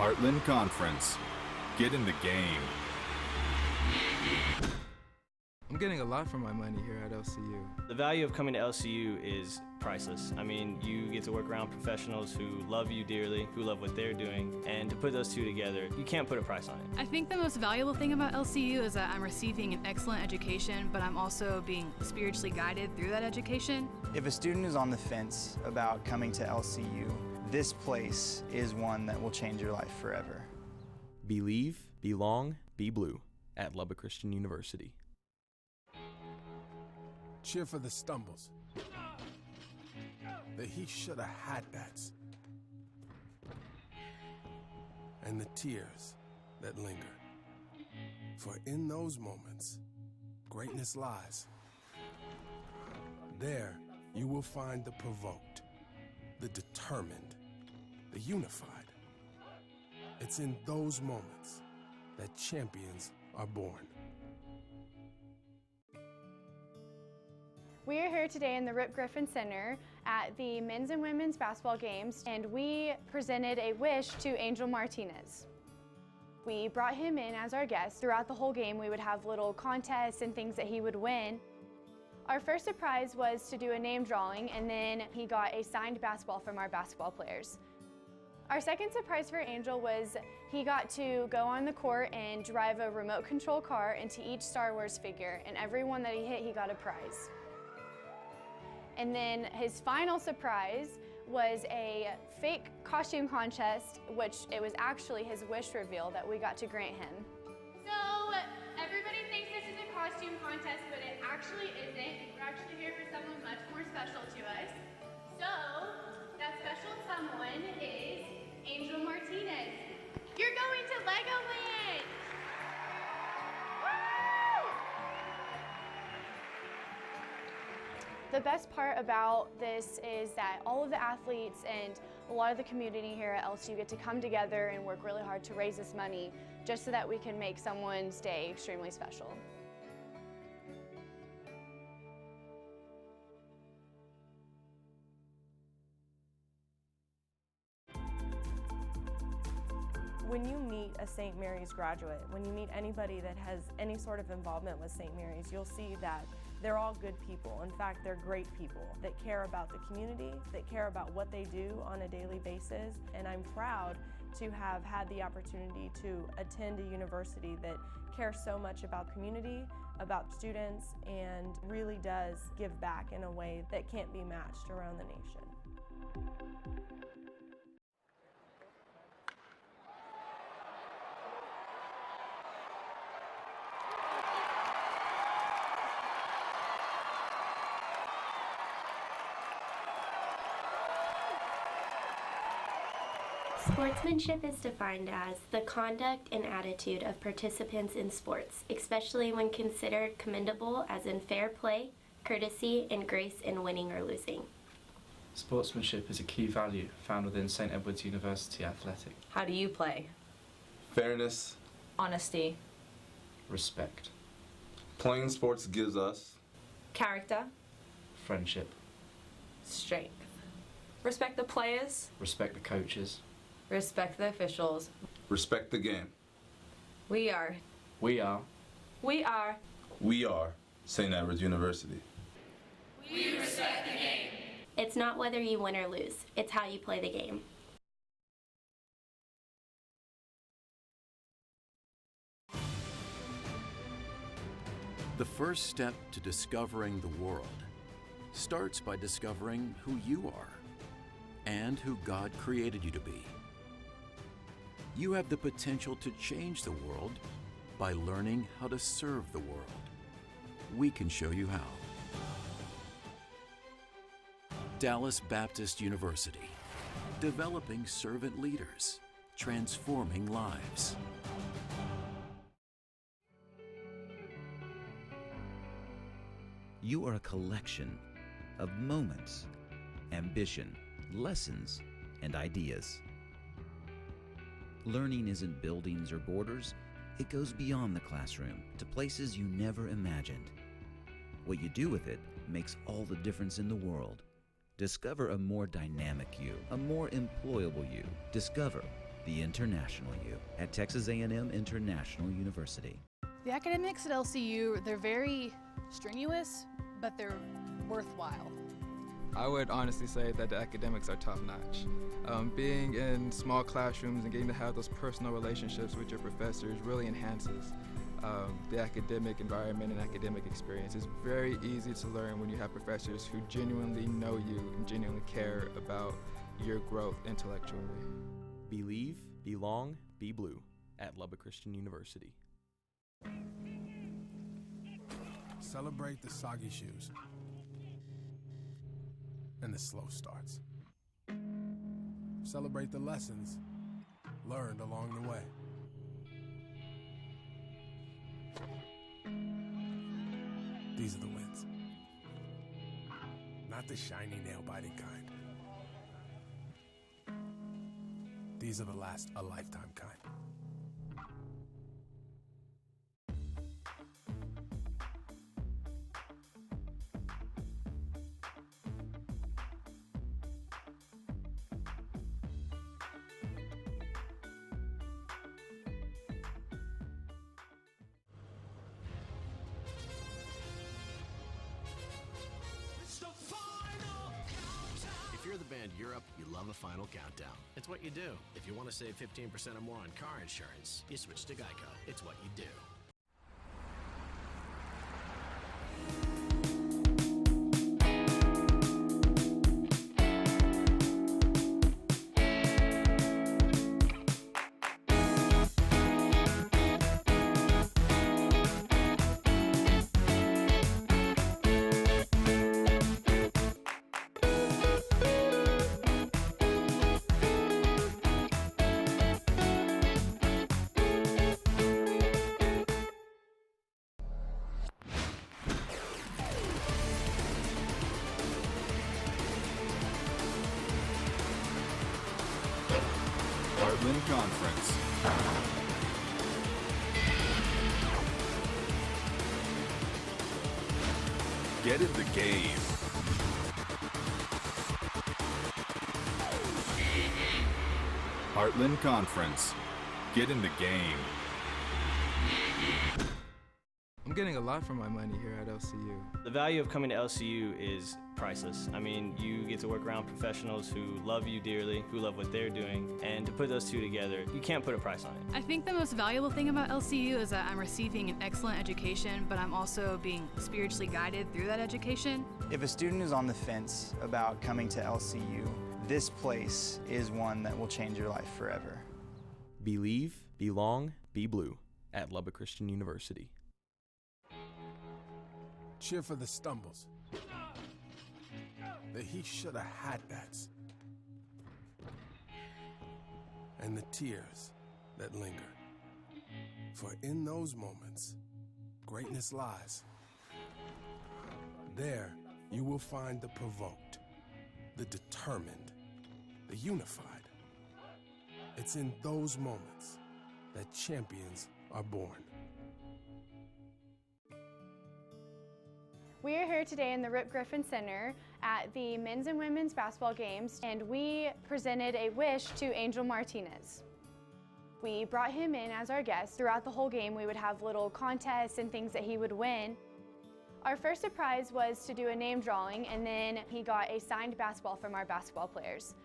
Heartland Conference. Get in the game. I'm getting a lot for my money here at LCU. The value of coming to LCU is priceless. I mean, you get to work around professionals who love you dearly, who love what they're doing, and to put those two together, you can't put a price on it. I think the most valuable thing about LCU is that I'm receiving an excellent education, but I'm also being spiritually guided through that education. If a student is on the fence about coming to LCU, this place is one that will change your life forever. Believe, belong, be blue at Lubbock Christian University. Cheer for the stumbles. That he should have had that. And the tears that linger. For in those moments, greatness lies. There, you will find the provoked, the determined, the unified. It's in those moments that champions are born. We are here today in the Rip Griffin Center at the men's and women's basketball games, and we presented a wish to Angel Martinez. We brought him in as our guest. Throughout the whole game, we would have little contests and things that he would win. Our first surprise was to do a name drawing, and then he got a signed basketball from our basketball players. Our second surprise for Angel was he got to go on the court and drive a remote control car into each Star Wars figure, and every one that he hit, he got a prize. And then his final surprise was a fake costume contest, which it was actually his wish reveal that we got to grant him. So everybody thinks this is a costume contest, but it actually isn't. We're actually here for someone much more special to us. So that special someone is Angel Martinez. You're going to Legoland! The best part about this is that all of the athletes and a lot of the community here at LSU get to come together and work really hard to raise this money just so that we can make someone's day extremely special. When you meet a St. Mary's graduate, when you meet anybody that has any sort of involvement with St. Mary's, you'll see that they're all good people. In fact, they're great people that care about the community, that care about what they do on a daily basis. And I'm proud to have had the opportunity to attend a university that cares so much about community, about students, and really does give back in a way that can't be matched around the nation. Sportsmanship is defined as the conduct and attitude of participants in sports, especially when considered commendable, as in fair play, courtesy, and grace in winning or losing. Sportsmanship is a key value found within St. Edward's University Athletic. How do you play? Fairness. Honesty. Respect. Playing sports gives us character. Friendship. Strength. Respect the players. Respect the coaches. Respect the officials. Respect the game. We are. We are. We are. We are St. Edward's University. We respect the game. It's not whether you win or lose, it's how you play the game. The first step to discovering the world starts by discovering who you are and who God created you to be. You have the potential to change the world by learning how to serve the world. We can show you how. Dallas Baptist University, developing servant leaders, transforming lives. You are a collection of moments, ambition, lessons, and ideas. Learning isn't buildings or borders. It goes beyond the classroom to places you never imagined. What you do with it makes all the difference in the world. Discover a more dynamic you, a more employable you. Discover the International U at Texas A&M International University. The academics at LCU, they're very strenuous, but they're worthwhile. I would honestly say that the academics are top-notch. Being in small classrooms and getting to have those personal relationships with your professors really enhances the academic environment and academic experience. It's very easy to learn when you have professors who genuinely know you and genuinely care about your growth intellectually. Believe, belong, be blue at Lubbock Christian University. Celebrate the soggy shoes and the slow starts. Celebrate the lessons learned along the way. These are the wins. Not the shiny, nail-biting kind. These are the last a lifetime kind. If you're the band Europe, you love a final countdown. It's what you do. If you want to save 15% or more on car insurance, you switch to Geico. It's what you do. Heartland Conference. Get in the game. Heartland Conference. Get in the game. I'm getting a lot for my money here at LCU. The value of coming to LCU is priceless. I mean, you get to work around professionals who love you dearly, who love what they're doing, and to put those two together, you can't put a price on it. I think the most valuable thing about LCU is that I'm receiving an excellent education, but I'm also being spiritually guided through that education. If a student is on the fence about coming to LCU, this place is one that will change your life forever. Believe, belong, be blue at Lubbock Christian University. Cheer for the stumbles. The he shoulda had that's. And the tears that linger. For in those moments, greatness lies. There you will find the provoked, the determined, the unified. It's in those moments that champions are born. We are here today in the Rip Griffin Center at the men's and women's basketball games, and we presented a wish to Angel Martinez. We brought him in as our guest. Throughout the whole game, we would have little contests and things that he would win. Our first surprise was to do a name drawing, and then he got a signed basketball from our basketball players.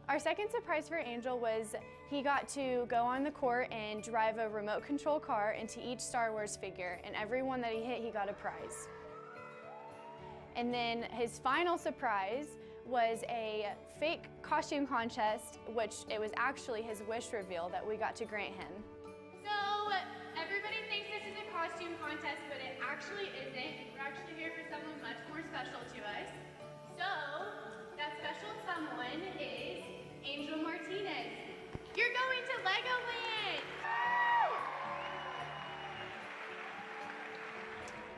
Our second surprise for Angel was he got to go on the court and drive a remote control car into each Star Wars figure, and every one that he hit, he got a prize. And then his final surprise was a fake costume contest, which it was actually his wish reveal that we got to grant him. So everybody thinks this is a costume contest, but it actually isn't. We're actually here for someone much more special to us. So that special someone is Angel Martinez. You're going to Legoland!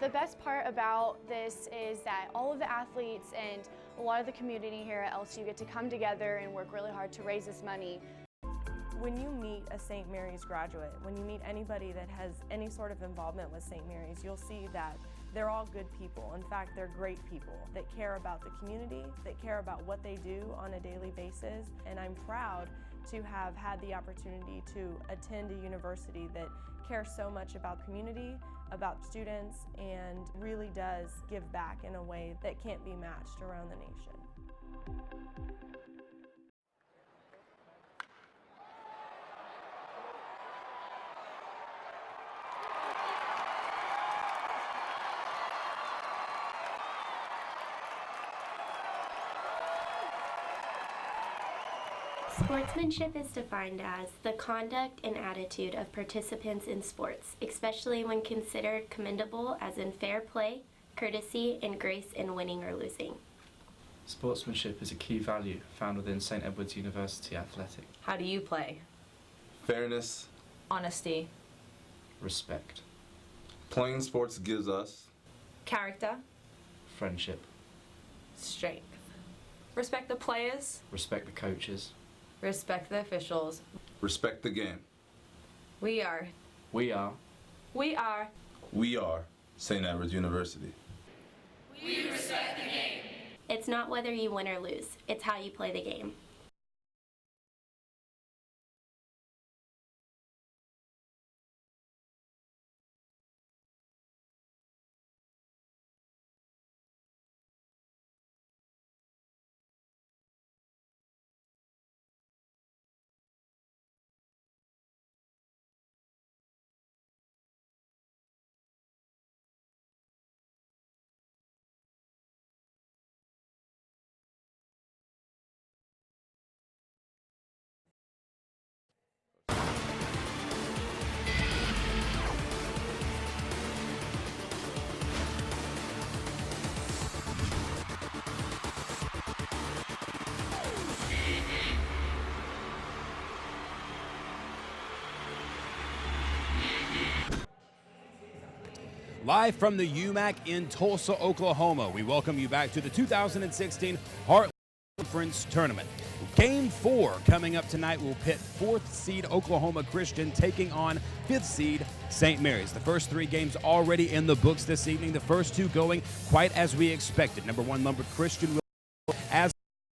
The best part about this is that all of the athletes and a lot of the community here at LSU get to come together and work really hard to raise this money. When you meet a St. Mary's graduate, when you meet anybody that has any sort of involvement with St. Mary's, you'll see that they're all good people. In fact, they're great people that care about the community, that care about what they do on a daily basis, and I'm proud to have had the opportunity to attend a university that cares so much about community, about students, and really does give back in a way that can't be matched around the nation. Sportsmanship is defined as the conduct and attitude of participants in sports, especially when considered commendable as in fair play, courtesy, and grace in winning or losing. Sportsmanship is a key value found within St. Edward's University Athletic. How do you play? Fairness, Honesty. Respect. playing sports gives us Character. Friendship. Strength. Respect the players. Respect the coaches. Respect the officials. respect the game. We are. We are. We are. We are St. Edward's University. We respect the game. It's not whether you win or lose, it's how you play the game. Live from the UMAC in Tulsa, Oklahoma, we welcome you back to the 2016 Heartland Conference Tournament. Game 4 coming up tonight will pit 4th seed Oklahoma Christian taking on 5th seed St. Mary's. The first 3 games already in the books this evening, the first 2 going quite as we expected. Number 1 Lumber Christian will as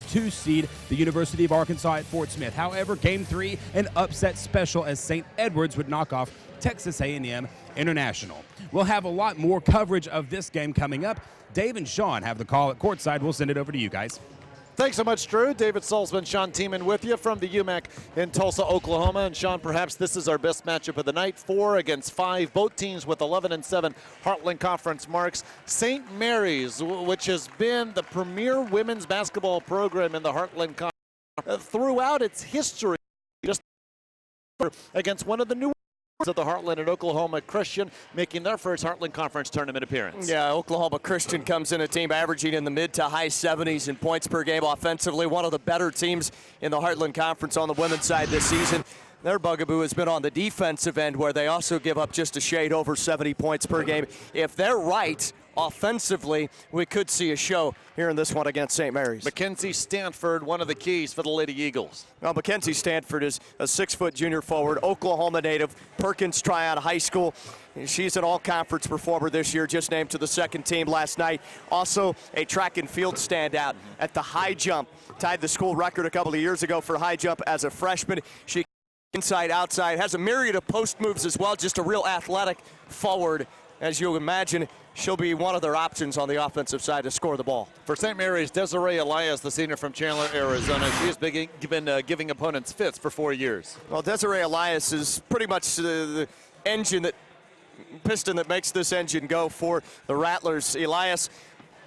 2 seed the University of Arkansas at Fort Smith. However, Game 3, an upset special as St. Edward's would knock off Texas A&M International. We'll have a lot more coverage of this game coming up. Dave and Sean have the call at courtside. We'll send it over to you guys. Thanks so much, Drew. David Salzman, Sean Tiemann with you from the UMAC in Tulsa, Oklahoma. And Sean, perhaps this is our best matchup of the night. 4 against 5, both teams with 11-7 Heartland Conference marks. St. Mary's, which has been the premier women's basketball program in the Heartland Conference throughout its history, just against one of the new of the Heartland and Oklahoma Christian, making their first Heartland Conference tournament appearance. Yeah, Oklahoma Christian comes in a team averaging in the mid to high 70s in points per game offensively, one of the better teams in the Heartland Conference on the women's side this season. Their bugaboo has been on the defensive end, where they also give up just a shade over 70 points per game. If they're right offensively, we could see a show here in this one against St. Mary's. Mackenzie Stanford, one of the keys for the Lady Eagles. Well, Mackenzie Stanford is a 6-foot junior forward, Oklahoma native, Perkins Tryon High School. She's an all-conference performer this year, just named to the second team last night. Also a track and field standout at the high jump. Tied the school record a couple of years ago for high jump as a freshman. She inside, outside, has a myriad of post moves as well, just a real athletic forward. As you'll imagine, she'll be one of their options on the offensive side to score the ball. For St. Mary's, Desiree Elias, the senior from Chandler, Arizona, she's been giving opponents fits for 4 years. Well, Desiree Elias is pretty much the piston that makes this engine go for the Rattlers. Elias,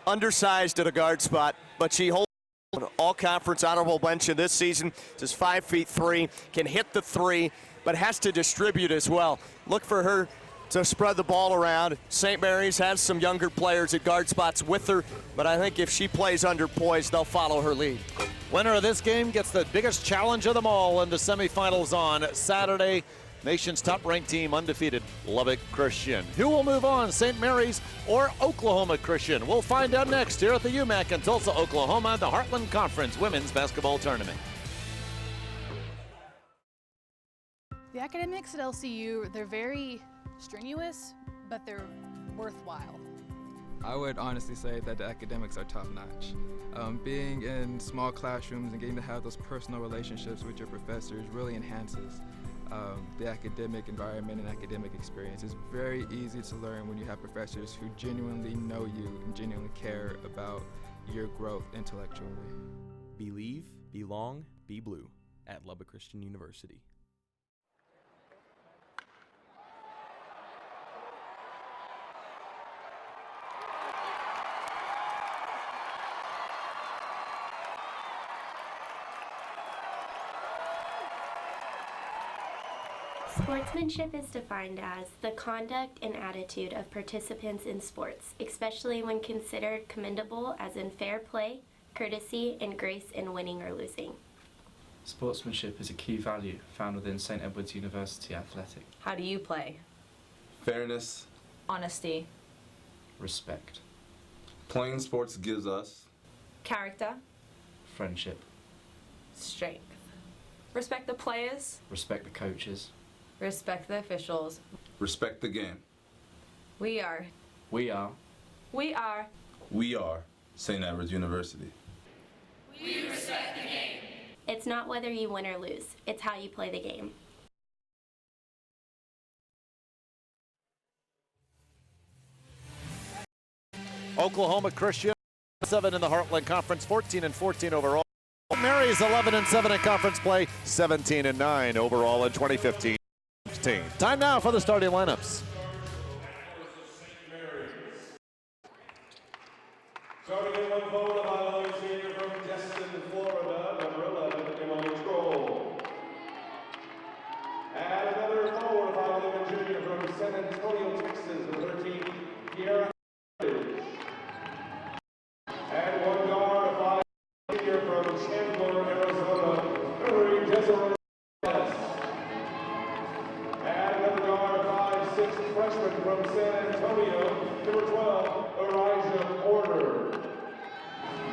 undersized at a guard spot, but she holds an all-conference honorable mention this season. Just 5'3", can hit the 3, but has to distribute as well. Look for her to spread the ball around. St. Mary's has some younger players at guard spots with her, but I think if she plays under poise, they'll follow her lead. Winner of this game gets the biggest challenge of them all in the semifinals on Saturday. Nation's top-ranked team, undefeated, Lubbock Christian. Who will move on, St. Mary's or Oklahoma Christian? We'll find out next here at the UMAC in Tulsa, Oklahoma, the Heartland Conference Women's Basketball Tournament. The academics at LCU, they're very strenuous, but they're worthwhile. I would honestly say that the academics are top-notch. Being in small classrooms and getting to have those personal relationships with your professors really enhances the academic environment and academic experience. It's very easy to learn when you have professors who genuinely know you and genuinely care about your growth intellectually. Believe, belong, be blue at Lubbock Christian University. Sportsmanship is defined as the conduct and attitude of participants in sports, especially when considered commendable as in fair play, courtesy, and grace in winning or losing. Sportsmanship is a key value found within St. Edward's University Athletic. How do you play? Fairness, Honesty. Respect. playing sports gives us Character. Friendship. Strength. Respect the players. Respect the coaches. Respect the officials. respect the game. We are. We are. We are. We are St. Edward's University. We respect the game. It's not whether you win or lose, it's how you play the game. Oklahoma Christian 7 in the Heartland Conference, 14-14 overall. Mary's 11-7 in conference play, 17-9 overall in 2015. Time now for the starting lineups. Starting in one forward of Island senior from Destin, Florida, number 11, Emily Troll. And another forward of Island junior from San Antonio, Texas, number 13, Kiara. And one guard of Island senior from Chandler, Arizona, number Desiree. And another guard of 5'6" freshman from San Antonio, number 12, Elijah Porter.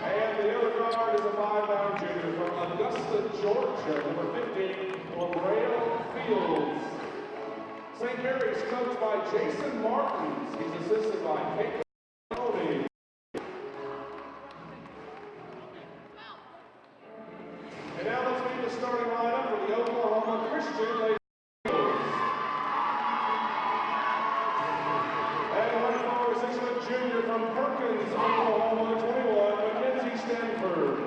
And the other guard is a 5'9" junior from Augusta, Georgia, number 15, L'Oreal Fields. St. Mary's coached by Jason Martins. He's assisted by Caitlin Tony. And now let's meet the starting lineup for the Oklahoma Christian Ladies. And one forward, 6' junior from Perkins, Oklahoma, 21, Mackenzie Stanford.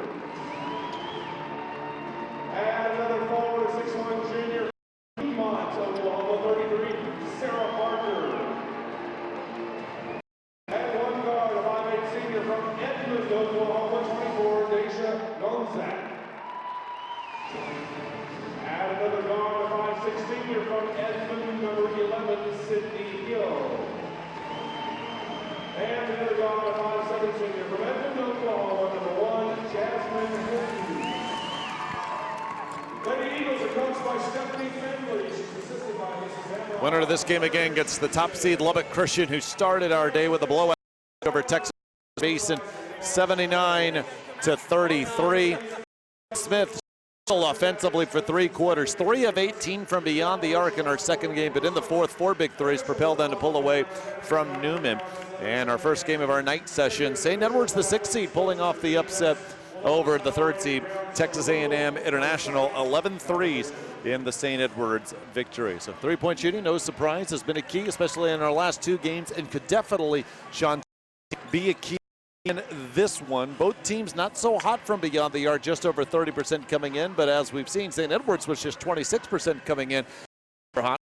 And another forward, 6'1" junior from Piedmont, Oklahoma, 33, Sarah Parker. And one guard, a 5'8" senior from Edmond, Oklahoma, 24, Daisha Gonzak. And another guard, a 5'6" senior from Edmond, number 11, Sydney Hill. And another guard, a 5'7" senior from Edmond, Oklahoma, number 1, Jasmine Hinton. Lady Eagles are coached by Stephanie Finley. She's assisted by Mrs. Emma. Winner of this game again gets the top seed Lubbock Christian, who started our day with a blowout over Texas Basin, 79-33. Smith offensively for 3 quarters, 3 of 18 from beyond the arc in our second game, but in the fourth, 4 big threes propelled them to pull away from Newman. And our first game of our night session, St. Edward's the 6th seed, pulling off the upset over the 3rd seed, Texas A&M International, 11 threes in the St. Edward's victory. So 3-point shooting, no surprise, has been a key, especially in our last 2 games, and could definitely, Sean, be a key in this one. Both teams not so hot from beyond the arc, just over 30% coming in, but as we've seen, St. Edward's was just 26% coming in hot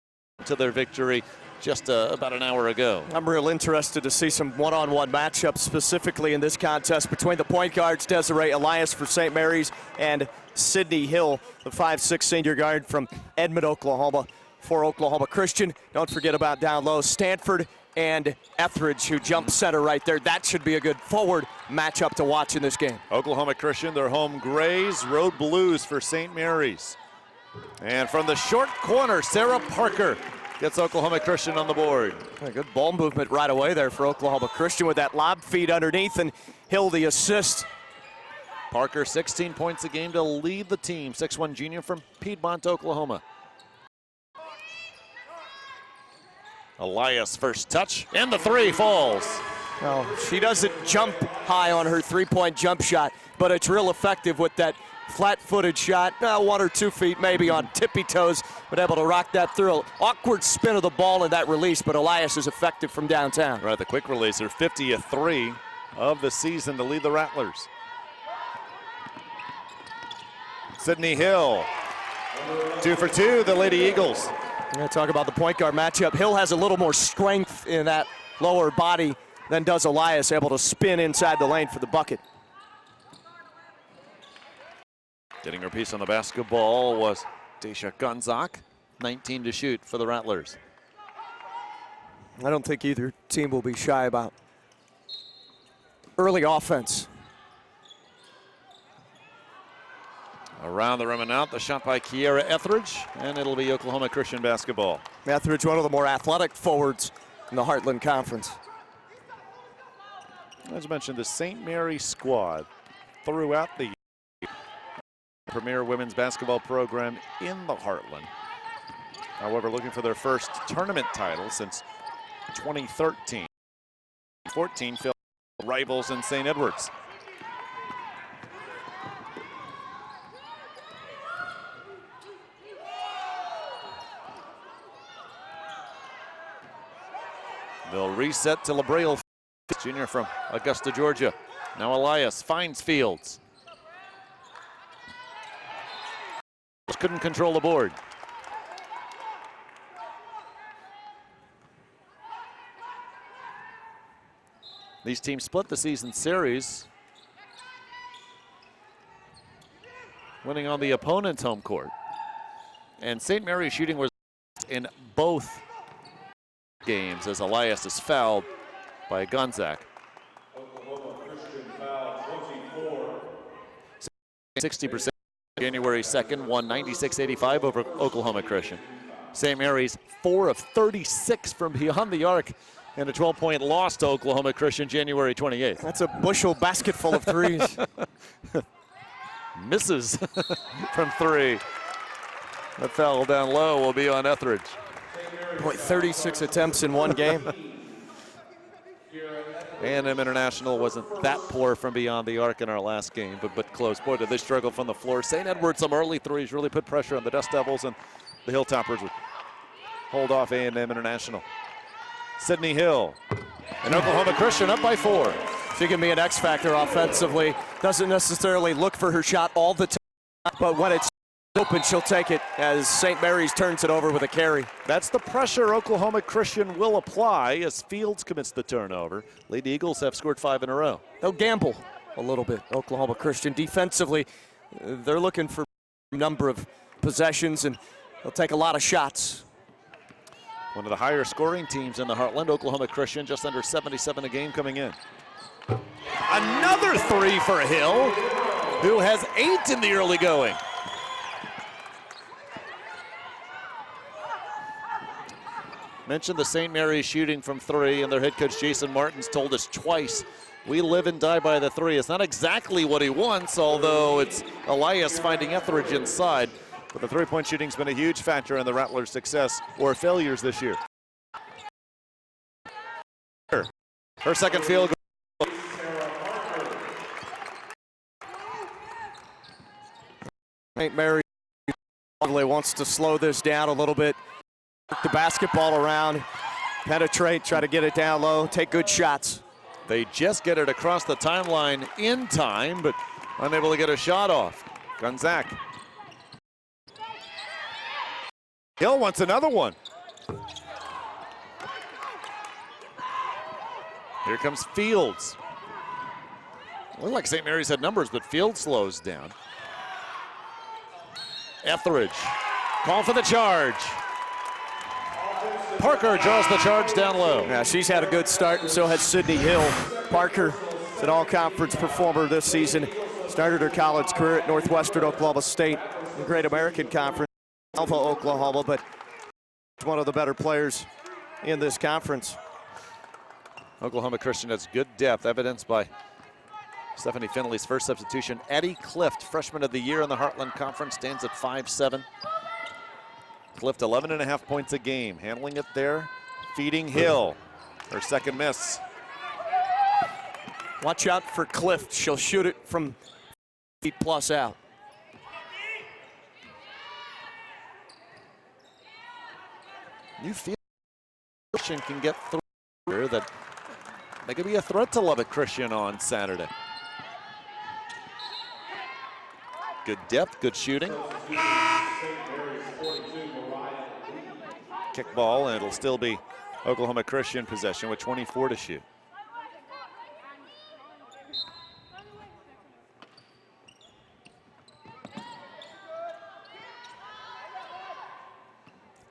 to their victory just about an hour ago. I'm real interested to see some one-on-one matchups specifically in this contest between the point guards Desiree Elias for St. Mary's and Sydney Hill, the 5'6" senior guard from Edmond, Oklahoma for Oklahoma Christian. Don't forget about down low Stanford and Etheridge, who jump center right there. That should be a good forward matchup to watch in this game. Oklahoma Christian, their home grays, road blues for St. Mary's. And from the short corner, Sarah Parker gets Oklahoma Christian on the board. A good ball movement right away there for Oklahoma Christian with that lob feed underneath, and Hill the assist. Parker, 16 points a game to lead the team. 6'1" junior from Piedmont, Oklahoma. Elias first touch, and the 3 falls. Well, she doesn't jump high on her three-point jump shot, but it's real effective with that flat-footed shot, 1 or 2 feet maybe on tippy toes, but able to rock that through. Awkward spin of the ball in that release, but Elias is effective from downtown. Right, the quick releaser, 50th three of the season to lead the Rattlers. Sydney Hill, 2 for 2, the Lady Eagles. We're going to talk about the point guard matchup. Hill has a little more strength in that lower body than does Elias, able to spin inside the lane for the bucket. Getting her piece on the basketball was Daisha Gonzak, 19 to shoot for the Rattlers. I don't think either team will be shy about early offense. Around the rim and out, the shot by Kiera Etheridge, and it'll be Oklahoma Christian basketball. Etheridge, one of the more athletic forwards in the Heartland Conference. As mentioned, the St. Mary squad throughout the premier women's basketball program in the Heartland. However, looking for their first tournament title since 2013. 14 filled rivals in St. Edwards. They'll reset to LaBraille, junior from Augusta, Georgia. Now Elias finds Fields. Couldn't control the board. These teams split the season series, winning on the opponent's home court. And St. Mary's shooting was in both games as Elias is fouled by Gonzak. Oklahoma Christian foul 24. 60%. January 2nd, won 96-85 over Oklahoma Christian. St. Mary's 4 of 36 from beyond the arc and a 12-point loss to Oklahoma Christian January 28th. That's a bushel basket full of threes. Misses from 3. That foul down low will be on Etheridge. Boy, 36 attempts in one game. A&M International wasn't that poor from beyond the arc in our last game, but close. Boy, did they struggle from the floor. St. Edwards, some early threes really put pressure on the Dust Devils, and the Hilltoppers would hold off A&M International. Sydney Hill and Oklahoma Christian up by 4. She can be an X factor offensively. Doesn't necessarily look for her shot all the time, but when it's open, she'll take it as St. Mary's turns it over with a carry. That's the pressure Oklahoma Christian will apply as Fields commits the turnover. Lady Eagles have scored 5 in a row. They'll gamble a little bit, Oklahoma Christian. Defensively, they're looking for a number of possessions, and they'll take a lot of shots. One of the higher scoring teams in the Heartland, Oklahoma Christian, just under 77 a game coming in. Another 3 for Hill, who has 8 in the early going. Mentioned the St. Mary's shooting from 3, and their head coach Jason Martins told us twice, we live and die by the 3. It's not exactly what he wants, although it's Elias finding Etheridge inside. But the three-point shooting's been a huge factor in the Rattlers' success or failures this year. Her second field goal. St. Mary wants to slow this down a little bit. The basketball around, penetrate, try to get it down low, take good shots. They just get it across the timeline in time, but unable to get a shot off. Gonzak. Hill wants another one. Here comes Fields. Looked like St. Mary's had numbers, but Fields slows down. Etheridge, call for the charge. Parker draws the charge down low. Yeah, she's had a good start, and so has Sydney Hill. Parker is an all-conference performer this season. Started her college career at Northwestern Oklahoma State, the Great American Conference, Alpha Oklahoma, but one of the better players in this conference. Oklahoma Christian has good depth, evidenced by Stephanie Finley's first substitution. Eddie Clift, freshman of the year in the Heartland Conference, stands at 5'7". Clift 11.5 points a game, handling it there, feeding Hill. Her second miss. Watch out for Clift. She'll shoot it from feet plus out. You feel Christian can get through here, that they could be a threat to Lubbock Christian on Saturday. Good depth, good shooting. Kick ball, and it'll still be Oklahoma Christian possession with 24 to shoot.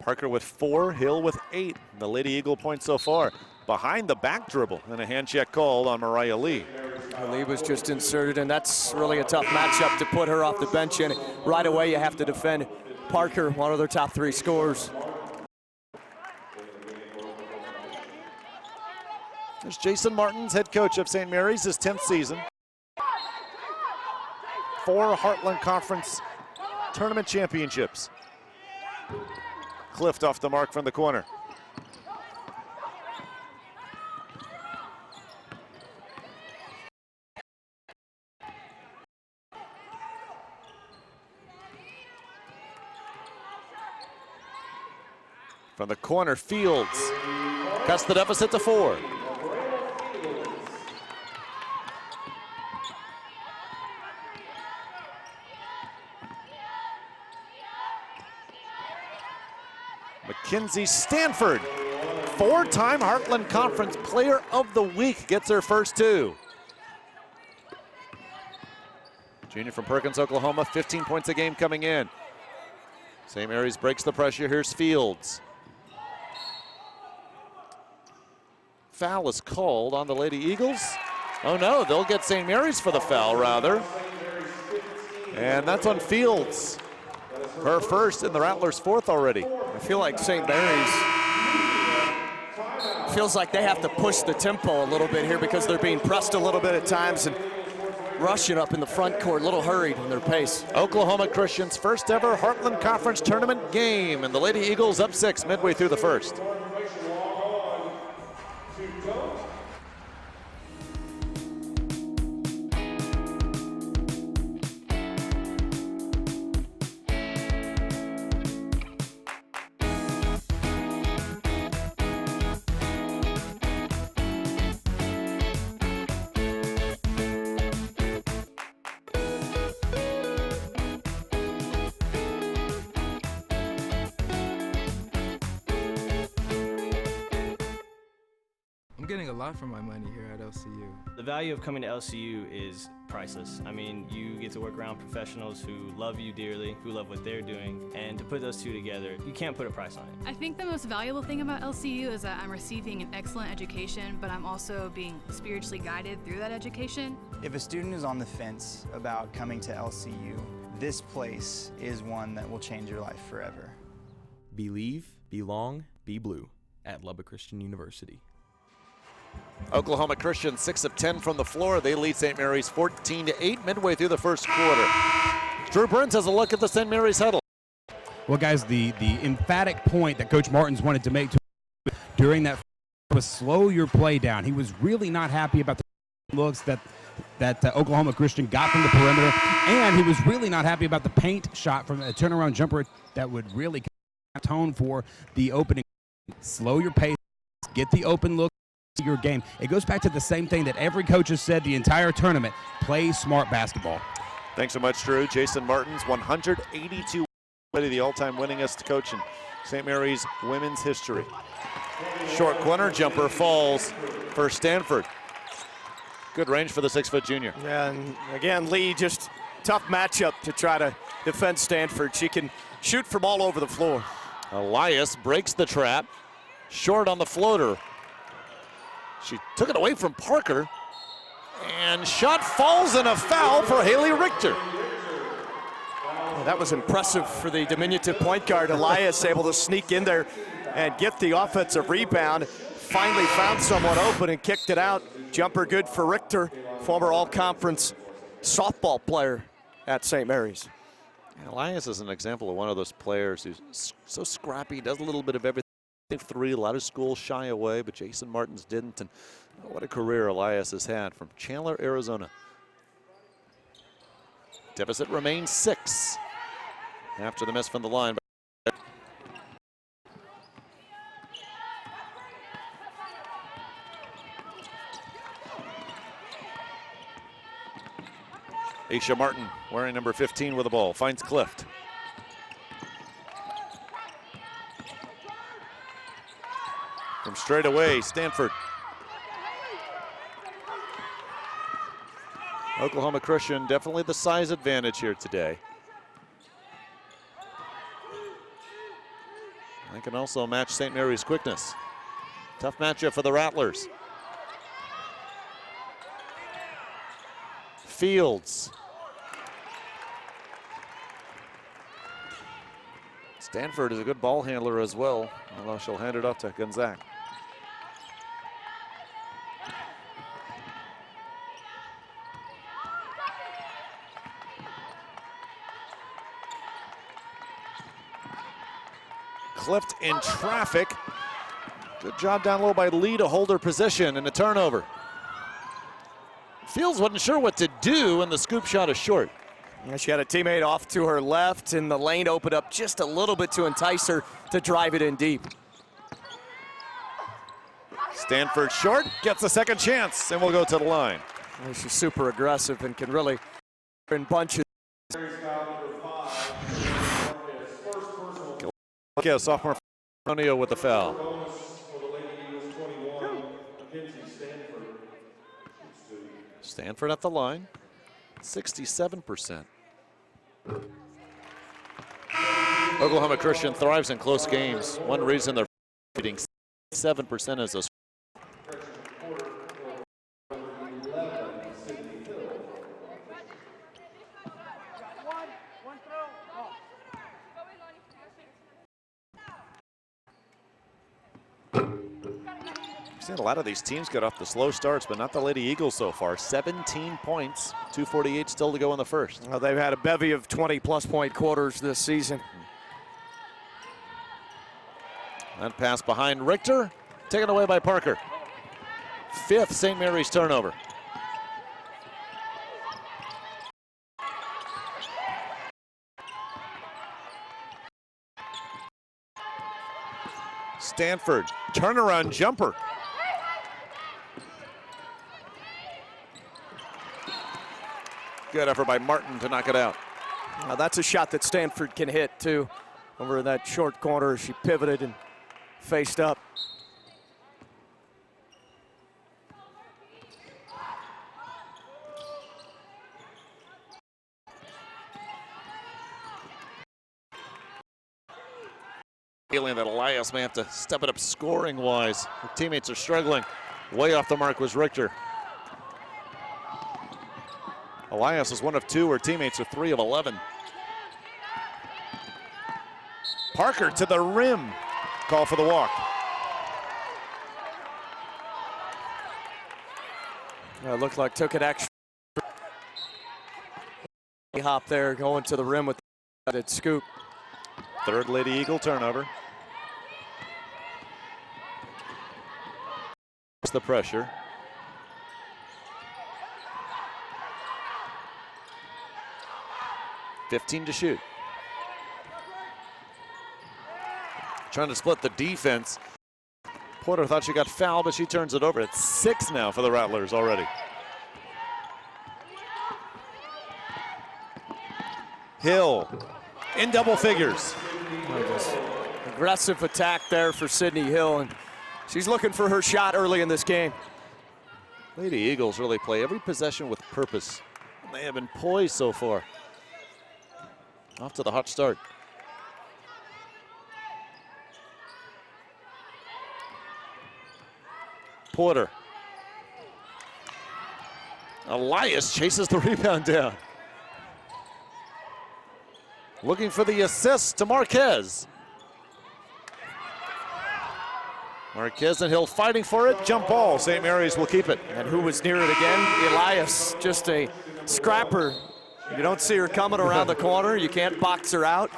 Parker with 4, Hill with 8. The Lady Eagle point so far. Behind the back dribble and a hand check called on Mariah Lee. Lee was just inserted, and that's really a tough matchup to put her off the bench in. Right away, you have to defend Parker, one of their top 3 scorers. There's Jason Martins, head coach of St. Mary's, his 10th season. 4 Heartland Conference tournament championships. Clift off the mark from the corner. From the corner, Fields cuts the deficit to 4. Mackenzie Stanford, 4-time Heartland Conference Player of the Week, gets her first 2. Junior from Perkins, Oklahoma, 15 points a game coming in. St. Mary's breaks the pressure. Here's Fields. Foul is called on the Lady Eagles. Oh no, they'll get St. Mary's for the foul rather. And that's on Fields. Her first and the Rattlers' 4th already. I feel like St. Mary's feels like they have to push the tempo a little bit here because they're being pressed a little bit at times and rushing up in the front court, a little hurried in their pace. Oklahoma Christian's first ever Heartland Conference tournament game, and the Lady Eagles up 6 midway through the first. I'm getting a lot for my money here at LCU. The value of coming to LCU is priceless. I mean, you get to work around professionals who love you dearly, who love what they're doing, and to put those two together, you can't put a price on it. I think the most valuable thing about LCU is that I'm receiving an excellent education, but I'm also being spiritually guided through that education. If a student is on the fence about coming to LCU, this place is one that will change your life forever. Believe, belong, be blue at Lubbock Christian University. Oklahoma Christian 6 of 10 from the floor. They lead St. Mary's 14-8 midway through the first quarter. Drew Burns has a look at the St. Mary's huddle. Well, guys, the emphatic point that Coach Martins wanted to make during that was slow your play down. He was really not happy about the looks that Oklahoma Christian got from the perimeter, and he was really not happy about the paint shot from a turnaround jumper that would really tone for the opening. Slow your pace, get the open look. Your game. It goes back to the same thing that every coach has said the entire tournament: play smart basketball. Thanks so much, Drew. Jason Martins, 182, the all-time winningest coach in St. Mary's women's history. Short corner jumper falls for Stanford. Good range for the 6-foot junior. Yeah, and again, Lee, just tough matchup to try to defend Stanford. She can shoot from all over the floor. Elias breaks the trap. Short on the floater. She took it away from Parker, and shot falls in a foul for Haley Richter. Well, that was impressive for the diminutive point guard. Elias able to sneak in there and get the offensive rebound. Finally found someone open and kicked it out. Jumper good for Richter, former all-conference softball player at St. Mary's. And Elias is an example of one of those players who's so scrappy, does a little bit of everything. 3, a lot of schools shy away, but Jason Martins didn't. And what a career Elias has had from Chandler, Arizona. Deficit remains 6 after the miss from the line. Aisha Martin wearing number 15 with the ball, finds Clift. From straight away, Stanford. Oklahoma Christian, definitely the size advantage here today. They can also match St. Mary's quickness. Tough matchup for the Rattlers. Fields. Stanford is a good ball handler as well, although she'll hand it off to Gonzaga. Clift in traffic. Good job down low by Lee to hold her position and a turnover. Fields wasn't sure what to do, and the scoop shot is short. Yeah, she had a teammate off to her left, and the lane opened up just a little bit to entice her to drive it in deep. Stanford short, gets a second chance, and we'll go to the line. Yeah, she's super aggressive and can really in bunches. Yeah, sophomore Antonio with the foul. Stanford at the line, 67%. Oklahoma Christian thrives in close games. One reason they're beating 7% is those. Seen a lot of these teams get off the slow starts, but not the Lady Eagles so far. 17 points, 2:48 still to go in the first. Well, they've had a bevy of 20-plus point quarters this season. That pass behind Richter, taken away by Parker. 5th St. Mary's turnover. Stanford, turnaround jumper. Good effort by Martin to knock it out. Now that's a shot that Stanford can hit too. Over in that short corner, she pivoted and faced up. Feeling that Elias may have to step it up scoring-wise. Her teammates are struggling. Way off the mark was Richter. Elias is 1 of 2. Her teammates are 3 of 11. Parker to the rim. Call for the walk. It looked like took it extra. Hop there, going to the rim with that scoop. 3rd Lady Eagle turnover. The pressure. $15 to shoot. Trying to split the defense. Porter thought she got fouled, but she turns it over. It's 6 now for the Rattlers already. Hill in double figures. Aggressive attack there for Sydney Hill, and she's looking for her shot early in this game. Lady Eagles really play every possession with purpose. They have been poised so far. Off to the hot start. Porter. Elias chases the rebound down. Looking for the assist to Marquez. Marquez and Hill fighting for it. Jump ball. St. Mary's will keep it. And who was near it again? Elias, just a scrapper. You don't see her coming around the corner. You can't box her out.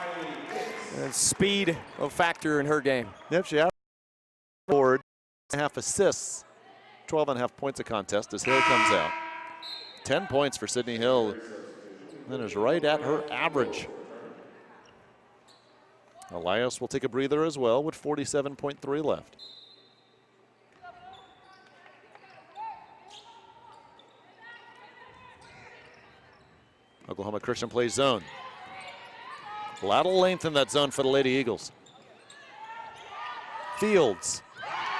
And speed a factor in her game. Yep, she 12.5 assists, 12.5 points a contest as Hill comes out. 10 points for Sydney Hill. That is right at her average. Elias will take a breather as well with 47.3 left. Oklahoma Christian plays zone. A lot of length in that zone for the Lady Eagles. Fields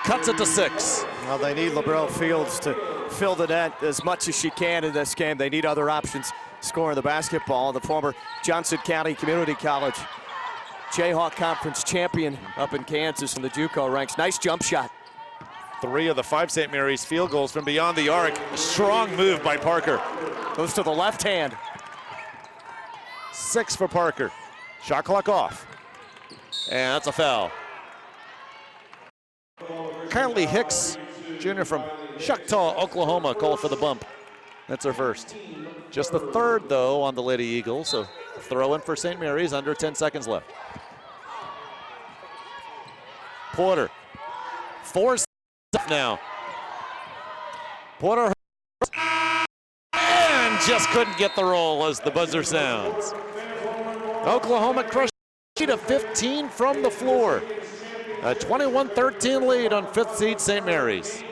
cuts it to 6. Well, they need LeBron Fields to fill the net as much as she can in this game. They need other options scoring the basketball. The former Johnson County Community College Jayhawk Conference champion up in Kansas in the JUCO ranks. Nice jump shot. 3 of the 5 St. Mary's field goals from beyond the arc. A strong move by Parker. Goes to the left hand. 6 for Parker. Shot clock off. And that's a foul. Kylie Hicks, junior from Choctaw, Oklahoma, called for the bump. That's her first. Just the third, though, on the Lady Eagles. So throw in for St. Mary's, under 10 seconds left. Porter. 4 now. Porter and just couldn't get the roll as the buzzer sounds. Oklahoma crushed a 15 from the floor. A 21-13 lead on 5th seed St. Mary's.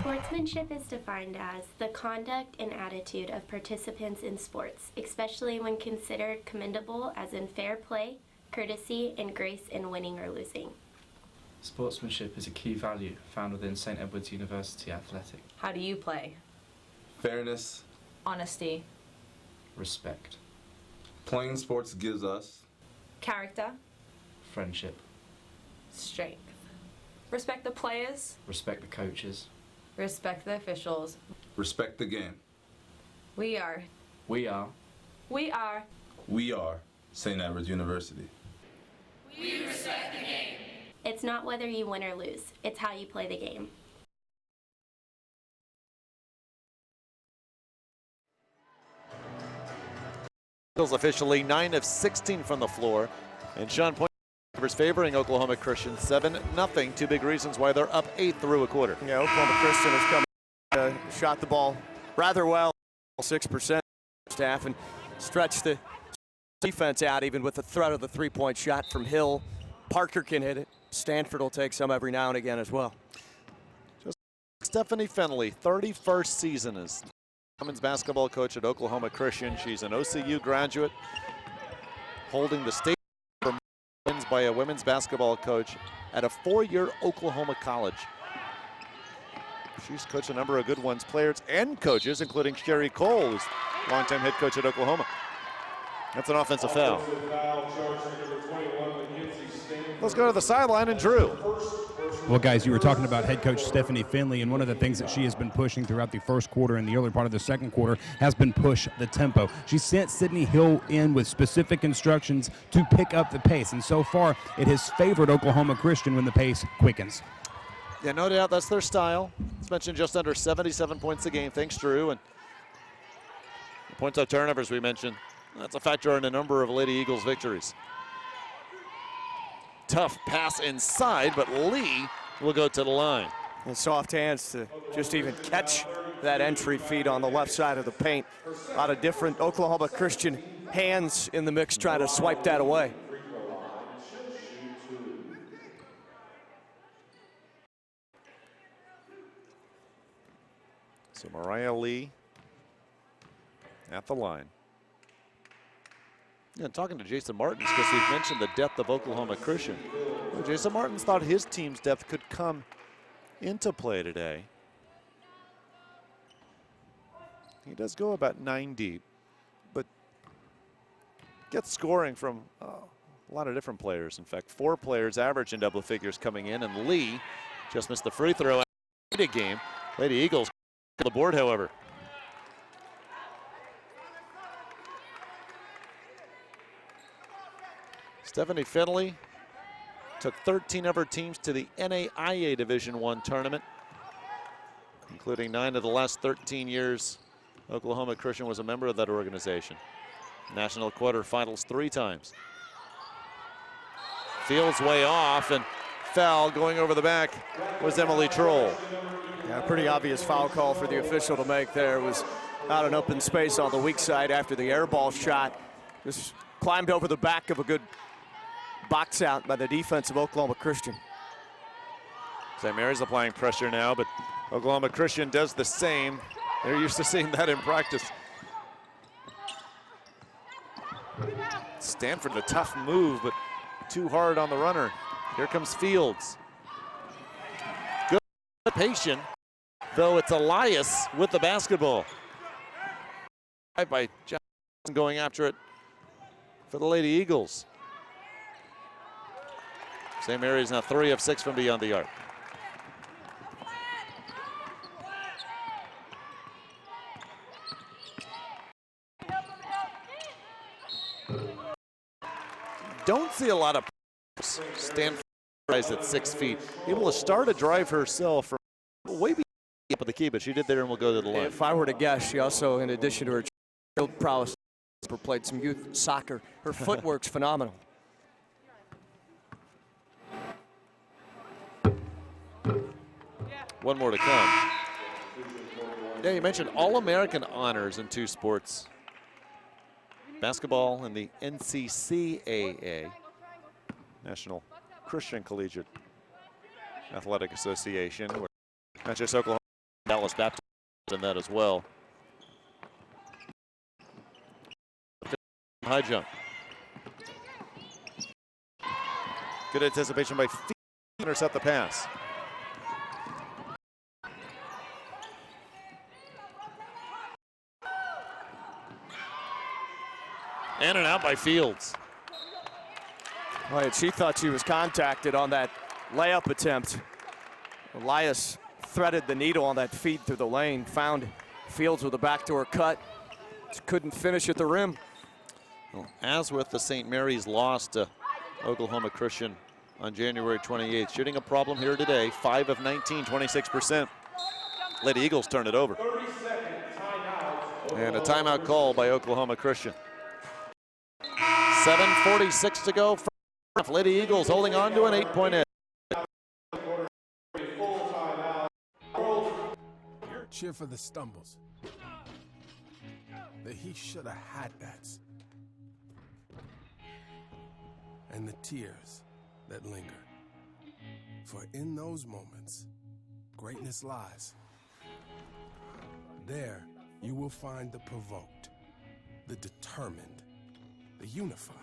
Sportsmanship is defined as the conduct and attitude of participants in sports, especially when considered commendable as in fair play, courtesy, and grace in winning or losing. Sportsmanship is a key value found within St. Edward's University Athletic. How do you play? Fairness. Honesty. Respect. Playing sports gives us Character. Friendship. Strength. Respect the players. Respect the coaches. Respect the officials. respect the game. We are. We are. We are. We are St. Edward's University. We respect the game. It's not whether you win or lose, it's how you play the game. Officially 9 of 16 from the floor, and Sean Point favoring Oklahoma Christian 7-0. Two big reasons why they're up 8 through a quarter. Yeah, Oklahoma Christian has come, shot the ball rather well, 6% staff, and stretched the defense out even with the threat of the three-point shot from Hill. Parker can hit it. Stanford will take some every now and again as well. Just Stephanie Fenley, 31st season as women's basketball coach at Oklahoma Christian. She's an OCU graduate, holding the state for wins by a women's basketball coach at a 4-year Oklahoma college. She's coached a number of good ones, players and coaches, including Sherry Cole, who's longtime head coach at Oklahoma. That's an offensive foul. Let's go to the sideline and Drew. Well, guys, you were talking about head coach Stephanie Finley, and one of the things that she has been pushing throughout the first quarter and the early part of the second quarter has been push the tempo. She sent Sydney Hill in with specific instructions to pick up the pace, and so far it has favored Oklahoma Christian when the pace quickens. Yeah, no doubt that's their style. It's mentioned just under 77 points a game. Thanks, Drew. And the points off turnovers we mentioned, that's a factor in a number of Lady Eagles victories. Tough pass inside, but Lee will go to the line. And soft hands to just even catch that entry feed on the left side of the paint. A lot of different Oklahoma Christian hands in the mix trying to swipe that away. So Mariah Lee at the line. And talking to Jason Martins, because we've mentioned the depth of Oklahoma Christian. Well, Jason Martins thought his team's depth could come into play today. He does go about 9 deep, but gets scoring from a lot of different players. In fact, 4 players average in double figures coming in, and Lee just missed the free throw. Game. Lady Eagles the board, however. Stephanie Finley took 13 of her teams to the NAIA Division I tournament, including 9 of the last 13 years. Oklahoma Christian was a member of that organization. National quarterfinals 3 times. Fields way off, and foul going over the back was Emily Troll. Yeah, pretty obvious foul call for the official to make there. It was out in open space on the weak side after the air ball shot. Just climbed over the back of a good box out by the defense of Oklahoma Christian. St. Mary's applying pressure now, but Oklahoma Christian does the same. They're used to seeing that in practice. Stanford, a tough move, but too hard on the runner. Here comes Fields. Good patient, though it's Elias with the basketball. By Johnson going after it for the Lady Eagles. St. Mary's now 3 of 6 from beyond the arc. Don't see a lot of Stanford at 6 feet. Able to start a drive herself from way up at the key, but she did there and will go to the line. If I were to guess, she also, in addition to her field prowess, played some youth soccer. Her footwork's phenomenal. One more to come. Yeah, you mentioned All-American honors in 2 sports. Basketball in the NCCAA, National Christian Collegiate Athletic Association, where not just Oklahoma, Dallas Baptist in that as well. High jump. Good anticipation by Fields to intercept the pass. In and out by Fields. Right, she thought she was contacted on that layup attempt. Elias threaded the needle on that feed through the lane, found Fields with a backdoor cut. Just couldn't finish at the rim. Well, as with the St. Mary's loss to Oklahoma Christian on January 28th. Shooting a problem here today, 5 of 19, 26%. Lady Eagles turn it over. And a timeout call by Oklahoma Christian. 7:46 to go. Lady Eagles holding on to an 8-point edge. Cheer for the stumbles. That he should have had that. And the tears that linger. For in those moments, greatness lies. There, you will find the provoked, the determined, the unified.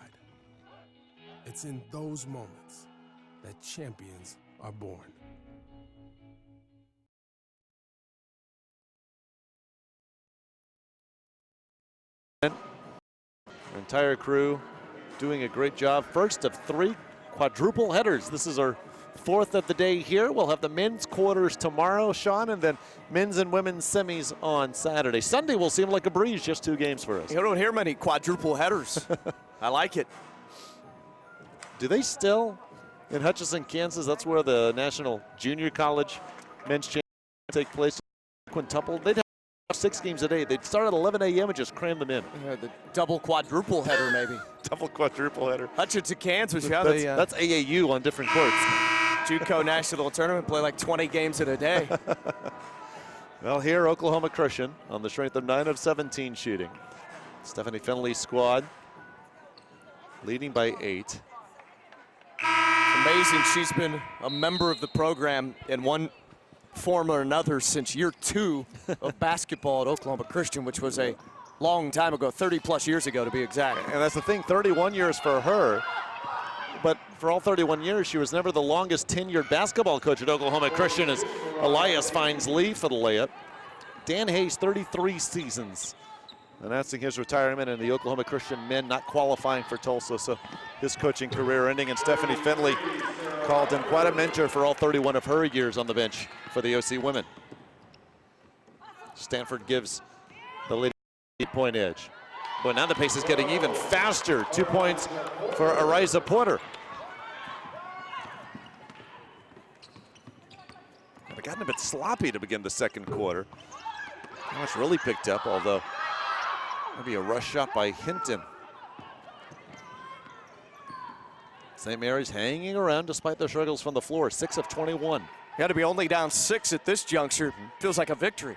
It's in those moments that champions are born. Entire crew doing a great job. First of 3 quadruple headers. This is our 4th of the day here. We'll have the men's quarters tomorrow, Sean, and then men's and women's semis on Saturday. Sunday will seem like a breeze, just 2 games for us. You don't hear many quadruple headers. I like it. Do they still, in Hutchinson, Kansas, that's where the National Junior College men's championship take place, quintuple? They'd have 6 games a day. They'd start at 11 a.m. and just cram them in. The double quadruple header, maybe. Double quadruple header. Hutchinson, Kansas, yeah. That's AAU on different courts. JUCO National Tournament, play like 20 games in a day. Well, here, Oklahoma Christian on the strength of 9 of 17 shooting. Stephanie Finley's squad leading by 8. Amazing, she's been a member of the program in one form or another since year 2 of basketball at Oklahoma Christian, which was a long time ago, 30 plus years ago to be exact. And that's the thing, 31 years for her. But for all 31 years, she was never the longest tenured basketball coach at Oklahoma Christian, as Elias finds Lee for the layup. Dan Hayes, 33 seasons, announcing his retirement, and the Oklahoma Christian men not qualifying for Tulsa, so his coaching career ending. And Stephanie Finley called him quite a mentor for all 31 of her years on the bench for the OC women. Stanford gives the Lady 8-point edge. But now the pace is getting even faster. 2 points for Ariza Porter. They've gotten a bit sloppy to begin the second quarter. Now it's really picked up, although maybe a rush shot by Hinton. St. Mary's hanging around despite their struggles from the floor, 6 of 21. You got to be only down 6 at this juncture. Feels like a victory.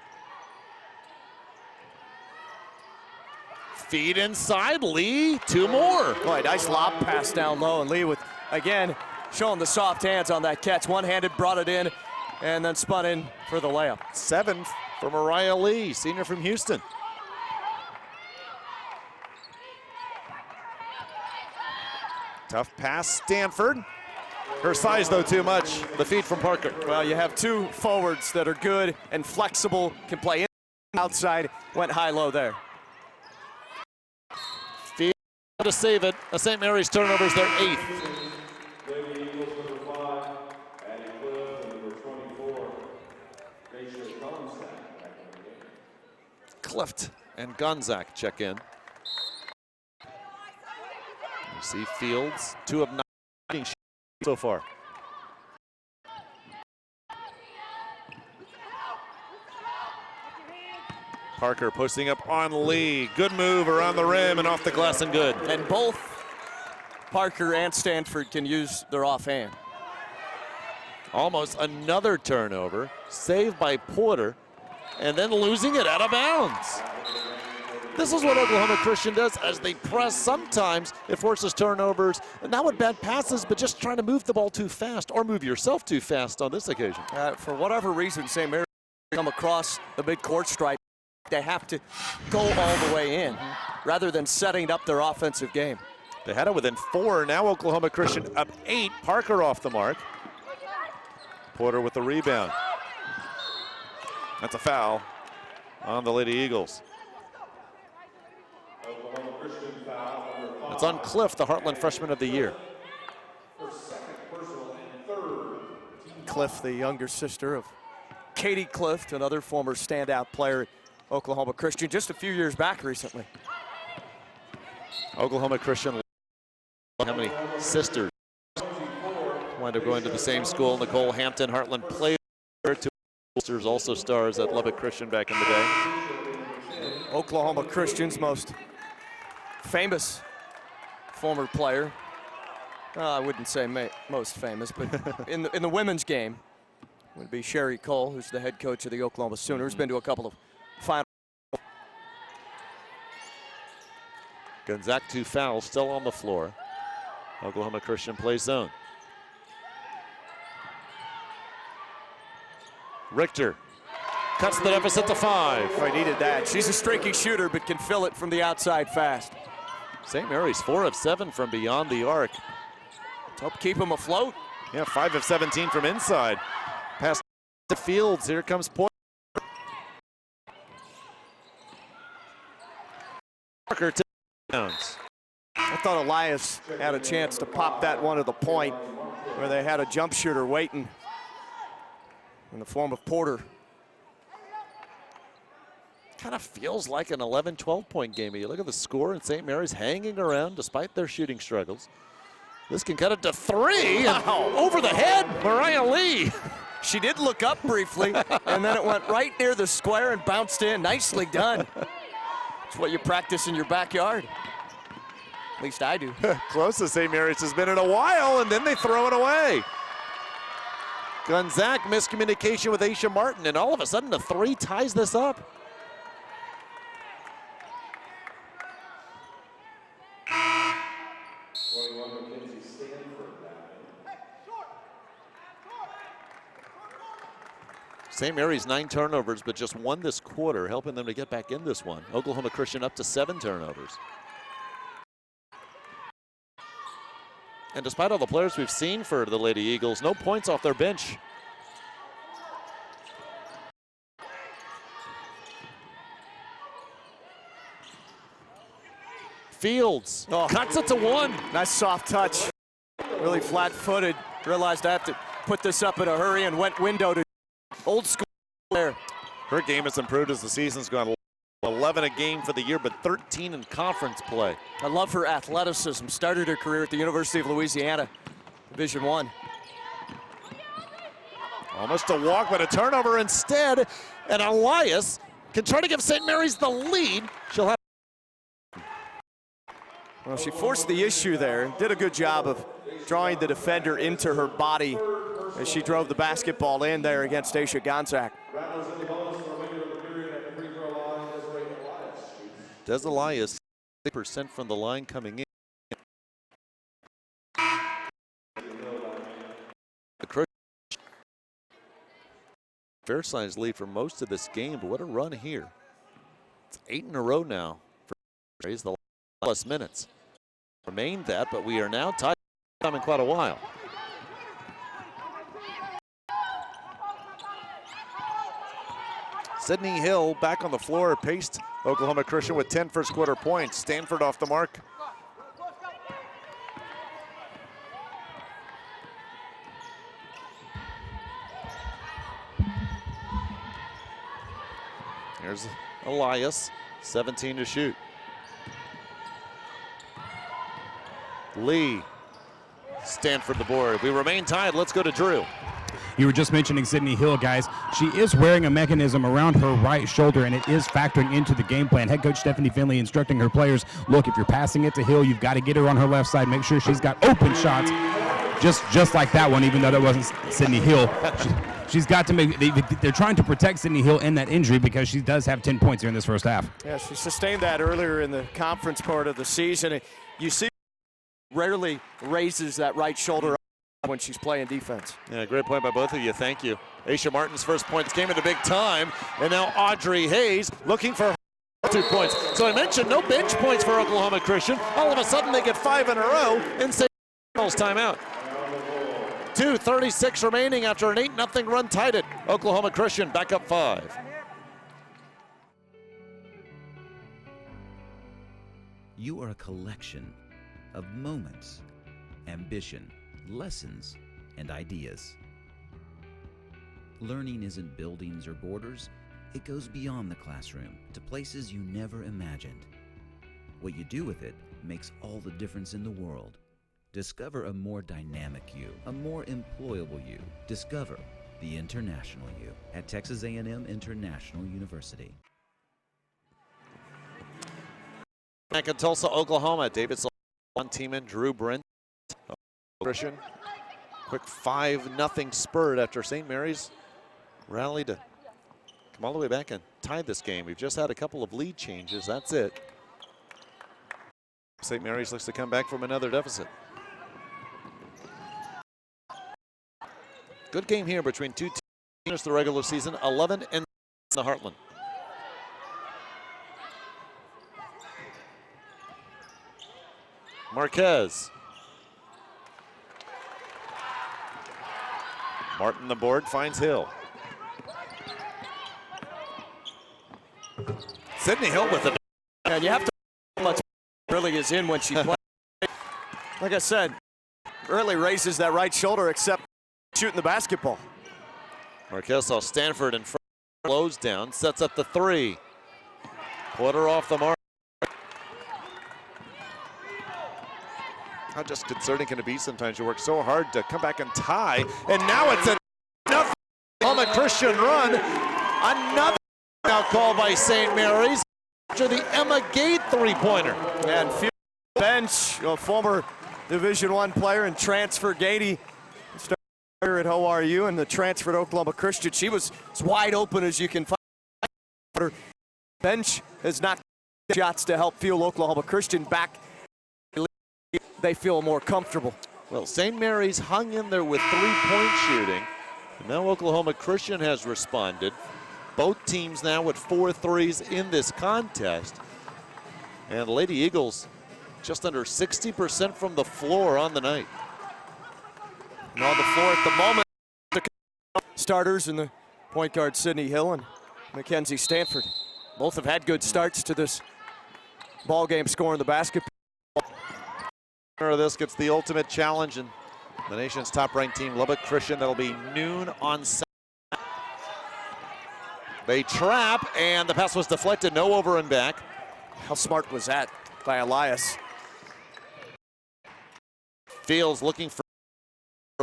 Feed inside, Lee, 2 more. Boy, nice lob pass down low, and Lee with, again, showing the soft hands on that catch. One-handed, brought it in, and then spun in for the layup. 7 for Mariah Lee, senior from Houston. Tough pass, Stanford. Her size, though, too much. The feed from Parker. Well, you have 2 forwards that are good and flexible, can play in, outside, went high-low there. Feed to save it. A St. Mary's turnover is their 8th. Clift and Gonzack check in. You see Fields, 2 of 9 so far. Parker posting up on Lee. Good move around the rim and off the glass and good. And both Parker and Stanford can use their offhand. Almost another turnover, saved by Porter, and then losing it out of bounds. This is what Oklahoma Christian does as they press. Sometimes it forces turnovers, and not with bad passes, but just trying to move the ball too fast or move yourself too fast on this occasion. For whatever reason, St. Mary come across the midcourt stripe. They have to go all the way in rather than setting up their offensive game. They had it within 4. Now Oklahoma Christian up 8. Parker off the mark. Porter with the rebound. That's a foul on the Lady Eagles. It's on Cliff, the Heartland Freshman of the Year. Cliff, the younger sister of Katie Clift, another former standout player at Oklahoma Christian, just a few years back recently. Oklahoma Christian, how many sisters wind up going to the same school? Nicole Hampton, Heartland played. 2 sisters also stars at Lubbock Christian back in the day. Oklahoma Christian's most famous former player. I wouldn't say most famous, but in the women's game would be Sherry Cole, who's the head coach of the Oklahoma Sooners. Been to a couple of final. Gonzack 2 fouls still on the floor. Oklahoma Christian plays zone. Richter cuts the deficit to 5. I needed that. She's a streaky shooter, but can fill it from the outside fast. St. Mary's 4 of 7 from beyond the arc. Let's help keep them afloat. Yeah, 5 of 17 from inside. Pass to Fields. Here comes Porter. Parker to downs. I thought Elias had a chance to pop that one to the point where they had a jump shooter waiting in the form of Porter. Kind of feels like an 11-12 point game. You look at the score, and St. Mary's hanging around despite their shooting struggles. This can cut it to 3. Wow. And over the head, Mariah Lee. She did look up briefly, and then it went right near the square and bounced in. Nicely done. It's what you practice in your backyard. At least I do. Closest St. Mary's has been in a while, and then they throw it away. Gonzack miscommunication with Aisha Martin, and all of a sudden the 3 ties this up. St. Mary's 9 turnovers, but just 1 this quarter, helping them to get back in this one. Oklahoma Christian up to 7 turnovers. And despite all the players we've seen for the Lady Eagles, no points off their bench. Fields cuts it to 1. Nice soft touch. Really flat-footed. Realized I have to put this up in a hurry and went window to old school there. Her game has improved as the season's gone. 11 a game for the year, but 13 in conference play. I love her athleticism. Started her career at the University of Louisiana, Division I. Almost a walk, but a turnover instead. And Elias can try to give St. Mary's the lead. She'll have. Well, she forced the issue there. Did a good job of drawing the defender into her body as she drove the basketball in there against Aisha Gonzak. Des Elias, 6% from the line coming in. The fair size lead for most of this game, but what a run here. It's 8 in a row now for the last minutes. Remained that, but we are now tied in quite a while. Sydney Hill back on the floor, paced Oklahoma Christian with 10 first quarter points. Stanford off the mark. Here's Elias, 17 to shoot. Lee, Stanford the board. We remain tied. Let's go to Drew. You were just mentioning Sydney Hill, guys. She is wearing a mechanism around her right shoulder, and it is factoring into the game plan. Head coach Stephanie Finley instructing her players, look, if you're passing it to Hill, you've got to get her on her left side. Make sure she's got open shots, just like that one, even though that wasn't Sydney Hill. She's got to make, they're trying to protect Sydney Hill in that injury because she does have 10 points here in this first half. Yeah, she sustained that earlier in the conference part of the season. You see, rarely raises that right shoulder when she's playing defense. Yeah, great point by both of you. Thank you. Aisha Martin's first points came into big time, and now Audrey Hayes looking for 2 points. So I mentioned no bench points for Oklahoma Christian. All of a sudden they get 5 in a row and St. Mary's timeout. 2:36 remaining after an 8-0 run tied it. Oklahoma Christian back up 5. You are a collection of moments, ambition, lessons, and ideas. Learning isn't buildings or borders. It goes beyond the classroom to places you never imagined. What you do with it makes all the difference in the world. Discover a more dynamic you, a more employable you. Discover the international you at Texas A&M International University. Back in Tulsa, Oklahoma, David on team in Drew Brent. Christian, quick 5-0 spurt after St. Mary's rallied to come all the way back and tied this game. We've just had a couple of lead changes, that's it. St. Mary's looks to come back from another deficit. Good game here between two teams the regular season, 11 and the Heartland. Marquez. Martin the board finds Hill. Sydney Hill with it. And you have to how much really is in when she plays. Like I said, early raises that right shoulder except shooting the basketball. Marquez saw Stanford in front, slows down, sets up the 3. Put her off the mark. How disconcerting can it be sometimes? You work so hard to come back and tie, and now it's enough on a Christian run. Another now call by St. Mary's after the Emma Gade 3-pointer. And field bench, a former Division I player and transfer Gady started at ORU and the transfer to Oklahoma Christian. She was as wide open as you can find. Her bench has not shots to help fuel Oklahoma Christian back. They feel more comfortable. Well, St. Mary's hung in there with 3-point shooting. And now Oklahoma Christian has responded. Both teams now with 4 threes in this contest. And Lady Eagles just under 60% from the floor on the night. And on the floor at the moment. Starters in the point guard Sydney Hill and Mackenzie Stanford. Both have had good starts to this ball game scoring the basketball. This gets the ultimate challenge, and the nation's top-ranked team, Lubbock Christian. That'll be noon on Saturday. They trap, and the pass was deflected. No over and back. How smart was that by Elias? Fields looking for.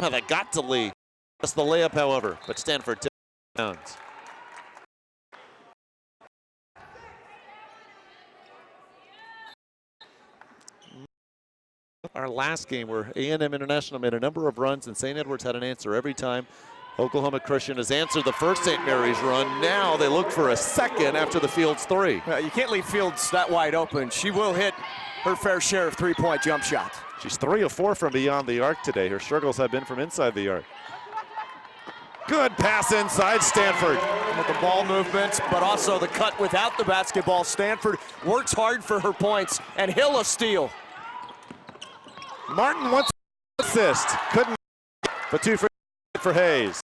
They got to Lee. That's the layup, however, but Stanford tipped downs. Our last game where A&M International made a number of runs and St. Edward's had an answer every time. Oklahoma Christian has answered the first St. Mary's run. Now they look for a second after the Fields three. You can't leave Fields that wide open. She will hit her fair share of three-point jump shots. She's 3 of 4 from beyond the arc today. Her struggles have been from inside the arc. Good pass inside Stanford. With the ball movements, but also the cut without the basketball. Stanford works hard for her points, and Hill a steal. Martin wants an assist. Couldn't, but 2 for Hayes.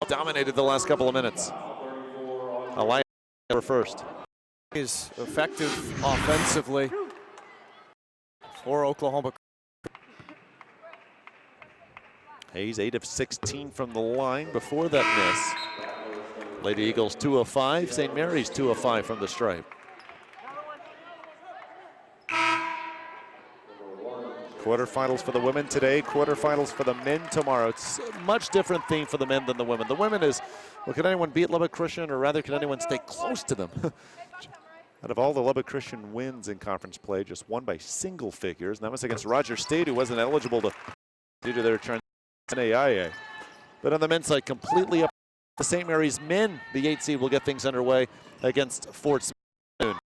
Dominated the last couple of minutes. Elias first. Is effective offensively for Oklahoma. Hayes 8 of 16 from the line before that miss. Lady Eagles 2 of 5. St. Mary's 2 of 5 from the stripe. Quarterfinals for the women today, quarterfinals for the men tomorrow. It's a much different theme for the men than the women. The women is, well, can anyone beat Lubbock Christian, or rather, can anyone stay close to them? Out of all the Lubbock Christian wins in conference play, just won by single figures, and that was against Roger State, who wasn't eligible due to their NAIA. But on the men's side, completely up to St. Mary's men. The 8 seed will get things underway against Fort Smith.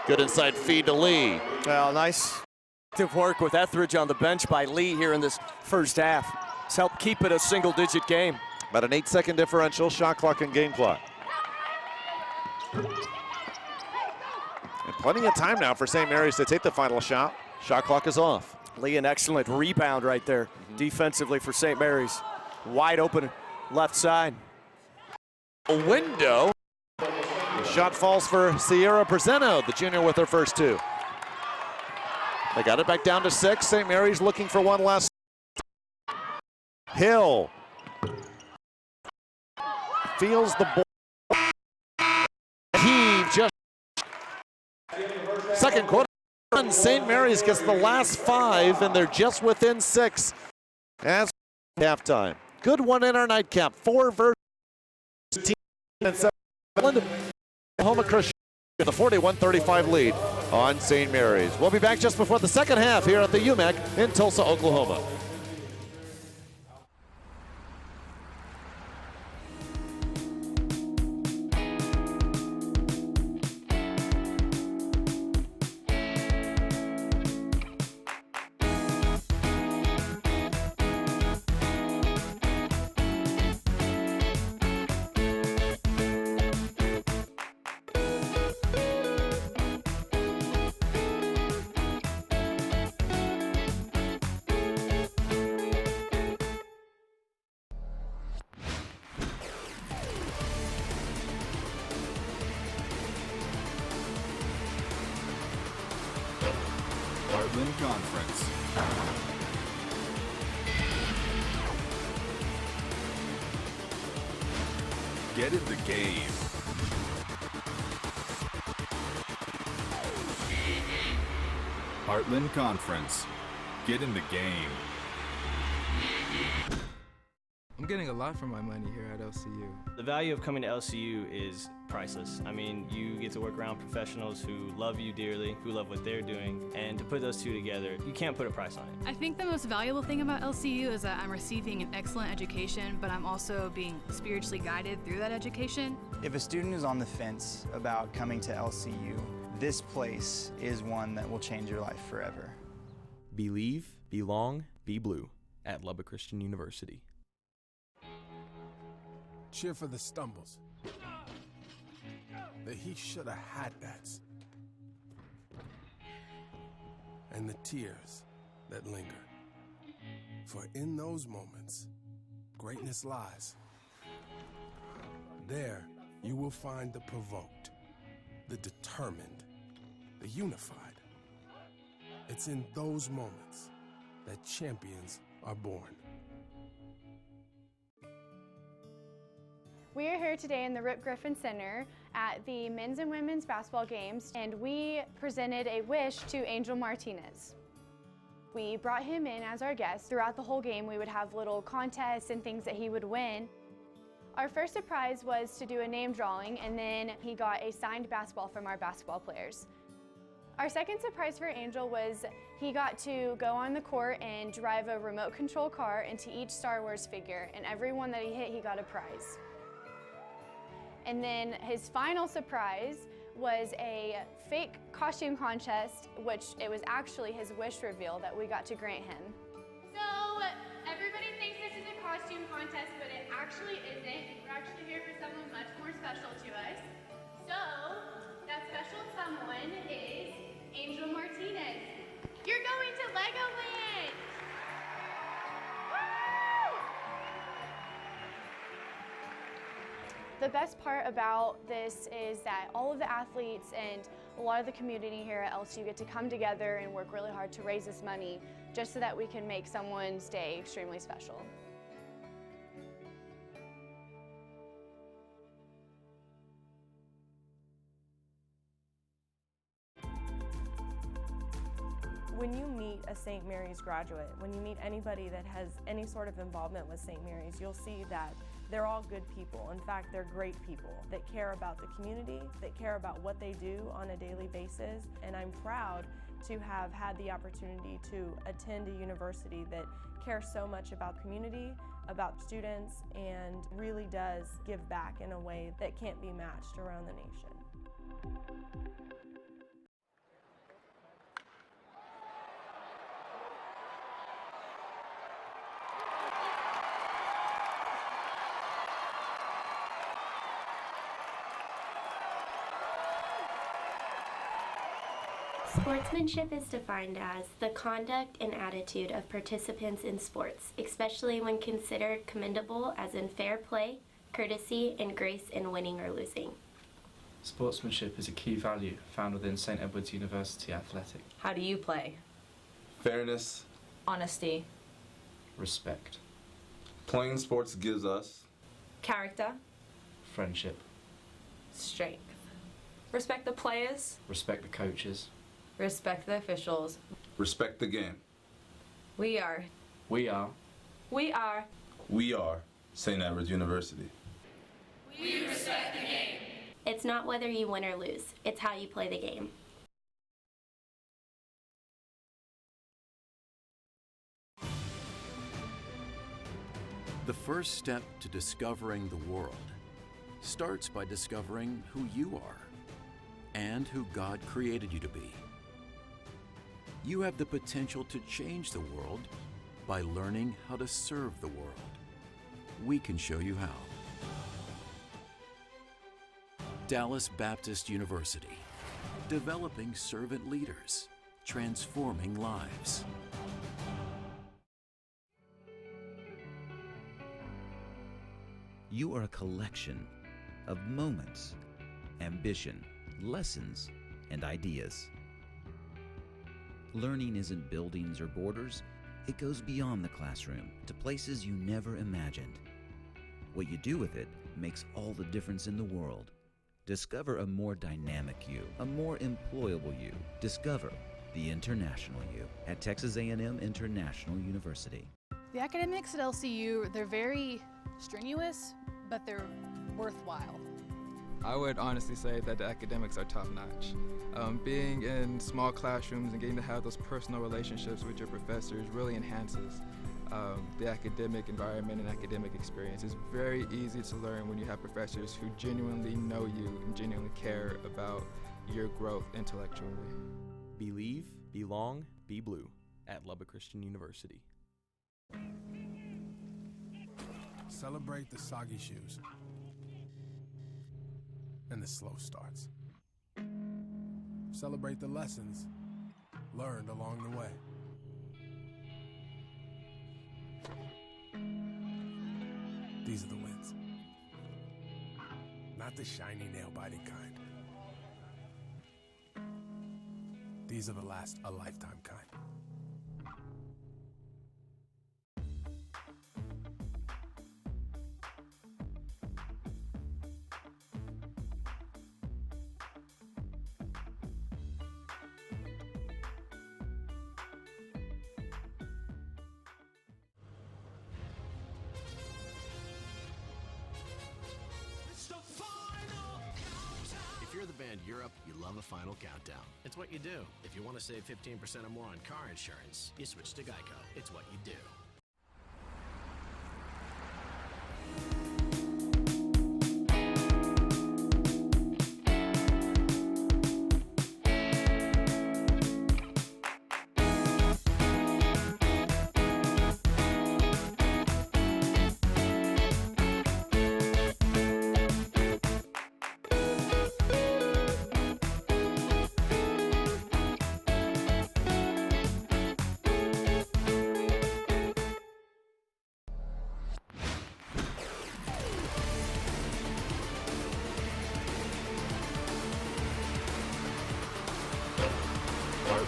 Good inside feed to Lee. Well, nice work with Etheridge on the bench by Lee here in this first half. It's helped keep it a single-digit game. About an 8-second differential, shot clock and game clock. And plenty of time now for St. Mary's to take the final shot. Shot clock is off. Lee, an excellent rebound right there defensively for St. Mary's. Wide open left side. A window. The shot falls for Sierra Preseno, the junior, with her first 2. They got it back down to 6. St. Mary's looking for one last. Hill feels the ball. He just second quarter. St. Mary's gets the last 5, and they're just within 6 as halftime. Good one in our nightcap. 4 versus 10 and 7. Oklahoma Christian with a 41-35 lead on St. Mary's. We'll be back just before the second half here at the UMAC in Tulsa, Oklahoma. Heartland Conference. Get in the game. Heartland Conference. Get in the game. I'm getting a lot for my money here at LCU. The value of coming to LCU is priceless. I mean, you get to work around professionals who love you dearly, who love what they're doing, and to put those two together, you can't put a price on it. I think the most valuable thing about LCU is that I'm receiving an excellent education, but I'm also being spiritually guided through that education. If a student is on the fence about coming to LCU, this place is one that will change your life forever. Believe, belong, be blue at Lubbock Christian University. Cheer for the stumbles. The he shoulda had that's. And the tears that linger. For in those moments, greatness lies. There you will find the provoked, the determined, the unified. It's in those moments that champions are born. We are here today in the Rip Griffin Center at the men's and women's basketball games, and we presented a wish to Angel Martinez. We brought him in as our guest. Throughout the whole game, we would have little contests and things that he would win. Our first surprise was to do a name drawing, and then he got a signed basketball from our basketball players. Our second surprise for Angel was he got to go on the court and drive a remote control car into each Star Wars figure, and every one that he hit, he got a prize. And then his final surprise was a fake costume contest, which it was actually his wish reveal that we got to grant him. So everybody thinks this is a costume contest, but it actually isn't. We're actually here for someone much more special to us. So that special someone is Angel Martinez. You're going to Legoland! The best part about this is that all of the athletes and a lot of the community here at LSU get to come together and work really hard to raise this money just so that we can make someone's day extremely special. When you meet a St. Mary's graduate, when you meet anybody that has any sort of involvement with St. Mary's, you'll see that they're all good people. In fact, they're great people that care about the community, that care about what they do on a daily basis. And I'm proud to have had the opportunity to attend a university that cares so much about community, about students, and really does give back in a way that can't be matched around the nation. Sportsmanship is defined as the conduct and attitude of participants in sports, especially when considered commendable as in fair play, courtesy, and grace in winning or losing. Sportsmanship is a key value found within St. Edward's University Athletic. How do you play? Fairness, Honesty. Respect. playing sports gives us Character. Friendship. Strength. Respect the players. Respect the coaches. Respect the officials. respect the game. We are. We are. We are. We are St. Edward's University. We respect the game. It's not whether you win or lose, it's how you play the game. The first step to discovering the world starts by discovering who you are and who God created you to be. You have the potential to change the world by learning how to serve the world. We can show you how. Dallas Baptist University, developing servant leaders, transforming lives. You are a collection of moments, ambition, lessons, and ideas. Learning isn't buildings or borders. It goes beyond the classroom to places you never imagined. What you do with it makes all the difference in the world. Discover a more dynamic you, a more employable you. Discover the international you at Texas A&M International University. The academics at LCU, they're very strenuous, but they're worthwhile. I would honestly say that the academics are top-notch. Being in small classrooms and getting to have those personal relationships with your professors really enhances the academic environment and academic experience. It's very easy to learn when you have professors who genuinely know you and genuinely care about your growth intellectually. Believe, belong, be blue at Lubbock Christian University. Celebrate the soggy shoes and the slow starts. Celebrate the lessons learned along the way. These are the wins. Not the shiny nail-biting kind. These are the last a lifetime kind. you're the band Europe, you love a final countdown. It's what you do. If you want to save 15% or more on car insurance, you switch to Geico. It's what you do.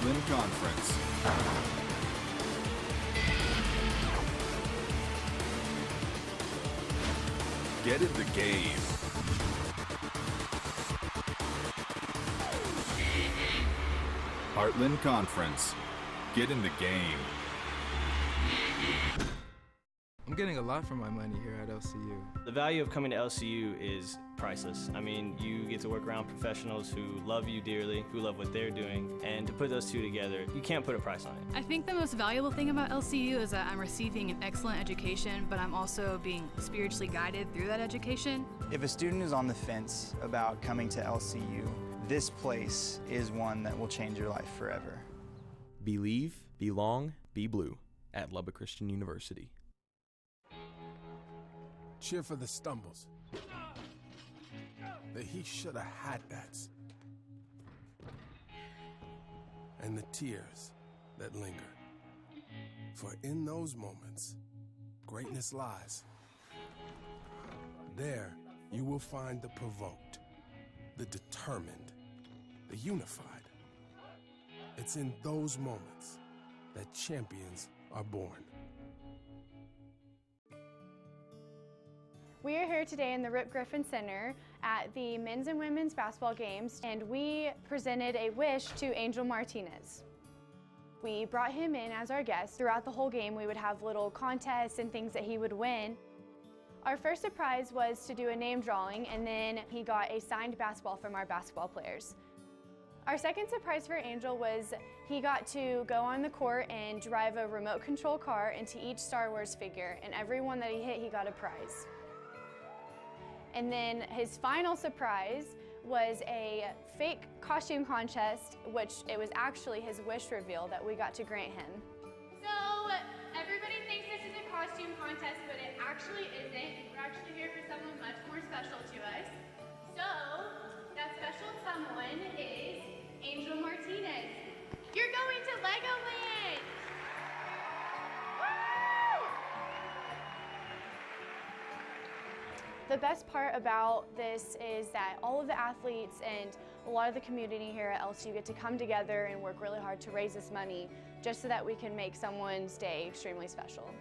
Heartland Conference. Get in the game. Heartland Conference. Get in the game. I'm getting a lot for my money here at LCU. The value of coming to LCU is priceless. I mean, you get to work around professionals who love you dearly, who love what they're doing, and to put those two together, you can't put a price on it. I think the most valuable thing about LCU is that I'm receiving an excellent education, but I'm also being spiritually guided through that education. If a student is on the fence about coming to LCU, this place is one that will change your life forever. Believe, belong, be blue at Lubbock Christian University. Cheer for the stumbles. That he should have had that. And the tears that linger. For in those moments, greatness lies. There, you will find the provoked, the determined, the unified. It's in those moments that champions are born. We are here today in the Rip Griffin Center at the men's and women's basketball games, and we presented a wish to Angel Martinez. We brought him in as our guest. Throughout the whole game, we would have little contests and things that he would win. Our first surprise was to do a name drawing, and then he got a signed basketball from our basketball players. Our second surprise for Angel was he got to go on the court and drive a remote control car into each Star Wars figure, and every one that he hit, he got a prize. And then his final surprise was a fake costume contest, which it was actually his wish reveal that we got to grant him. So everybody thinks this is a costume contest, but it actually isn't. We're actually here for someone much more special to us. So that special someone is Angel Martinez. You're going to Legoland! The best part about this is that all of the athletes and a lot of the community here at LSU get to come together and work really hard to raise this money just so that we can make someone's day extremely special.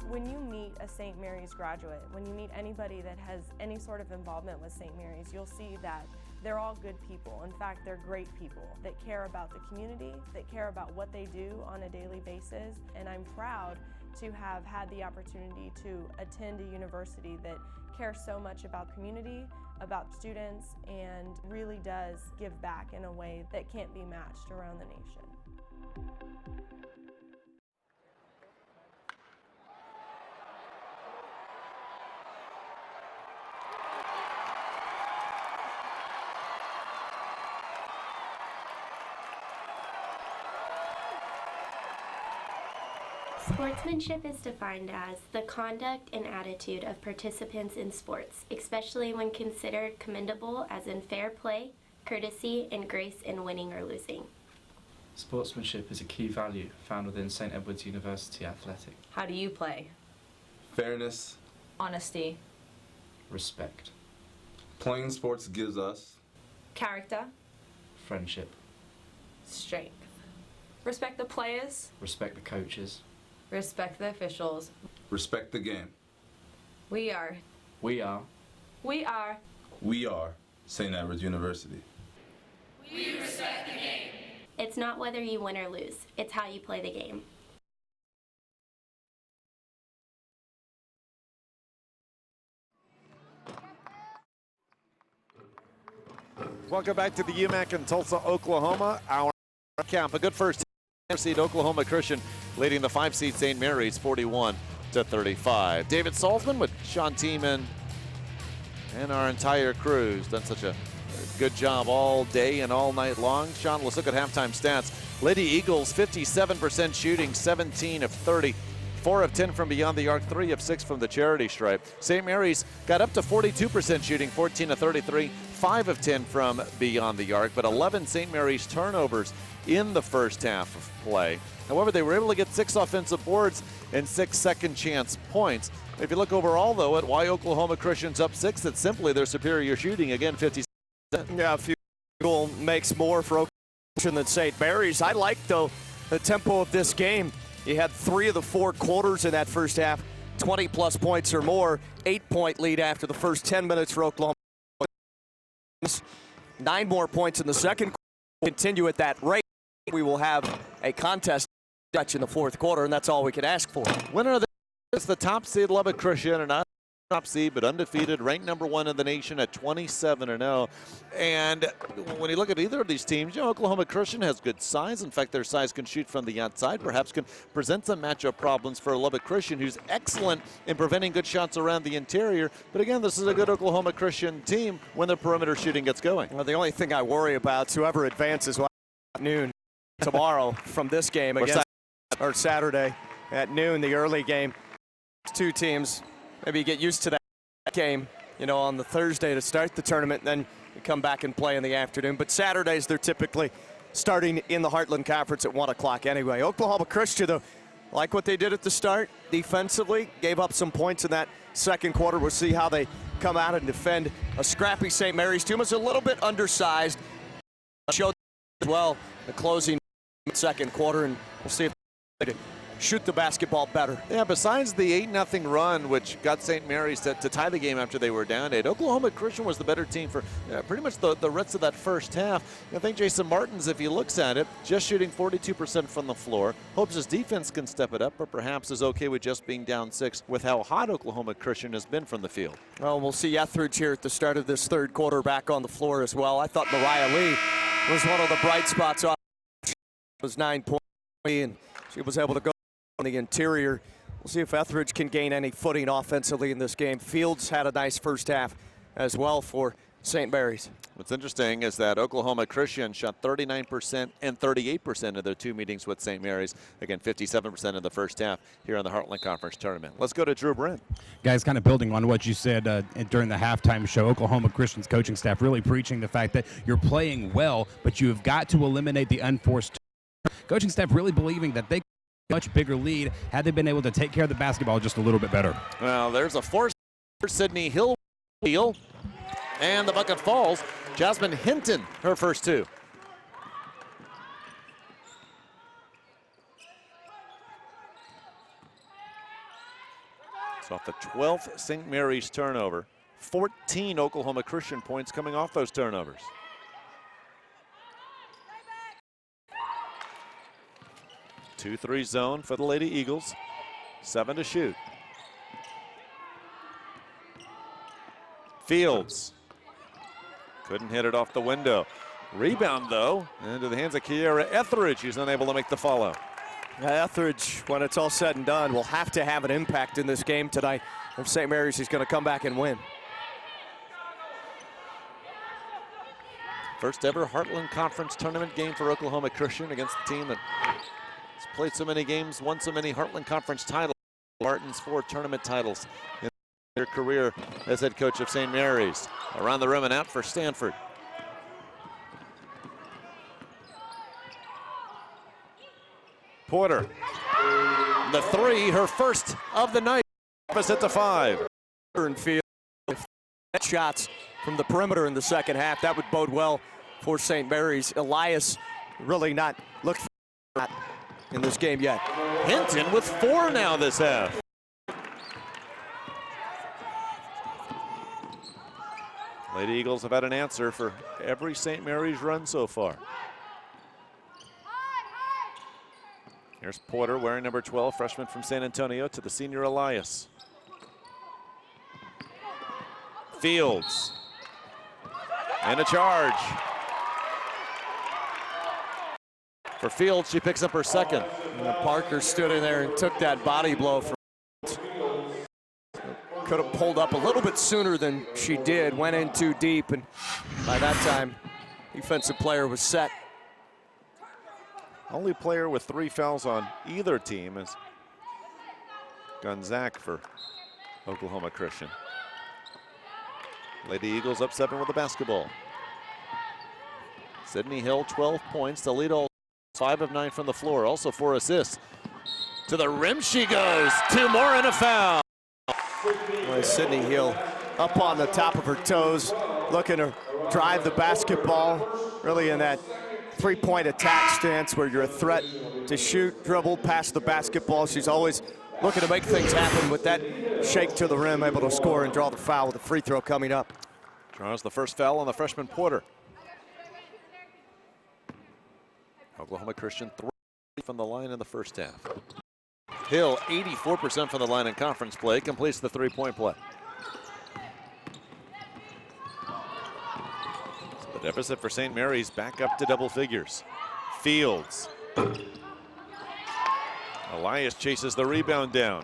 When you meet a St. Mary's graduate, when you meet anybody that has any sort of involvement with St. Mary's, you'll see that they're all good people. In fact, they're great people that care about the community, that care about what they do on a daily basis. And I'm proud to have had the opportunity to attend a university that cares so much about community, about students, and really does give back in a way that can't be matched around the nation. Sportsmanship is defined as the conduct and attitude of participants in sports, especially when considered commendable as in fair play, courtesy, and grace in winning or losing. Sportsmanship is a key value found within St. Edward's University Athletic. How do you play? Fairness. Honesty. Respect. Playing sports gives us Character. Friendship. Strength. Respect the players. Respect the coaches. Respect the officials. respect the game. We are. We are. We are. We are St. Edward's University. We respect the game. It's not whether you win or lose, it's how you play the game. Welcome back to the UMAC in Tulsa, Oklahoma. Our camp, a good first seed Oklahoma Christian leading the 5-seed St. Mary's 41-35. David Salzman with Sean Tiemann and our entire crew's done such a good job all day and all night long. Sean, let's look at halftime stats. Lady Eagles 57% shooting, 17 of 30. 4 of 10 from beyond the arc, 3 of 6 from the charity stripe. St. Mary's got up to 42% shooting, 14 of 33, 5 of 10 from beyond the arc, but 11 St. Mary's turnovers in the first half of play. However, they were able to get 6 offensive boards and 6 second chance points. If you look overall, though, at why Oklahoma Christian's up 6, it's simply their superior shooting. Again, 50%. Yeah, a few goal makes more for Oklahoma Christian than St. Mary's. I like, though, the tempo of this game. You had 3 of the 4 quarters in that first half, 20-plus points or more, 8-point lead after the first 10 minutes for Oklahoma. 9 more points in the second quarter. Continue at that rate. We will have a contest stretch in the fourth quarter, and that's all we can ask for. Winner of the top seed Lubbock Christian, and not top seed, but undefeated, ranked number 1 in the nation at 27-0. And when you look at either of these teams, you know, Oklahoma Christian has good size. In fact, their size can shoot from the outside, perhaps can present some matchup problems for Lubbock Christian, who's excellent in preventing good shots around the interior. But again, this is a good Oklahoma Christian team when their perimeter shooting gets going. Well, the only thing I worry about is whoever advances at noon tomorrow from this game against or Saturday at noon, the early game. 2 teams. Maybe you get used to that game, you know, on the Thursday to start the tournament, then you come back and play in the afternoon. But Saturdays, they're typically starting in the Heartland Conference at 1 o'clock anyway. Oklahoma Christian, though, like what they did at the start defensively, gave up some points in that second quarter. We'll see how they come out and defend a scrappy St. Mary's team. Is a little bit undersized. Showed as well the closing second quarter, and we'll see if they shoot the basketball better. Yeah, besides the 8-0 run, which got St. Mary's to tie the game after they were down 8, Oklahoma Christian was the better team for pretty much the rest of that first half. I think Jason Martins, if he looks at it, just shooting 42% from the floor. Hopes his defense can step it up, but perhaps is okay with just being down 6 with how hot Oklahoma Christian has been from the field. Well, we'll see Etheridge here at the start of this third quarter back on the floor as well. I thought Mariah Lee was one of the bright spots. It was 9 points, and she was able to go on the interior. We'll see if Etheridge can gain any footing offensively in this game. Fields had a nice first half as well for St. Mary's. What's interesting is that Oklahoma Christian shot 39% and 38% of their 2 meetings with St. Mary's. Again, 57% in the first half here on the Heartland Conference Tournament. Let's go to Drew Brent. Guys, kind of building on what you said during the halftime show, Oklahoma Christian's coaching staff really preaching the fact that you're playing well, but you have got to eliminate the unforced. Coaching staff really believing that they much bigger lead had they been able to take care of the basketball just a little bit better. Well, there's a force for Sydney Hill, and the bucket falls. Jasmine Hinton, her first 2. It's off the 12th St. Mary's turnover. 14 Oklahoma Christian points coming off those turnovers. Two 3 zone for the Lady Eagles. 7 to shoot. Fields couldn't hit it off the window. Rebound, though, into the hands of Kiera Etheridge. He's unable to make the follow. Etheridge, when it's all said and done, will have to have an impact in this game tonight. If St. Mary's is going to come back and win. First ever Heartland Conference Tournament game for Oklahoma Christian against the team that played so many games, won so many Heartland Conference titles. Martin's 4 tournament titles in their career as head coach of St. Mary's. Around the rim and out for Stanford. Porter, the 3, her first of the night, opposite to 5. And Field, if shots from the perimeter in the second half, that would bode well for St. Mary's. Elias really not looked for in this game yet. Hinton with 4 now this half. Lady Eagles have had an answer for every St. Mary's run so far. Here's Porter wearing number 12, freshman from San Antonio, to the senior Elias. Fields. And a charge. For Fields, she picks up her second. Parker stood in there and took that body blow. Could have pulled up a little bit sooner than she did, went in too deep, and by that time, defensive player was set. Only player with 3 fouls on either team is Gonzaga for Oklahoma Christian. Lady Eagles up 7 with the basketball. Sydney Hill, 12 points to lead all, 5 of 9 from the floor, also 4 assists. To the rim she goes, 2 more and a foul. Boy, Sydney Hill up on the top of her toes, looking to drive the basketball, really in that three-point attack stance where you're a threat to shoot, dribble, pass the basketball. She's always looking to make things happen with that shake to the rim, able to score and draw the foul with a free throw coming up. Draws the first foul on the freshman Porter. Oklahoma Christian 3 from the line in the first half. Hill 84% from the line in conference play, completes the 3-point play. So the deficit for St. Mary's back up to double figures. Fields. Elias chases the rebound down.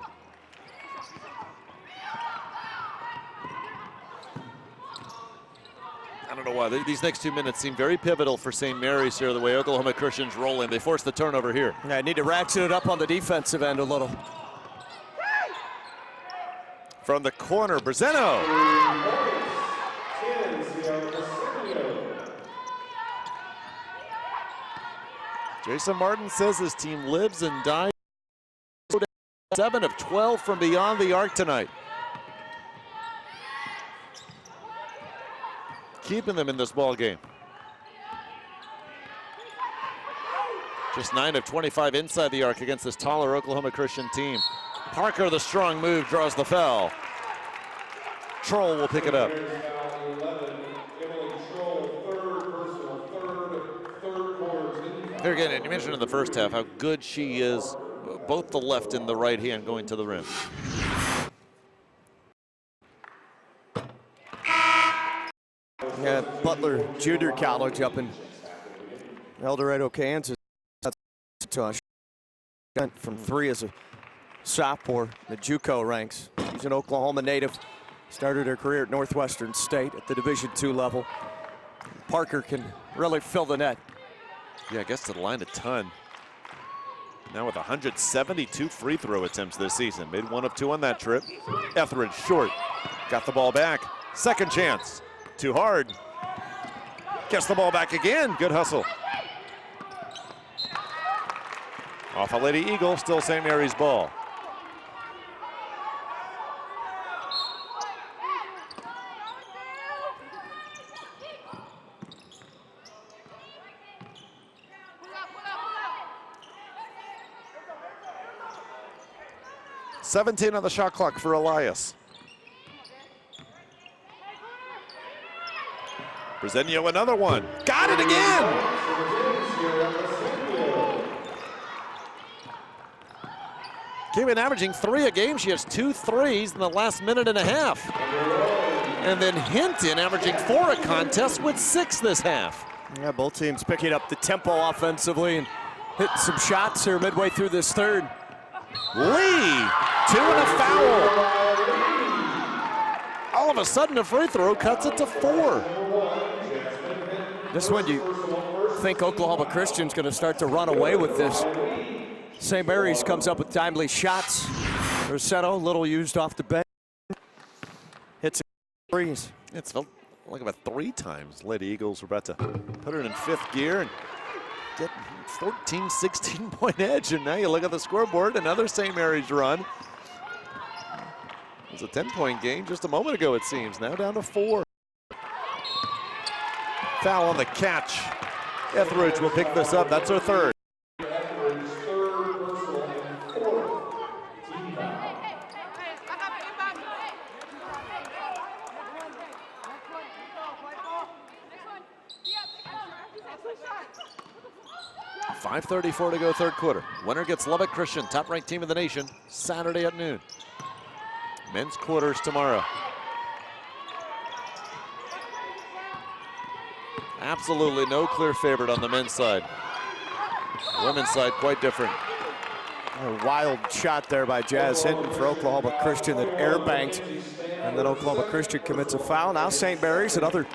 I don't know why. These next 2 minutes seem very pivotal for St. Mary's here, the way Oklahoma Christian's rolling. They force the turnover here. Yeah, need to ratchet it up on the defensive end a little. From the corner, Brazeno. Jason Martin says his team lives and dies. 7 of 12 from beyond the arc tonight. Keeping them in this ball game. Just 9 of 25 inside the arc against this taller Oklahoma Christian team. Parker, the strong move, draws the foul. Troll will pick it up. Here again, and you mentioned in the first half how good she is, both the left and the right hand going to the rim. Yeah, Butler Junior College up in El Dorado, Kansas. From 3 as a sophomore, the JUCO ranks. She's an Oklahoma native. Started her career at Northwestern State at the Division II level. Parker can really fill the net. Yeah, I guess to the line a ton. Now with 172 free throw attempts this season. Made 1 of 2 on that trip. Etheridge short. Got the ball back. Second chance. Too hard. Gets the ball back again. Good hustle. Off a Lady Eagle, still St. Mary's ball. $17 on the shot clock for Elias. Brazeno, another one. Got it again! Came in averaging 3 a game. She has 2 threes in the last minute and a half. And then Hinton averaging 4 a contest with 6 this half. Yeah, both teams picking up the tempo offensively and hitting some shots here midway through this third. Lee, 2 and a foul. All of a sudden, a free throw cuts it to 4. This one, you think Oklahoma Christian's going to start to run away with this. St. Mary's comes up with timely shots. Rossetto, a little used off the bench. Hits threes. It's felt like about 3 times Lady Eagles were about to put it in 5th gear and get 14, 16-point edge. And now you look at the scoreboard, another St. Mary's run. It was a 10-point game just a moment ago, it seems. Now down to 4. Foul on the catch. Etheridge will pick this up. That's her 3rd. 5:34 to go, third quarter. Winner gets Lubbock Christian, top-ranked team in the nation, Saturday at noon. Men's quarters tomorrow. Absolutely no clear favorite on the men's side. Women's side quite different. A wild shot there by Jazz Hinton for Oklahoma Christian that airbanked, and then Oklahoma Christian commits a foul. Now St. Mary's another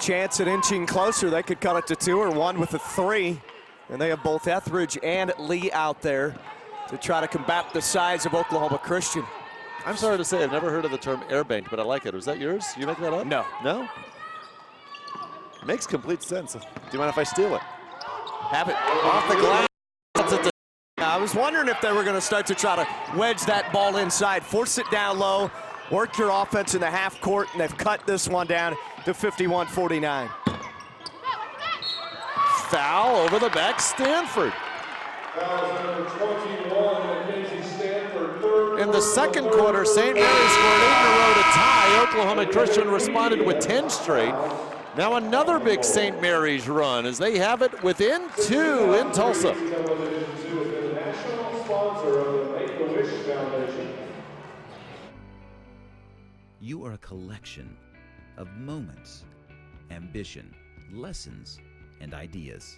chance at inching closer. They could cut it to 2 or 1 with a 3, and they have both Etheridge and Lee out there to try to combat the size of Oklahoma Christian. I'm sorry to say I've never heard of the term airbanked, but I like it. Was that yours? You make that up? No. No? Makes complete sense. Do you mind if I steal it? Have it off the glass. I was wondering if they were going to start to try to wedge that ball inside, force it down low, work your offense in the half court, and they've cut this one down to 51-49. Foul over the back, Stanford. In the second quarter, St. Mary scored 8 in a row to tie. Oklahoma Christian responded with 10 straight. Now another big St. Mary's run as they have it within 2 in Tulsa. You are a collection of moments, ambition, lessons, and ideas.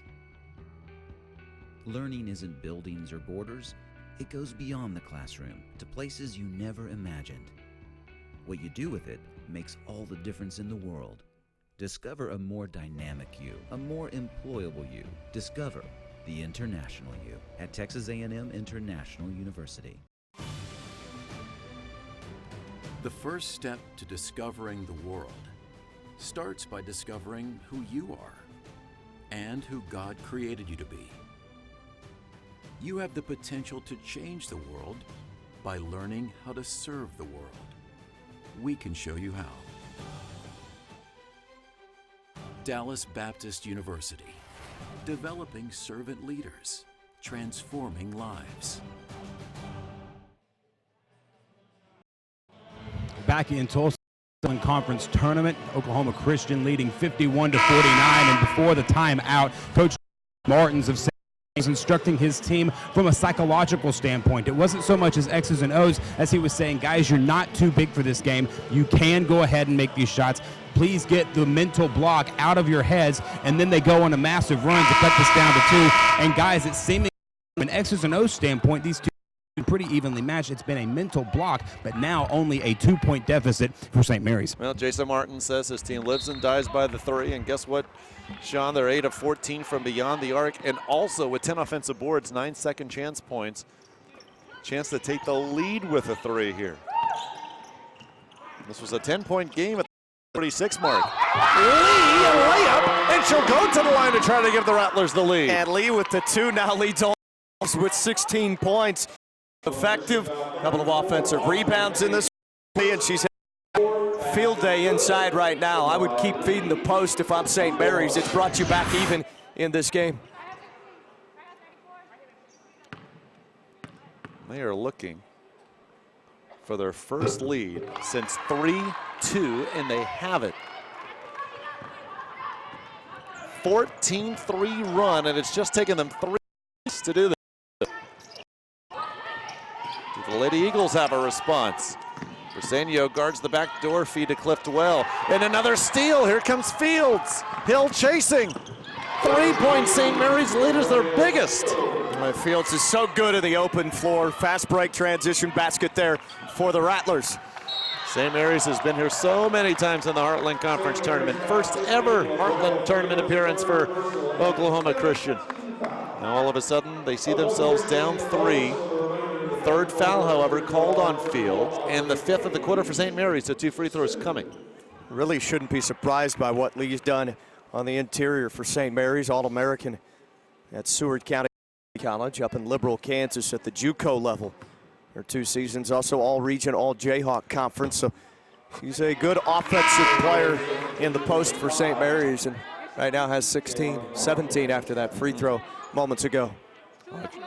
Learning isn't buildings or borders. It goes beyond the classroom to places you never imagined. What you do with it makes all the difference in the world. Discover a more dynamic you, a more employable you. Discover the international you at Texas A&M International University. The first step to discovering the world starts by discovering who you are and who God created you to be. You have the potential to change the world by learning how to serve the world. We can show you how. Dallas Baptist University, developing servant leaders, transforming lives. Back in Tulsa Conference Tournament, Oklahoma Christian leading 51-49, and before the timeout, Coach Martins of St. was instructing his team from a psychological standpoint. It wasn't so much as X's and O's as he was saying, guys, you're not too big for this game. You can go ahead and make these shots. Please get the mental block out of your heads, and then they go on a massive run to cut this down to 2. And guys, it's seeming from an X's and O's standpoint, these two are pretty evenly matched. It's been a mental block, but now only a 2-point deficit for St. Mary's. Well, Jason Martin says his team lives and dies by the 3, and guess what, Sean? They're 8 of 14 from beyond the arc, and also with 10 offensive boards, 9 second chance points. Chance to take the lead with a 3 here. This was a 10-point game at the 46 mark. Lee, a layup, and she'll go to the line to try to give the Rattlers the lead. And Lee with the 2 now leads all with 16 points. Effective, couple of offensive rebounds in this, and she's had field day inside right now. I would keep feeding the post if I'm St. Mary's. It's brought you back even in this game. They are looking for their first lead since 3-2, and they have it. 14-3 run, and it's just taken them 3 minutes to do this. The Lady Eagles have a response. Briseño guards the back door feed to Cliff Dwell. And another steal. Here comes Fields. Hill chasing. 3-point St. Mary's lead is their biggest. Fields is so good at the open floor. Fast break transition basket there for the Rattlers. St. Mary's has been here so many times in the Heartland Conference Tournament. First ever Heartland Tournament appearance for Oklahoma Christian. Now all of a sudden they see themselves down 3. Third foul, however, called on Fields, and the 5th of the quarter for St. Mary's, so 2 free throws coming. Really shouldn't be surprised by what Lee's done on the interior for St. Mary's, All-American at Seward County College up in Liberal, Kansas at the JUCO level. Her 2 seasons, also All-Region, All-Jayhawk Conference, so she's a good offensive player in the post for St. Mary's, and right now has 17 after that free throw moments ago.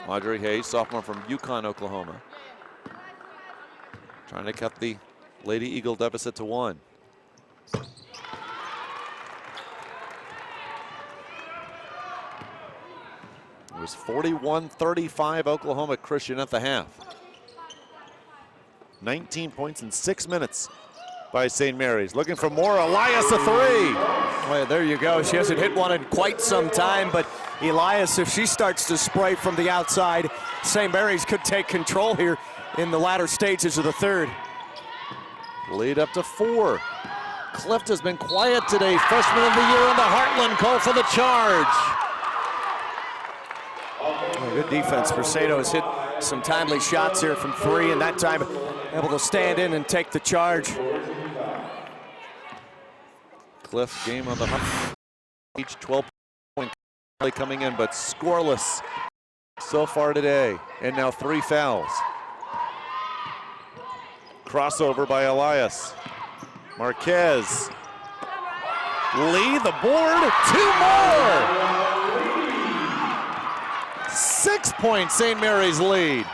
Audrey Hayes, sophomore from Yukon, Oklahoma. Trying to cut the Lady Eagle deficit to 1. was 41-35 Oklahoma Christian at the half. 19 points in 6 minutes by St. Mary's. Looking for more. Elias a three. Well, there you go. She hasn't hit one in quite some time, but Elias, if she starts to spray from the outside, St. Mary's could take control here in the latter stages of the third. Lead up to 4. Clift has been quiet today. Freshman of the year in the Heartland call for the charge. Well, good defense. Brisedo has hit some timely shots here from 3, and that time able to stand in and take the charge. Clift game on the hunt. Each 12-point play coming in, but scoreless so far today. And now 3 fouls. Crossover by Elias. Marquez. Lee the board. 2 more. 6-point St. Mary's lead.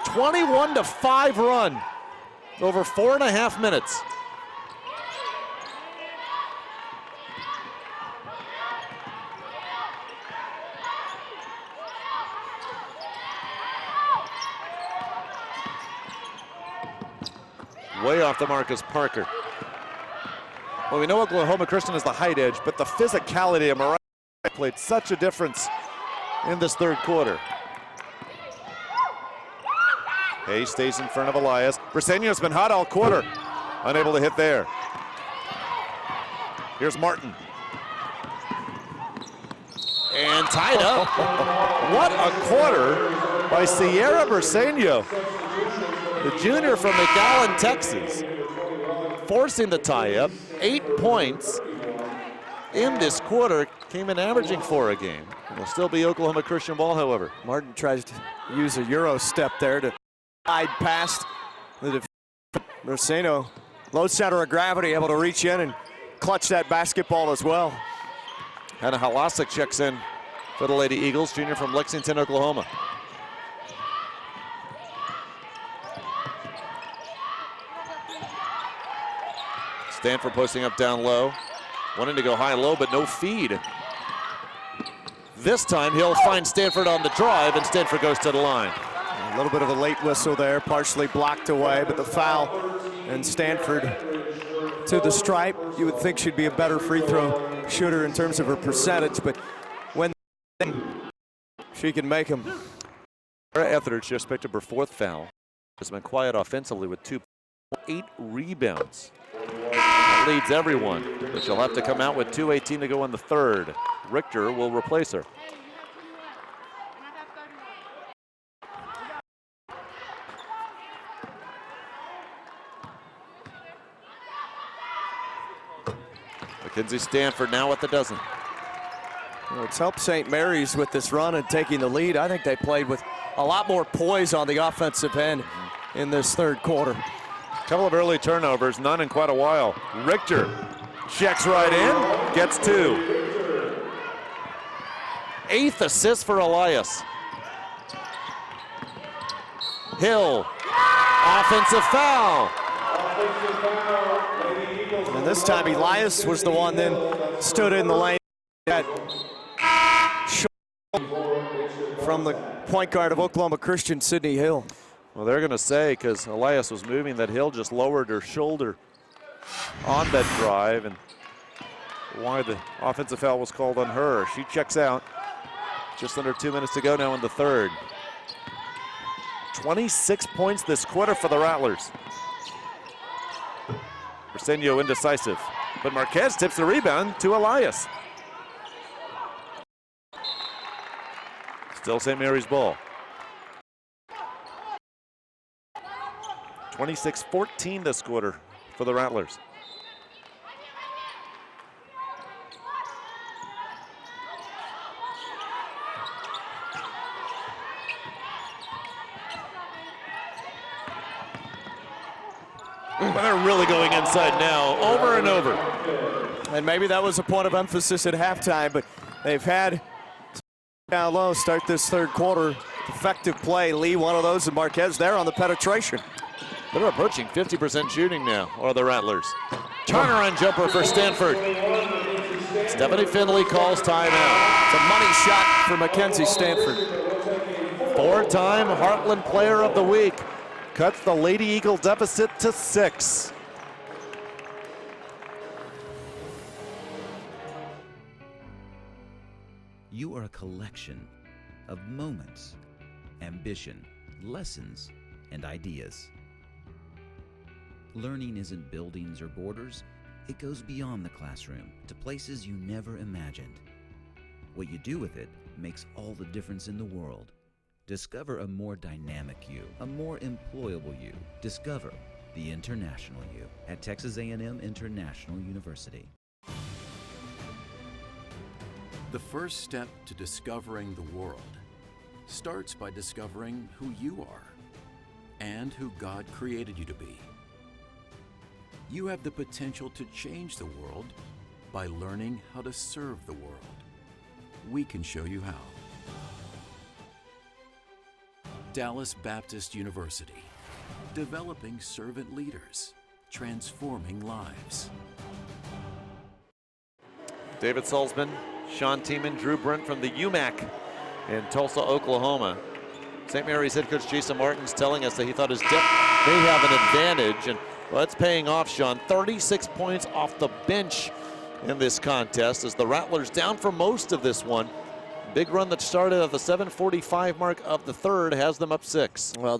21-5 run over 4.5 minutes. Way off the mark is Parker. Well, we know Oklahoma Christian is the height edge, but the physicality of Mariah played such a difference in this third quarter. Hayes stays in front of Elias. Briseño's been hot all quarter. Unable to hit there. Here's Martin. And tied up. What a quarter by Sierra Briseño, the junior from McAllen, Texas, forcing the tie-up. 8 points in this quarter, came in averaging 4 a game. It'll still be Oklahoma Christian ball, however. Martin tries to use a Euro step there to slide past the defense. Briseño, low center of gravity, able to reach in and clutch that basketball as well. Hannah Halasic checks in for the Lady Eagles, junior from Lexington, Oklahoma. Stanford posting up down low. Wanting to go high-low, but no feed. This time he'll find Stanford on the drive, and Stanford goes to the line. A little bit of a late whistle there, partially blocked away, but the foul, and Stanford to the stripe. You would think she'd be a better free throw shooter in terms of her percentage, but when she can make them. Sarah Etheridge just picked up her 4th foul. Has been quiet offensively with 8 rebounds. That leads everyone, but she'll have to come out with 2:18 to go in the third. Richter will replace her. Mackenzie Stanford now at the dozen. Well, it's helped St. Mary's with this run and taking the lead. I think they played with a lot more poise on the offensive end in this third quarter. Couple of early turnovers, none in quite a while. Richter checks right in, gets 2. 8th assist for Elias. Hill, offensive foul. And this time Elias was the one then stood in the lane at from the point guard of Oklahoma Christian, Sydney Hill. Well, they're going to say, because Elias was moving, that Hill just lowered her shoulder on that drive, and why the offensive foul was called on her. She checks out. Just under 2 minutes to go now in the third. 26 points this quarter for the Rattlers. Briseño indecisive, but Marquez tips the rebound to Elias. Still St. Mary's ball. 26-14 this quarter for the Rattlers. But they're really going inside now, over and over. And maybe that was a point of emphasis at halftime, but they've had down low start this third quarter. Effective play. Lee, one of those, and Marquez there on the penetration. They're approaching 50% shooting now, or the Rattlers. Turnaround jumper for Stanford. Stephanie Finley calls timeout. It's a money shot for Mackenzie Stanford. Four-time Heartland Player of the Week. Cuts the Lady Eagle deficit to 6. You are a collection of moments, ambition, lessons, and ideas. Learning isn't buildings or borders. It goes beyond the classroom to places you never imagined. What you do with it makes all the difference in the world. Discover a more dynamic you, a more employable you. Discover the international you at Texas A&M International University. The first step to discovering the world starts by discovering who you are and who God created you to be. You have the potential to change the world by learning how to serve the world. We can show you how. Dallas Baptist University, developing servant leaders, transforming lives. David Salzman, Sean Tiemann, Drew Brent from the UMAC in Tulsa, Oklahoma. St. Mary's head coach Jason Martin's telling us that he thought his depth may have an advantage, and well, it's paying off, Sean. 36 points off the bench in this contest as the Rattlers down for most of this one. Big run that started at the 7:45 mark of the third has them up 6. Well,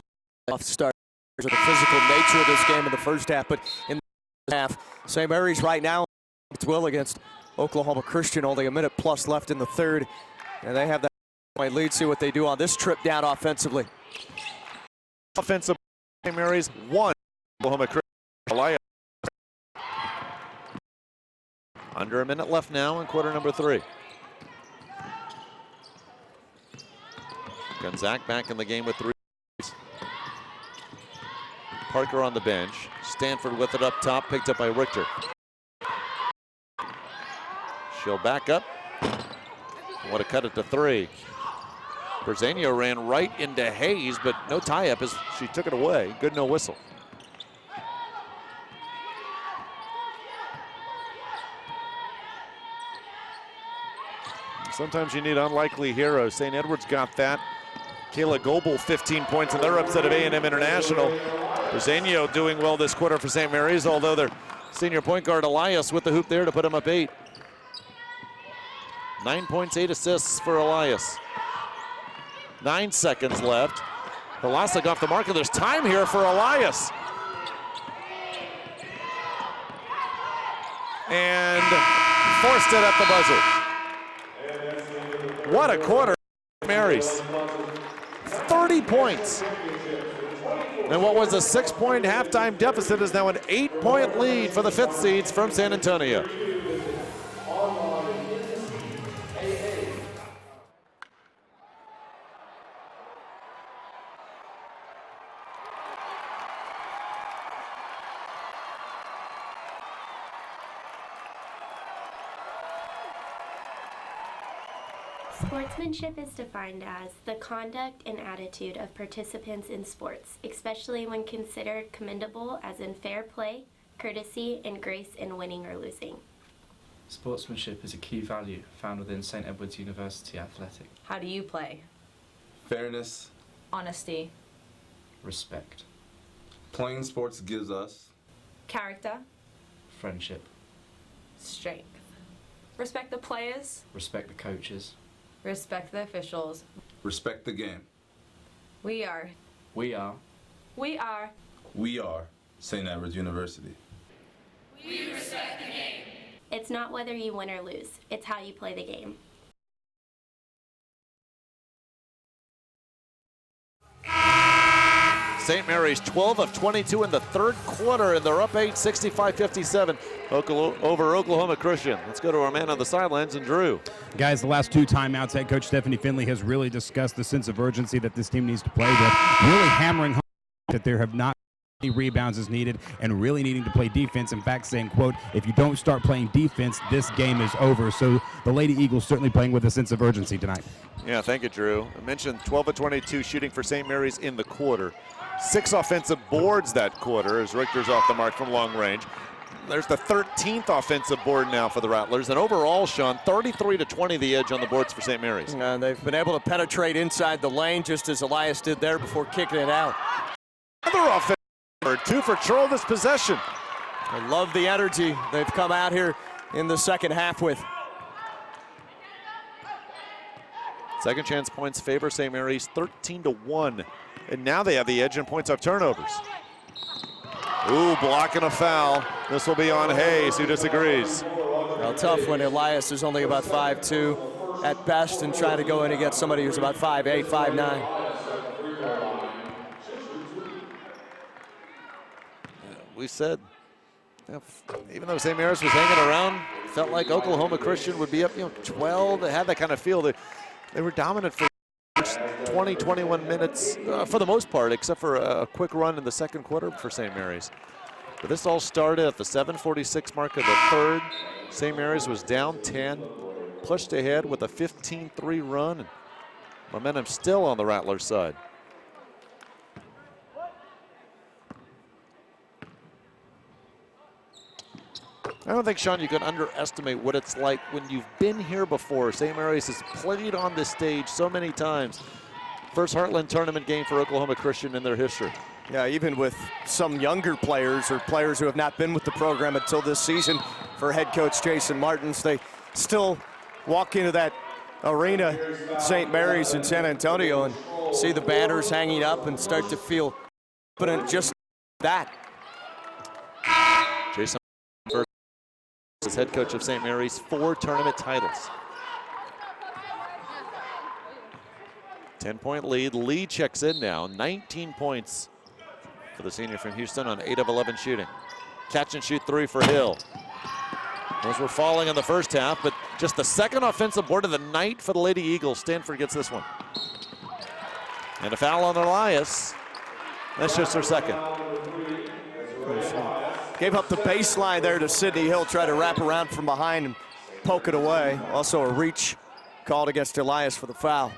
off start of the physical nature of this game in the first half, but in the half, St. Mary's right now it's will against Oklahoma Christian, only a minute plus left in the third, and they have that point lead. See what they do on this trip down offensively. Offensive, St. Mary's 1, Oklahoma Christian. Under a minute left now in quarter number 3. Gonzaga back in the game with 3. Parker on the bench. Stanford with it up top, picked up by Richter. She'll back up. Want to cut it to 3. Berzanio ran right into Hayes, but no tie-up as she took it away. Good no whistle. Sometimes you need unlikely heroes. St. Edward's got that. Kayla Goebel, 15 points in their upset of A&M International. Berzanio doing well this quarter for St. Mary's, although their senior point guard Elias with the hoop there to put him up 8. 9 points, 8 assists for Elias. 9 seconds left. Velasic off the mark, and there's time here for Elias. And forced it at the buzzer. What a quarter, Mary's. 30 points. And what was a 6-point halftime deficit is now an 8-point lead for the 5th seeds from San Antonio. Sportsmanship is defined as the conduct and attitude of participants in sports, especially when considered commendable as in fair play, courtesy, and grace in winning or losing. Sportsmanship is a key value found within St. Edward's University Athletic. How do you play? Fairness. Honesty. Respect. Playing sports gives us Character. Friendship. Strength. Respect the players. Respect the coaches. Respect the officials. respect the game. We are. We are. We are. We are St. Edward's University. We respect the game. It's not whether you win or lose. It's how you play the game. St. Mary's 12 of 22 in the third quarter, and they're up 8, 65-57 over Oklahoma Christian. Let's go to our man on the sidelines, and Drew. Guys, the last two timeouts, head coach Stephanie Finley has really discussed the sense of urgency that this team needs to play with, really hammering home that there have not any rebounds is needed and really needing to play defense. In fact, saying, quote, if you don't start playing defense, this game is over. So the Lady Eagles certainly playing with a sense of urgency tonight. Yeah, thank you, Drew. I mentioned 12 of 22 shooting for St. Mary's in the quarter. 6 offensive boards that quarter as Richter's off the mark from long range. There's the 13th offensive board now for the Rattlers. And overall, Sean, 33-20 the edge on the boards for St. Mary's. And they've been able to penetrate inside the lane just as Elias did there before kicking it out. Another offensive board, 2 for Troll this possession. I love the energy they've come out here in the second half with. Second chance points favor St. Mary's 13-1. And now they have the edge in points off turnovers. Ooh, blocking a foul. This will be on Hayes, who disagrees. Well, tough when Elias is only about 5'2" at best and trying to go in and get somebody who's about 5'8", 5'9". We said, even though St. Mary's was hanging around, felt like Oklahoma Christian would be up 12. They had that kind of feel. They were dominant for 20, 21 minutes for the most part, except for a quick run in the second quarter for St. Mary's. But this all started at the 7:46 mark of the third. St. Mary's was down 10, pushed ahead with a 15-3 run. And momentum still on the Rattlers' side. I don't think, Sean, you can underestimate what it's like when you've been here before. St. Mary's has played on this stage so many times. First Heartland tournament game for Oklahoma Christian in their history. Yeah, even with some younger players or players who have not been with the program until this season, for head coach Jason Martins, they still walk into that arena, St. Mary's in San Antonio, and see the banners hanging up and start to feel confident just that. Jason is head coach of St. Mary's, 4 tournament titles. 10-point lead. Lee checks in now. 19 points for the senior from Houston on 8 of 11 shooting. Catch and shoot 3 for Hill. Those were falling in the first half, but just the second offensive board of the night for the Lady Eagles. Stanford gets this one. And a foul on Elias. That's just her second. Gave up the baseline there to Sydney Hill, try to wrap around from behind and poke it away. Also a reach called against Elias for the foul.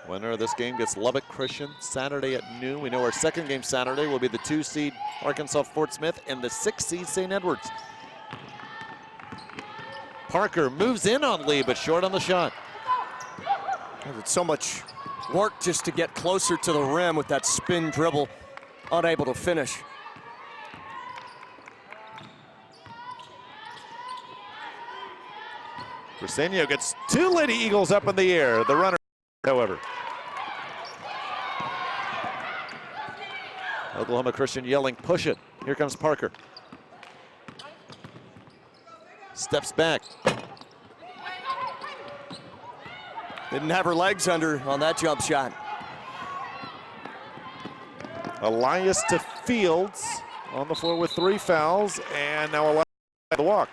Winner of this game gets Lubbock Christian Saturday at noon. We know our second game Saturday will be the 2-seed Arkansas Fort Smith and the 6-seed St. Edwards. Parker moves in on Lee, but short on the shot. It's so much work just to get closer to the rim with that spin dribble, unable to finish. Briseño gets 2 Lady Eagles up in the air. The runner, however. Oklahoma Christian yelling, push it. Here comes Parker. Steps back. Didn't have her legs under on that jump shot. Elias to Fields on the floor with 3 fouls, and now Elias the walk.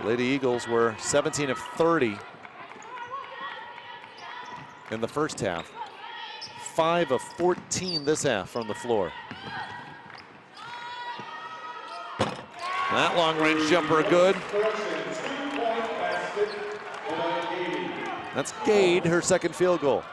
Lady Eagles were 17 of 30 in the first half. 5 of 14 this half from the floor. That long-range jumper good. That's Gade, her second field goal.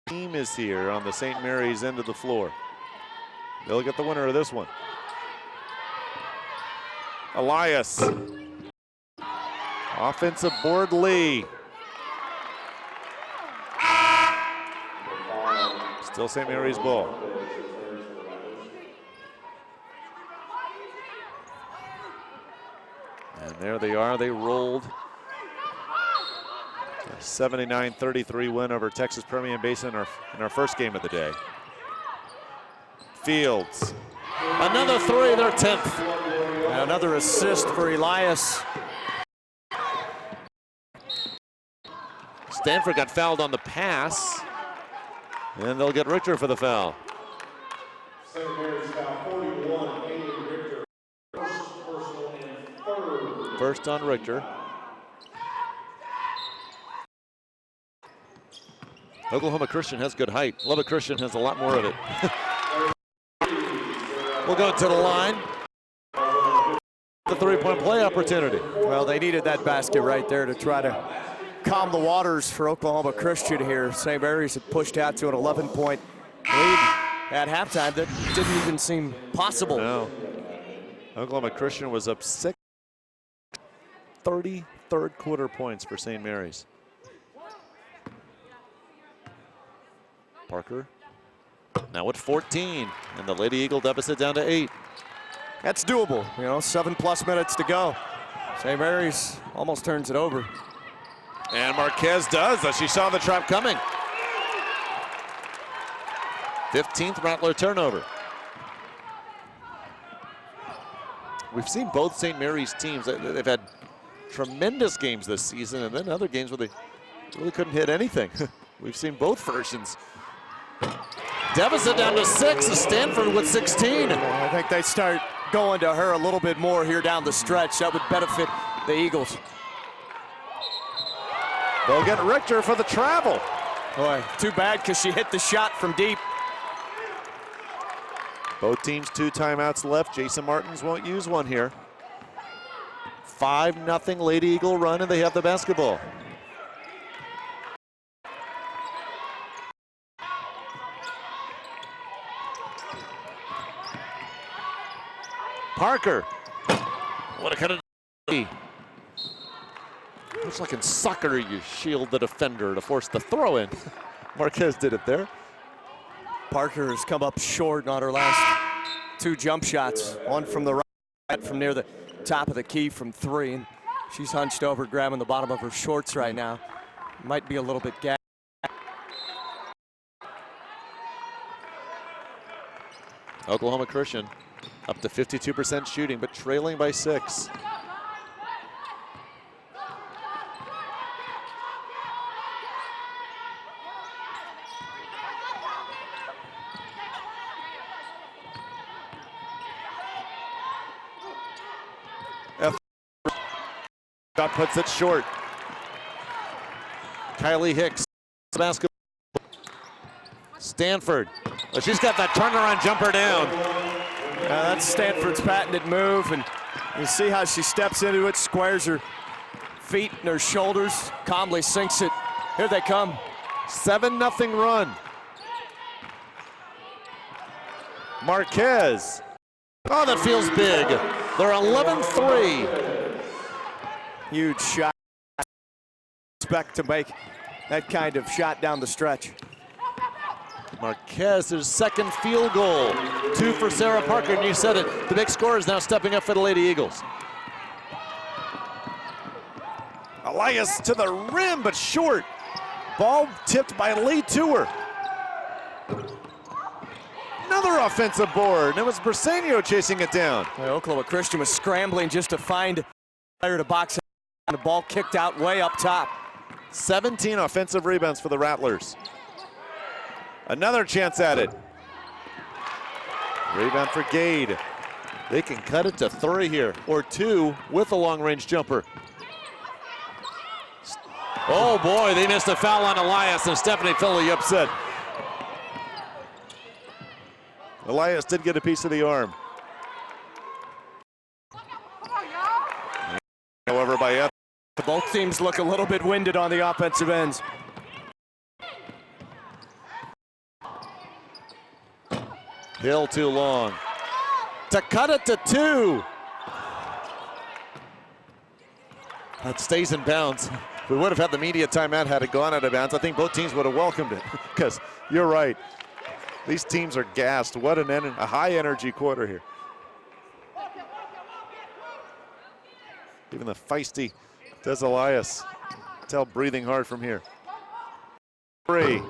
Team is here on the St. Mary's end of the floor. They'll get the winner of this one. Elias. Offensive board, Lee. Still St. Mary's ball. And there they are. They rolled a 79-33 win over Texas Permian Basin in our first game of the day. Fields. Another 3, their 10th. And another assist for Elias. Stanford got fouled on the pass, and they'll get Richter for the foul. First on Richter. Oklahoma Christian has good height. Lubbock Christian has a lot more of it. We'll go to the line. The three-point play opportunity. Well, they needed that basket right there to try to calm the waters for Oklahoma Christian here. St. Mary's had pushed out to an 11-point lead at halftime that didn't even seem possible. No. Oklahoma Christian was up 6. 30 third-quarter points for St. Mary's. Parker now at 14, and the Lady Eagle deficit down to 8. That's doable, 7+ minutes to go. St. Mary's almost turns it over. And Marquez does, as she saw the trap coming. 15th Rattler turnover. We've seen both St. Mary's teams, they've had tremendous games this season, and then other games where they really couldn't hit anything. We've seen both versions. Deficit down to 6, Stanford with 16. I think they start going to her a little bit more here down the stretch. That would benefit the Eagles. They'll get Richter for the travel. Boy, too bad because she hit the shot from deep. Both teams 2 timeouts left. Jason Martins won't use one here. 5-0 Lady Eagle run, and they have the basketball. Parker. What a kind of. Looks like in soccer you shield the defender to force the throw in. Marquez did it there. Parker has come up short on her last 2 jump shots. One from the right, from near the top of the key from 3. And she's hunched over, grabbing the bottom of her shorts right now. Might be a little bit gassed. Oklahoma Christian up to 52% shooting, but trailing by 6. Shot puts it short. Kylie Hicks, basketball. Stanford, well, she's got that turnaround jumper down. That's Stanford's patented move, and you see how she steps into it, squares her feet and her shoulders, calmly sinks it. Here they come. 7-0 run. Marquez. Oh, that feels big. They're 11-3. Huge shot. Expect to make that kind of shot down the stretch. Marquez's second field goal. 2 for Sarah Parker, and you said it. The big scorer is now stepping up for the Lady Eagles. Elias to the rim, but short. Ball tipped by Lee to her. Another offensive board, and it was Briseño chasing it down. Oklahoma Christian was scrambling just to find a player to box it. The ball kicked out way up top. 17 offensive rebounds for the Rattlers. Another chance at it. Rebound for Gade. They can cut it to 3 here, or 2 with a long-range jumper. Oh boy, they missed a foul on Elias, and Stephanie Philly upset. Elias did get a piece of the arm. However, by F. Both teams look a little bit winded on the offensive ends. Hill too long. To cut it to 2. That stays in bounds. We would have had the media timeout had it gone out of bounds. I think both teams would have welcomed it, because you're right. These teams are gassed. What a high energy quarter here. Even the feisty Des Elias. Tell breathing hard from here. 3.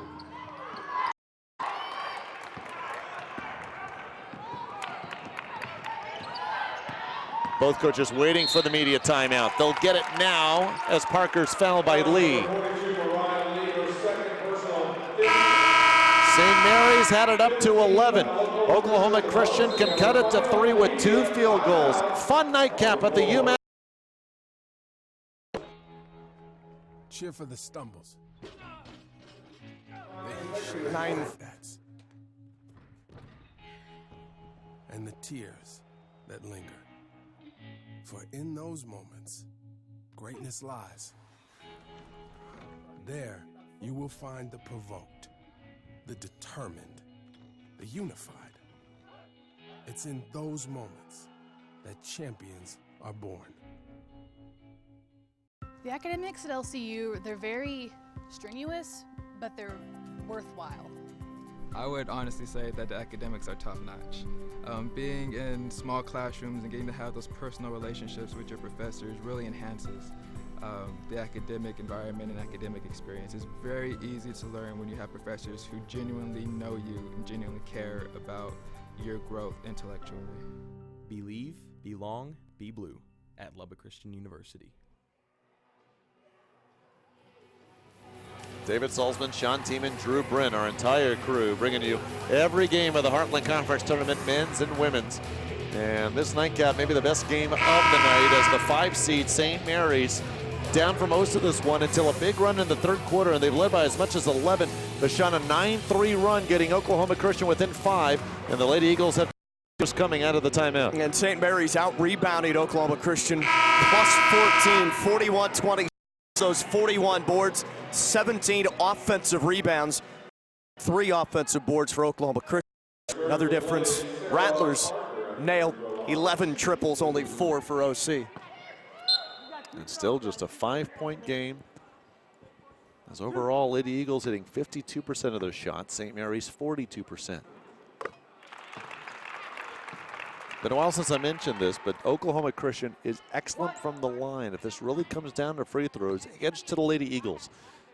Both coaches waiting for the media timeout. They'll get it now as Parker's fouled by Lee. St. Mary's had it up to 11. Oklahoma Christian can cut it to 3 with 2 field goals. Fun nightcap at the UMass. Cheer for the stumbles. shared 9. at-bats, and the tears that linger. For in those moments, greatness lies. There, you will find the provoked, the determined, the unified. It's in those moments that champions are born. The academics at LCU, they're very strenuous, but they're worthwhile. I would honestly say that the academics are top-notch. Being in small classrooms and getting to have those personal relationships with your professors really enhances the academic environment and academic experience. It's very easy to learn when you have professors who genuinely know you and genuinely care about your growth intellectually. Believe, belong, be blue at Lubbock Christian University. David Salzman, Sean Tiemann, Drew Bryn, our entire crew bringing you every game of the Heartland Conference Tournament, men's and women's. And this nightcap may be the best game of the night as the 5 seed St. Mary's down for most of this one until a big run in the third quarter, and they've led by as much as 11. But Sean, a 9-3 run getting Oklahoma Christian within 5, and the Lady Eagles have just coming out of the timeout. And St. Mary's out-rebounded Oklahoma Christian, plus 14, 41-20. Those 41 boards, 17 offensive rebounds, 3 offensive boards for Oklahoma Christian. Another difference, Rattlers nailed 11 triples, only 4 for OC. And still just a 5-point game. As overall, Lady Eagles hitting 52% of their shots, St. Mary's 42%. Been a while since I mentioned this, but Oklahoma Christian is excellent from the line. If this really comes down to free throws, edge to the Lady Eagles.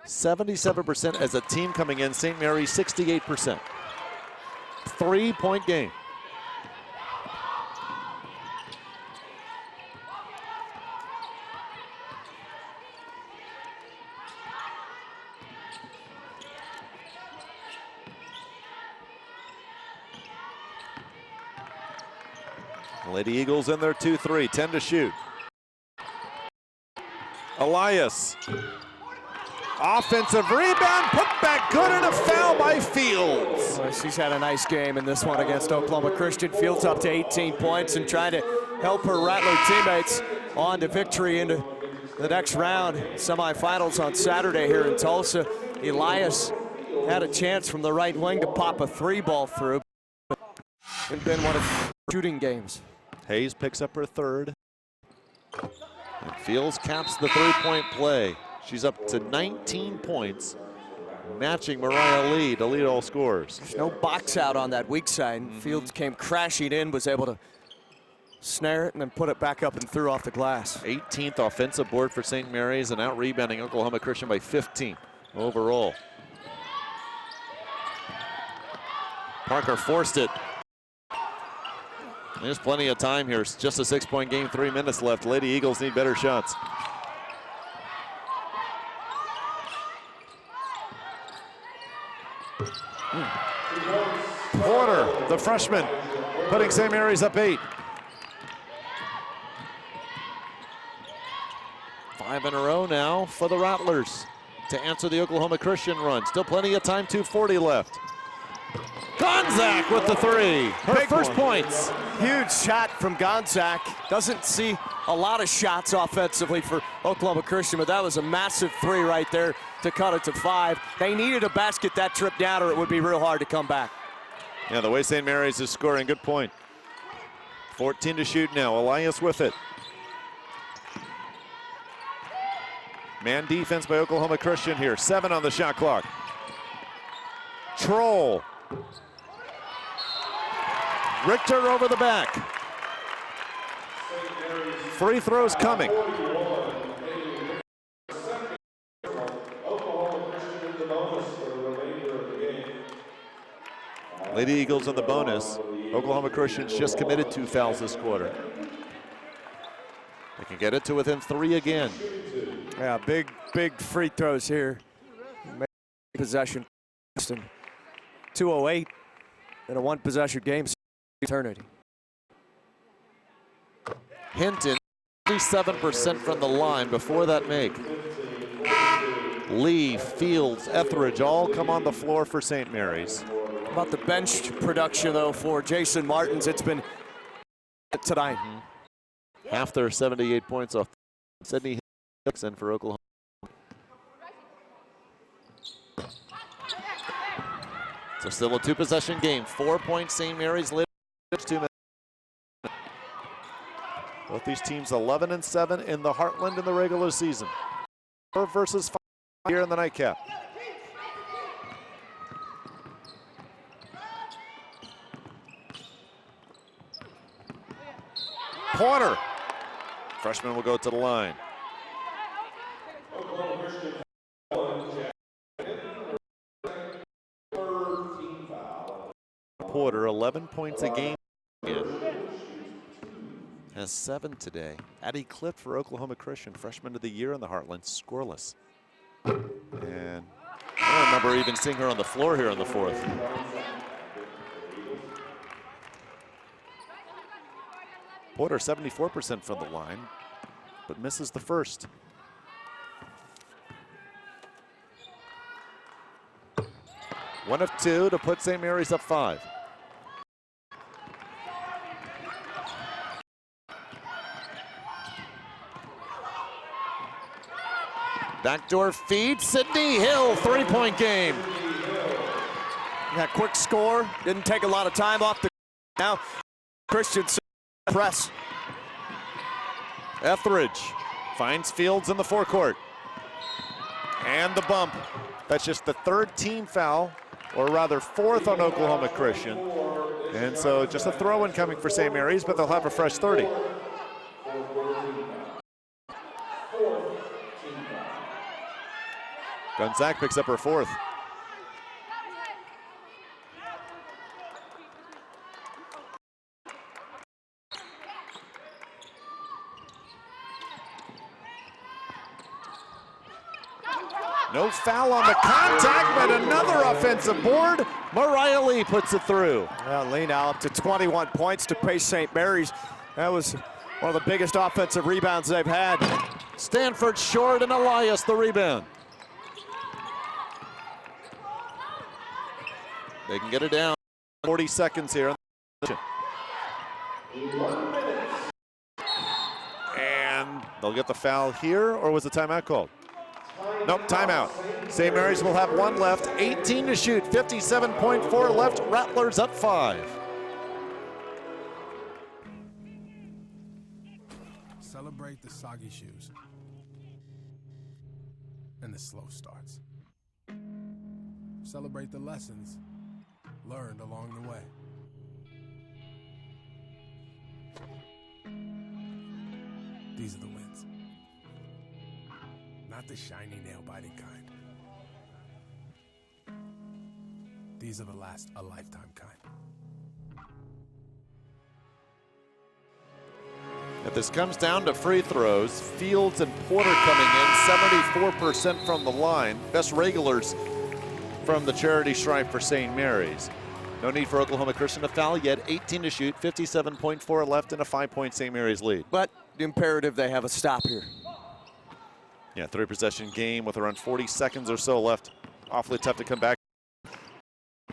77% as a team coming in, St. Mary's 68%. 3-point game. Lady Eagles in their 2-3, 10 to shoot. Elias. Offensive rebound, put back good, and a foul by Fields. Well, she's had a nice game in this one against Oklahoma Christian. Fields up to 18 points and trying to help her Rattler teammates on to victory into the next round. Semifinals on Saturday here in Tulsa. Elias had a chance from the right wing to pop a 3-ball through. It's been one of the shooting games. Hayes picks up her third. And Fields caps the 3-point play. She's up to 19 points, matching Mariah Lee to lead all scorers. There's no box out on that weak side. Fields came crashing in, was able to snare it and then put it back up and threw off the glass. 18th offensive board for St. Mary's and out-rebounding Oklahoma Christian by 15 overall. Parker forced it. There's plenty of time here. It's just a 6-point game, 3 minutes left. Lady Eagles need better shots. Porter, the freshman, putting St. Mary's up 8. 5 in a row now for the Rattlers to answer the Oklahoma Christian run. Still plenty of time, 2:40 left. Gonzak with the 3. Her Big first one. points. Huge shot from Gonzak. Doesn't see a lot of shots offensively for Oklahoma Christian, but that was a massive 3 right there to cut it to 5. They needed a basket that trip down or it would be real hard to come back. Yeah, the way St. Mary's is scoring, good point. 14 to shoot now, Elias with it. Man defense by Oklahoma Christian here, 7 on the shot clock. Troll. Richter over the back. Free throws coming. Lady Eagles in the bonus. Oklahoma Christian's just committed 2 fouls this quarter. They can get it to within 3 again. Yeah, big free throws here. Possession. 2:08 in a 1-possession game. Eternity. Hinton, 37% from the line before that make. Lee, Fields, Etheridge all come on the floor for St. Mary's. About the bench production, though, for Jason Martins, it's been tonight. Half their 78 points off Sydney Hickson for Oklahoma. So still a two-possession game. 4 points St. Mary's lead. 2 minutes. Both these teams 11-7 in the Heartland in the regular season. 4 versus 5 here in the nightcap. Porter. Freshman will go to the line. Porter, 11 points a game. Has 7 today. Addie Clift for Oklahoma Christian, freshman of the year in the Heartland, scoreless. And I don't remember even seeing her on the floor here in the fourth. Porter 74% from the line, but misses the first. One of 2 to put St. Mary's up 5. Backdoor feed, Sydney Hill, 3-point game. That quick score, didn't take a lot of time off the now. Christian press. Etheridge finds Fields in the forecourt. And the bump. That's just the 3rd team foul, or rather 4th on Oklahoma Christian. And so just a throw-in coming for St. Mary's, but they'll have a fresh 30. Gonzaga picks up her 4th. No foul on the contact, but another offensive board. Mariah Lee puts it through. Well, Lee now up to 21 points to pace St. Mary's. That was one of the biggest offensive rebounds they've had. Stanford short and Elias the rebound. They can get it down. 40 seconds here. And they'll get the foul here, or was the timeout called? Nope, timeout. St. Mary's will have 1 left, 18 to shoot, 57.4 left, Rattlers up 5. Celebrate the soggy shoes and the slow starts. Celebrate the lessons learned along the way. These are the wins. Not the shiny, nail-biting kind. These are the last a lifetime kind. If this comes down to free throws, Fields and Porter coming in, 74% from the line. Best regulars from the charity stripe for St. Mary's. No need for Oklahoma Christian to foul yet. 18 to shoot, 57.4 left, and a 5-point St. Mary's lead. But imperative they have a stop here. Yeah, 3-possession game with around 40 seconds or so left. Awfully tough to come back.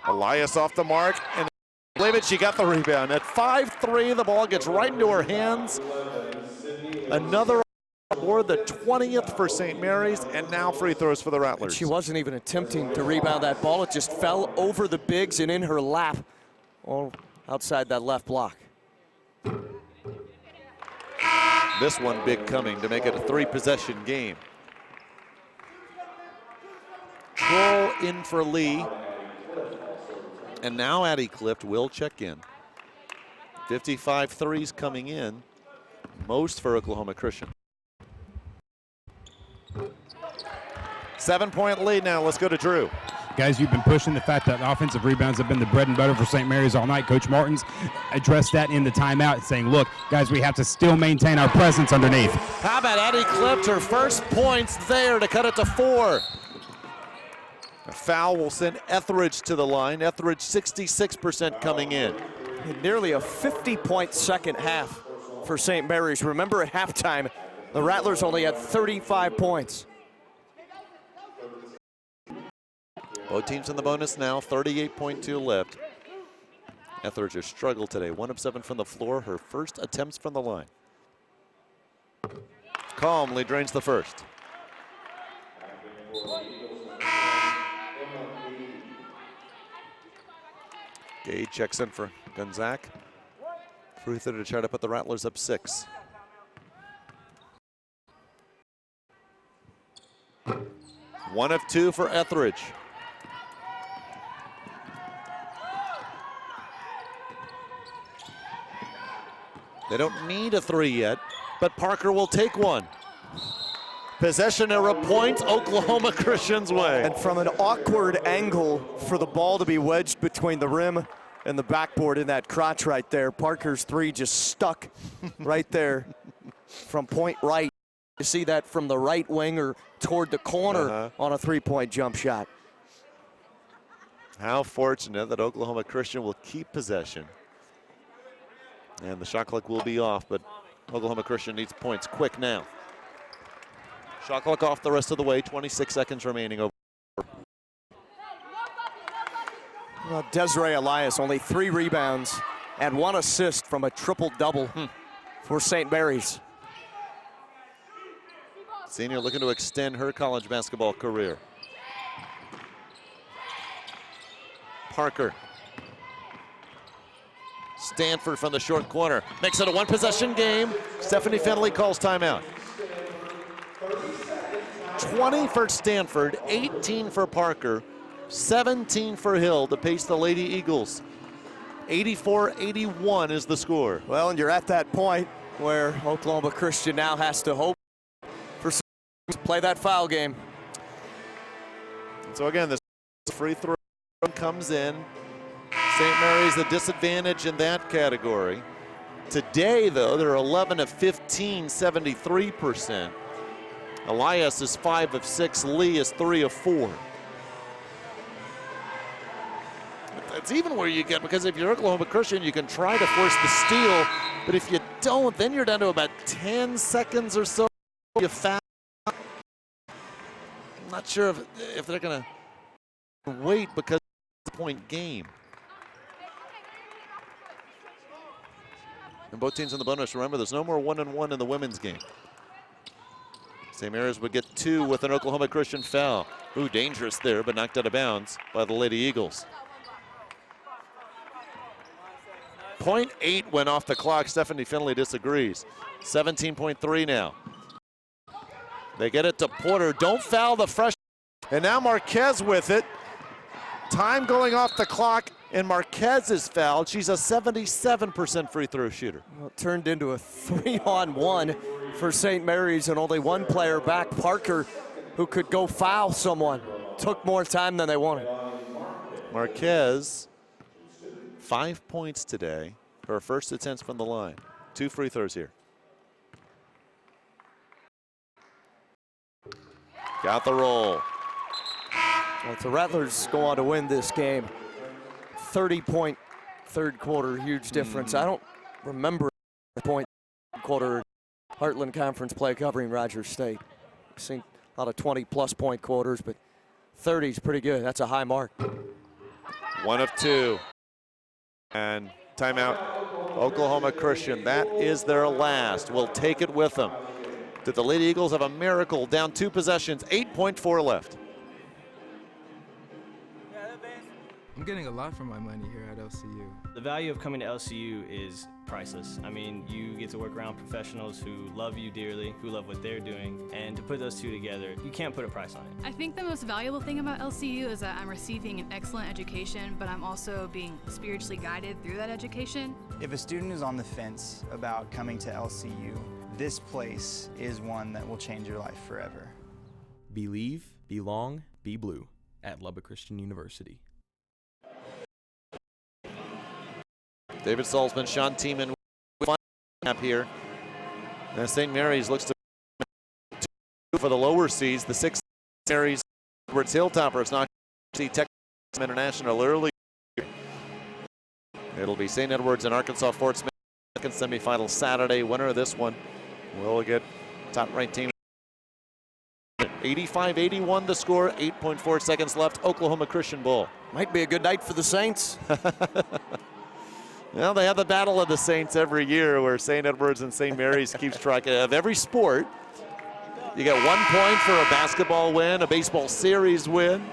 Elias off the mark, and she got the rebound. At 5-3, the ball gets right into her hands. Another board, the 20th for St. Mary's, and now free throws for the Rattlers. She wasn't even attempting to rebound that ball. It just fell over the bigs and in her lap, all outside that left block. This one big coming to make it a 3-possession game. Kroll in for Lee. And now Addie Clift will check in. 55 threes coming in, most for Oklahoma Christian. 7-point lead now. Let's go to Drew. Guys, you've been pushing the fact that offensive rebounds have been the bread and butter for St. Mary's all night. Coach Martins addressed that in the timeout, saying, look, guys, we have to still maintain our presence underneath. How about Addie Clift, her first points there to cut it to 4. A foul will send Etheridge to the line. Etheridge 66% coming in. Nearly a 50-point second half for St. Mary's. Remember at halftime, the Rattlers only had 35 points. Both teams in the bonus now, 38.2 left. Etheridge has struggled today, 1 of 7 from the floor, her first attempts from the line. Calmly drains the first. Gage checks in for Gonzaga. Free throw to try to put the Rattlers up 6. One of 2 for Etheridge. They don't need a 3 yet, but Parker will take one. Possession arrow points Oklahoma Christian's way. And from an awkward angle for the ball to be wedged between the rim and the backboard in that crotch right there, Parker's 3 just stuck right there from point right. You see that from the right wing or toward the corner on a 3-point jump shot. How fortunate that Oklahoma Christian will keep possession. And the shot clock will be off, but Oklahoma Christian needs points quick now. Shot clock off the rest of the way, 26 seconds remaining. Well, Desiree Elias, only 3 rebounds and 1 assist from a triple-double for St. Mary's. Senior looking to extend her college basketball career. Parker. Stanford from the short corner. Makes it a 1-possession game. Stephanie Finley calls timeout. 20 for Stanford, 18 for Parker, 17 for Hill to pace the Lady Eagles. 84-81 is the score. Well, and you're at that point where Oklahoma Christian now has to hope for some to play that foul game. So again, this free throw comes in. St. Mary's a disadvantage in that category. Today, though, they're 11 of 15, 73%. Elias is 5 of 6. Lee is 3 of 4. That's even where you get, because if you're Oklahoma Christian, you can try to force the steal, but if you don't, then you're down to about 10 seconds or so. You foul. I'm not sure if they're going to wait because it's a point game. And both teams in the bonus, remember, there's no more 1-on-1 in the women's game. St. Mary's would get 2 with an Oklahoma Christian foul. Ooh, dangerous there, but knocked out of bounds by the Lady Eagles. 0.8 went off the clock. Stephanie Finley disagrees. 17.3 now. They get it to Porter. Don't foul the freshman. And now Marquez with it. Time going off the clock, and Marquez is fouled. She's a 77% free throw shooter. Well, it turned into a 3-on-1 for St. Mary's, and only one player back, Parker, who could go foul someone. Took more time than they wanted. Marquez, 5 points today. Her first attempts from the line. 2 free throws here. Got the roll. Well, if the Rattlers go on to win this game, 30-point third quarter, huge difference. I don't remember a point quarter Heartland Conference play covering Rogers State. I've seen a lot of 20-plus point quarters, but 30 is pretty good. That's a high mark. 1 of 2. And timeout, Oklahoma Christian. That is their last. We'll take it with them. Did the Lady Eagles have a miracle? Down 2 possessions, 8.4 left. I'm getting a lot for my money here at LCU. The value of coming to LCU is priceless. I mean, you get to work around professionals who love you dearly, who love what they're doing, and to put those two together, you can't put a price on it. I think the most valuable thing about LCU is that I'm receiving an excellent education, but I'm also being spiritually guided through that education. If a student is on the fence about coming to LCU, this place is one that will change your life forever. Believe, belong, be blue at Lubbock Christian University. David Salzman, Sean Tiemann up here. And St. Mary's looks to for the lower seeds. The 6 Mary's Edwards Hilltoppers not see Texas International early. It'll be St. Edwards and Arkansas Fort Smith second semifinal Saturday. Winner of this one will get top ranked team. 85-81 the score, 8.4 seconds left, Oklahoma Christian ball. Might be a good night for the Saints. Well, they have the Battle of the Saints every year where St. Edward's and St. Mary's keeps track of every sport. You get 1 point for a basketball win, a baseball series win.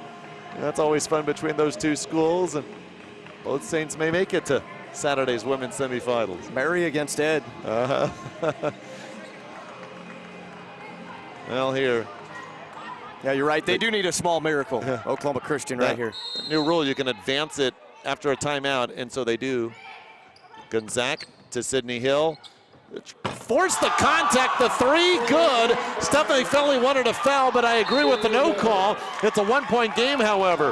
That's always fun between those two schools, and both Saints may make it to Saturday's women's semifinals. Mary against Ed. Well, here. Yeah, you're right. They do need a small miracle. Oklahoma Christian right here. New rule, you can advance it after a timeout, and so they do. Gonzack to Sydney Hill. Forced the contact, the three, good. Stephanie Felley wanted a foul, but I agree with the no call. It's a 1 point game, however.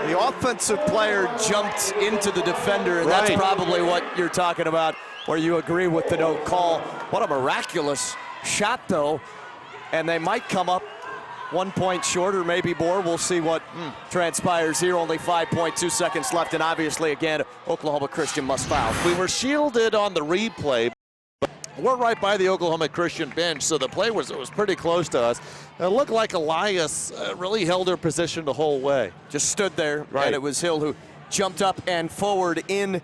The offensive player jumped into the defender, and that's probably what you're talking about, where you agree with the no call. What a miraculous shot, though. And they might come up 1 point short or maybe more. We'll see what transpires here. Only 5.2 seconds left, and obviously, again, Oklahoma Christian must foul. We were shielded on the replay. We're right by the Oklahoma Christian bench, so the play was pretty close to us. It looked like Elias really held her position the whole way. Just stood there, and it was Hill who jumped up and forward in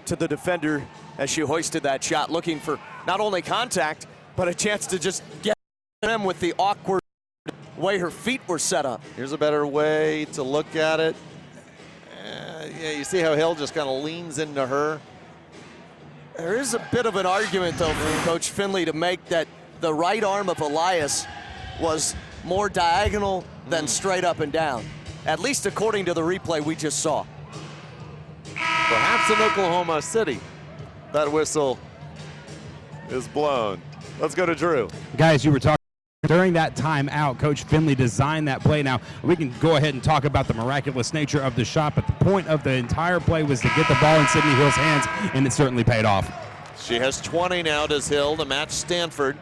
to the defender as she hoisted that shot, looking for not only contact, but a chance to just get him with the awkward way her feet were set up. Here's a better way to look at it. Yeah, you see how Hill just kind of leans into her. There is a bit of an argument, though, from Coach Finley to make that the right arm of Elias was more diagonal than straight up and down, at least according to the replay we just saw. Perhaps in Oklahoma City, that whistle is blown. Let's go to Drew. Guys, you were talking during that timeout, Coach Finley designed that play. Now, we can go ahead and talk about the miraculous nature of the shot, but the point of the entire play was to get the ball in Sydney Hill's hands, and it certainly paid off. She has 20 now, does Hill, to match Stanford.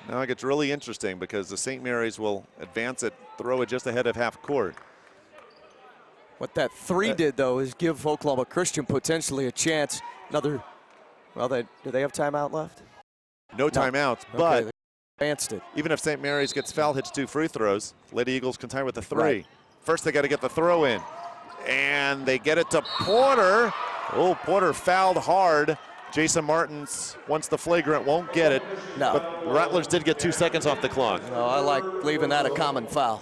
Now it gets really interesting because the St. Mary's will advance it, throw it just ahead of half court. What that three did, though, is give Oklahoma Christian potentially a chance. Another, well, do they have timeout left? No timeouts, but they advanced it. Even if St. Mary's gets fouled, hits 2 free throws, Lady Eagles can tie with the 3. Right. First, they got to get the throw in. And they get it to Porter. Oh, Porter fouled hard. Jason Martins, once the flagrant, won't get it. No. But Rattlers did get 2 seconds off the clock. No, I like leaving that a common foul.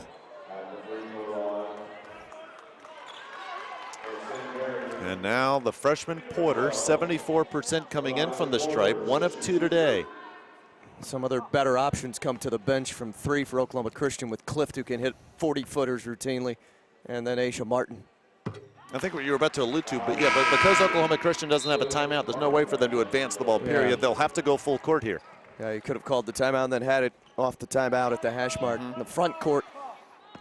And now the freshman Porter, 74% coming in from the stripe, 1 of 2 today. Some other better options come to the bench from 3 for Oklahoma Christian with Clift, who can hit 40-footers routinely, and then Aisha Martin. I think what you were about to allude to, but because Oklahoma Christian doesn't have a timeout, there's no way for them to advance the ball, period. Yeah. They'll have to go full court here. Yeah, you could have called the timeout and then had it off the timeout at the hash mark. In the front court,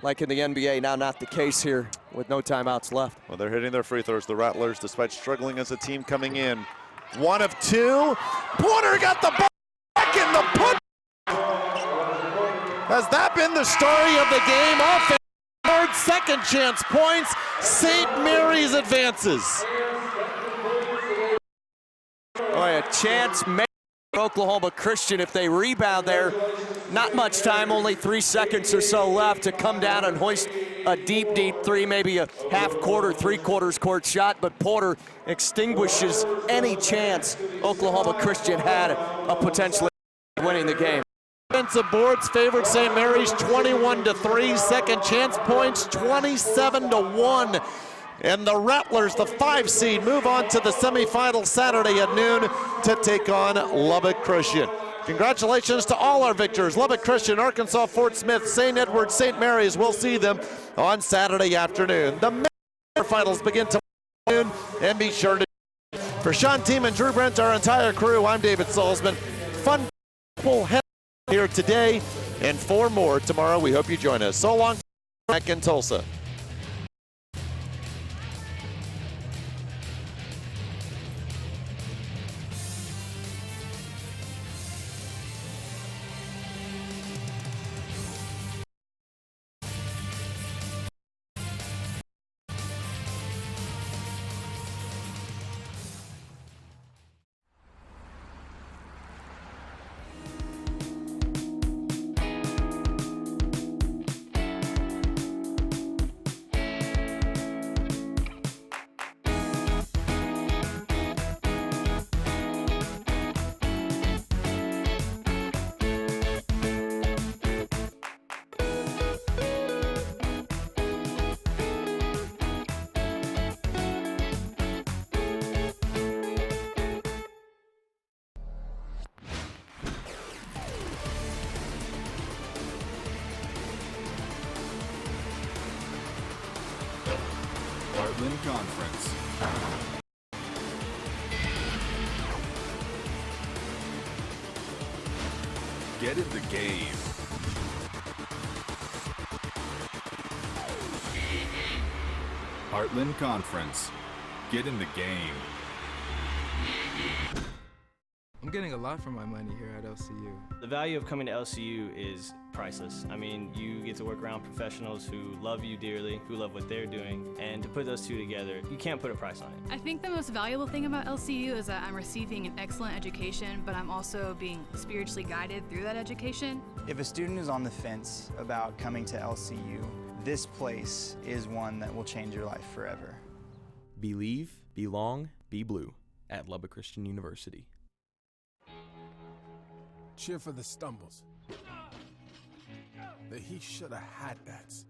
like in the NBA, now not the case here with no timeouts left. Well, they're hitting their free throws, the Rattlers, despite struggling as a team coming in. 1 of 2. Porter got the ball back in the put. Has that been the story of the game? Offense, third, second chance points. St. Mary's advances. Boy, a chance made for Oklahoma Christian if they rebound there. Not much time, only 3 seconds or so left to come down and hoist a deep, deep 3, maybe a half-quarter, 3/4 court shot, but Porter extinguishes any chance Oklahoma Christian had of potentially winning the game. Offensive boards favored St. Mary's 21-3. Second chance points 27-1. And the Rattlers, the 5 seed, move on to the semifinal Saturday at noon to take on Lubbock Christian. Congratulations to all our victors, Lubbock Christian, Arkansas, Fort Smith, St. Edward, St. Mary's. We'll see them on Saturday afternoon. The finals begin tomorrow, and be sure to. For Sean Team and Drew Brent, our entire crew, I'm David Salzman. Fun head here today, and 4 more tomorrow. We hope you join us. So long, back in Tulsa. Heartland Conference. Get in the game. Heartland Conference. Get in the game. I'm getting a lot for my money here at LCU. The value of coming to LCU is priceless. I mean, you get to work around professionals who love you dearly, who love what they're doing, and to put those two together, you can't put a price on it. I think the most valuable thing about LCU is that I'm receiving an excellent education, but I'm also being spiritually guided through that education. If a student is on the fence about coming to LCU, this place is one that will change your life forever. Believe, belong, be blue at Lubbock Christian University. Cheer for the stumbles. The he shoulda had that's.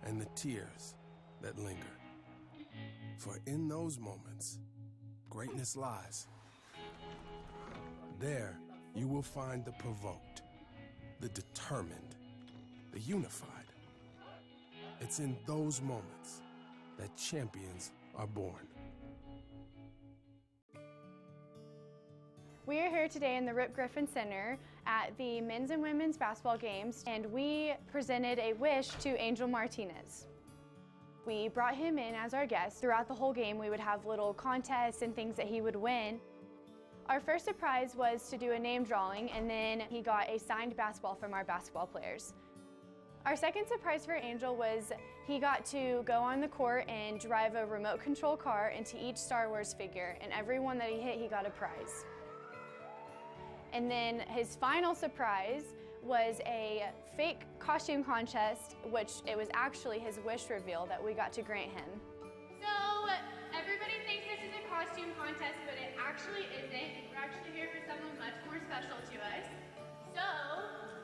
And the tears that linger. For in those moments, greatness lies. There, you will find the provoked, the determined, the unified. It's in those moments that champions are born. We are here today in the Rip Griffin Center at the men's and women's basketball games, and we presented a wish to Angel Martinez. We brought him in as our guest. Throughout the whole game, we would have little contests and things that he would win. Our first surprise was to do a name drawing, and then he got a signed basketball from our basketball players. Our second surprise for Angel was he got to go on the court and drive a remote control car into each Star Wars figure, and every one that he hit, he got a prize. And then his final surprise was a fake costume contest, which it was actually his wish reveal that we got to grant him. So everybody thinks this is a costume contest, but it actually isn't. We're actually here for someone much more special to us. So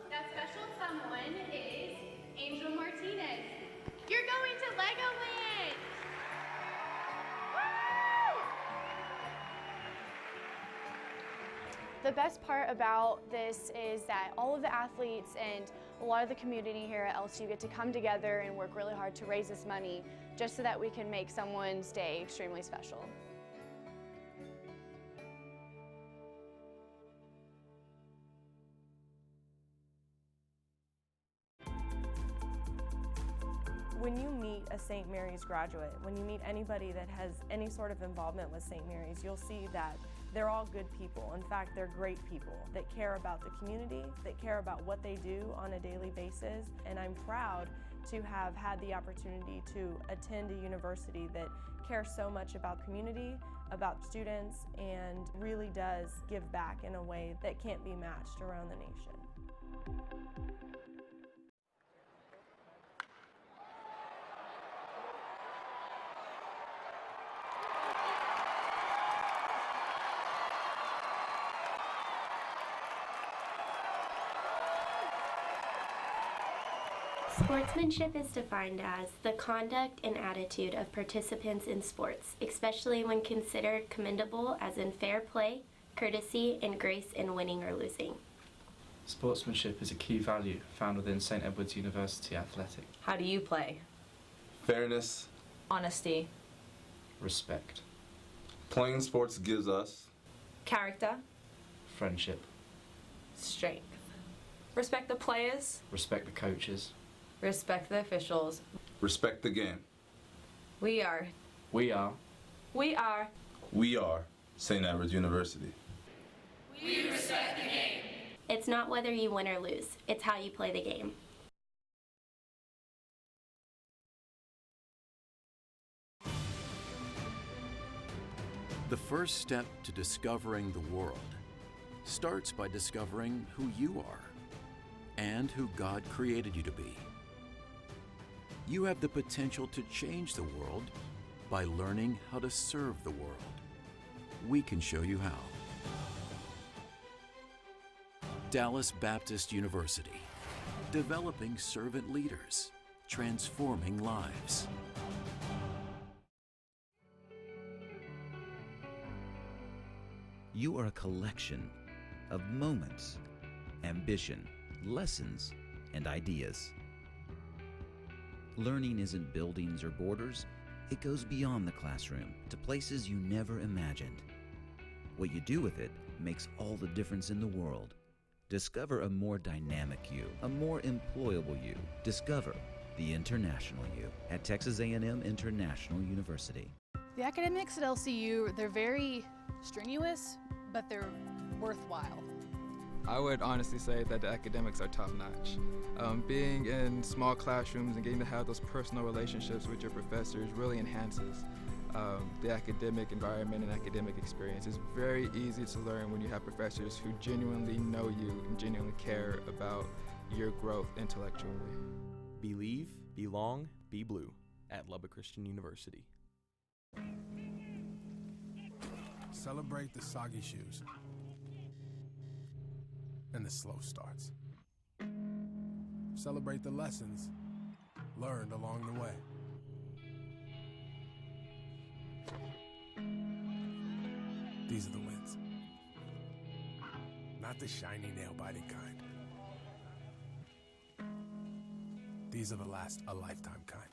that special someone is Angel Martinez. You're going to Legoland! The best part about this is that all of the athletes and a lot of the community here at LSU get to come together and work really hard to raise this money just so that we can make someone's day extremely special. When you meet a St. Mary's graduate, when you meet anybody that has any sort of involvement with St. Mary's, you'll see that they're all good people. In fact, they're great people that care about the community, that care about what they do on a daily basis. And I'm proud to have had the opportunity to attend a university that cares so much about community, about students, and really does give back in a way that can't be matched around the nation. Sportsmanship is defined as the conduct and attitude of participants in sports, especially when considered commendable as in fair play, courtesy, and grace in winning or losing. Sportsmanship is a key value found within St. Edward's University Athletic. How do you play? Fairness. Honesty. Respect. Playing sports gives us Character. Friendship. Strength. Respect the players. Respect the coaches. Respect the officials. respect the game. We are. We are. We are. We are St. Edward's University. We respect the game. It's not whether you win or lose, it's how you play the game. The first step to discovering the world starts by discovering who you are and who God created you to be. You have the potential to change the world by learning how to serve the world. We can show you how. Dallas Baptist University, developing servant leaders, transforming lives. You are a collection of moments, ambition, lessons, and ideas. Learning isn't buildings or borders. It goes beyond the classroom to places you never imagined. What you do with it makes all the difference in the world. Discover a more dynamic you, a more employable you. Discover the international you at Texas A&M International University. The academics at LCU, they're very strenuous, but they're worthwhile. I would honestly say that the academics are top-notch. Being in small classrooms and getting to have those personal relationships with your professors really enhances the academic environment and academic experience. It's very easy to learn when you have professors who genuinely know you and genuinely care about your growth intellectually. Believe, belong, be blue at Lubbock Christian University. Celebrate the soggy shoes and the slow starts. Celebrate the lessons learned along the way. These are the wins. Not the shiny, nail-biting kind. These are the last a lifetime kind.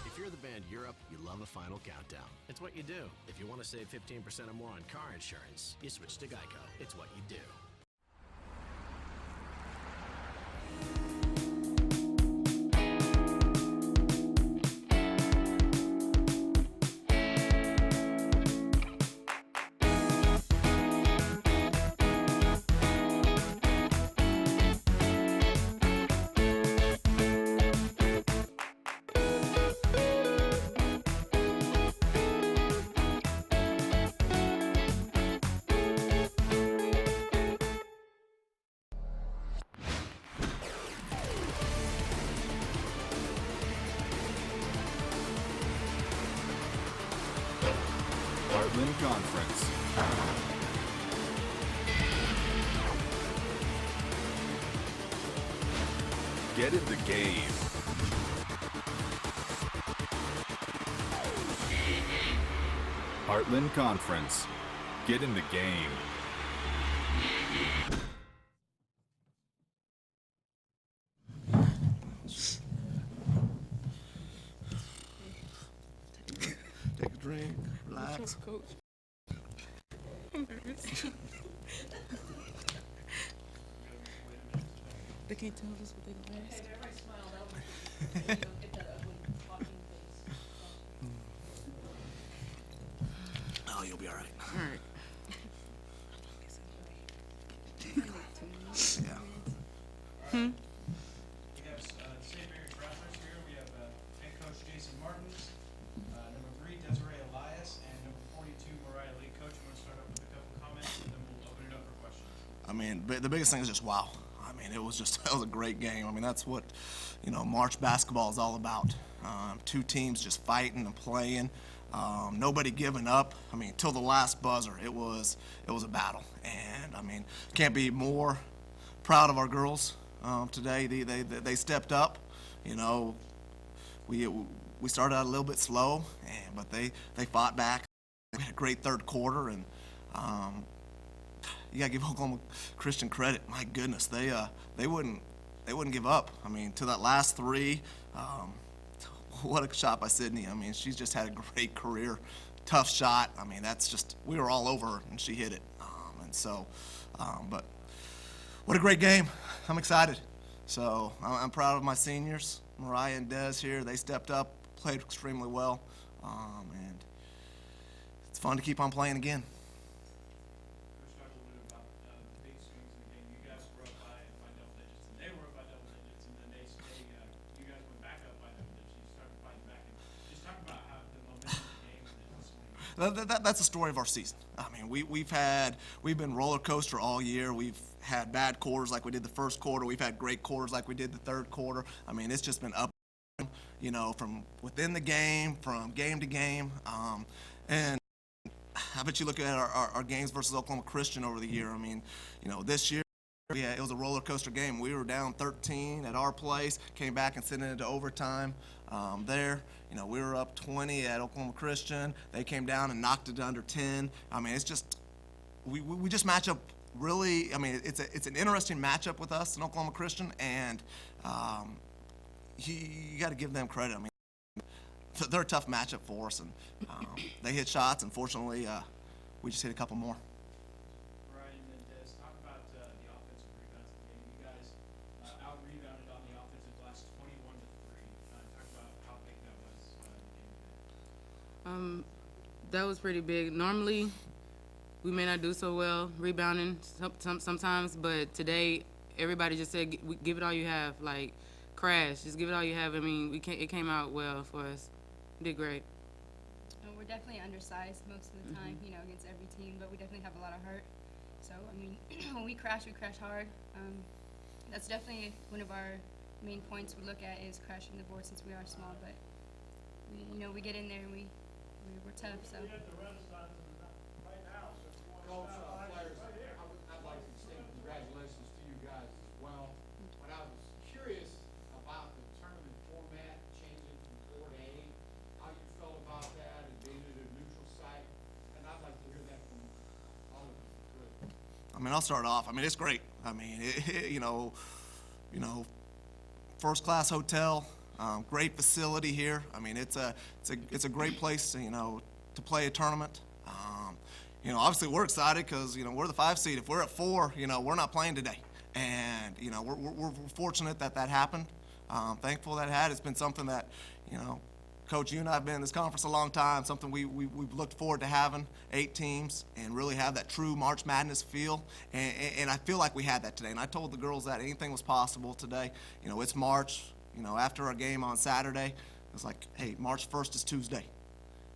If you're the band Europe, you love a final countdown. It's what you do. If you want to save 15% or more on car insurance, you switch to Geico. It's what you do. Heartland Conference. Get in the game. Heartland Conference. Get in the game. Take a drink, relax. Coach. I'm nervous. They can't tell us what they don't ask. Oh, you'll be all right. All right. Yeah. Hmm? We have St. Mary's Rattlers here. We have head coach Jason Martins, number 3 Desiree Elias, and number 42 Mariah Lee. Coach, you want to start off with a couple comments, and then we'll open it up for questions. I mean, the biggest thing is just wow. I mean, it was a great game. I mean, that's what, March basketball is all about. Two teams just fighting and playing. Nobody giving up. I mean, till the last buzzer, it was a battle. And I mean, can't be more proud of our girls today. They stepped up. We started out a little bit slow, but they fought back. We had a great third quarter, and you gotta give Oklahoma Christian credit. My goodness, they wouldn't give up. I mean, to that last three, what a shot by Sydney. I mean, she's just had a great career. Tough shot. I mean, we were all over her, and she hit it. But what a great game. I'm excited. So I'm proud of my seniors, Mariah and Des here. They stepped up, played extremely well, and it's fun to keep on playing again. Coach, talk a little bit about the big swings in the game. You guys were up by double digits, and they were up by double digits, and then you guys went back up by double digits. You started fighting back, and just talk about how the momentum of the game and then the swing. That's the story of our season. I mean, we've been roller coaster all year. We've had bad quarters like we did the first quarter. We've had great quarters like we did the third quarter. I mean, it's just been up, from within the game, from game to game, and I bet you look at our games versus Oklahoma Christian over the year. I mean, this year, it was a roller coaster game. We were down 13 at our place, came back and sent it into overtime there. We were up 20 at Oklahoma Christian. They came down and knocked it under 10. I mean, it's just, we just match up really. I mean, it's an interesting matchup with us in Oklahoma Christian, and you got to give them credit. I mean, they're a tough matchup for us, and they hit shots. Unfortunately, we just hit a couple more. Brian and Des, talk about the offensive rebounds in the game. You guys out-rebounded on the offensive glass 21-3. Talk about how big that was in the game today. That was pretty big. Normally, we may not do so well rebounding sometimes, but today everybody just said, "Give it all you have." Like, crash, just give it all you have. I mean, it came out well for us. We did great. We're definitely undersized most of the time, against every team, but we definitely have a lot of heart. So, I mean, when we crash hard. That's definitely one of our main points we look at is crashing the board since we are small, but we get in there and we're tough, so. Coach, players, I'd like to extend congratulations to you guys as well. But I was curious about the tournament format changing from 4 to 8, how you felt about that and being at a neutral site, and I'd like to hear that from all of you. Good. I mean, I'll start off. I mean, it's great. I mean, first-class hotel, great facility here. I mean, it's a great place to play a tournament. Obviously we're excited because, we're the 5 seed. If we're at 4, we're not playing today. And, we're fortunate that happened. Thankful that it had. It's been something that, Coach, you and I have been in this conference a long time, something we've looked forward to having 8 teams and really have that true March Madness feel. And I feel like we had that today. And I told the girls that anything was possible today. It's March, after our game on Saturday, it's like, hey, March 1st is Tuesday.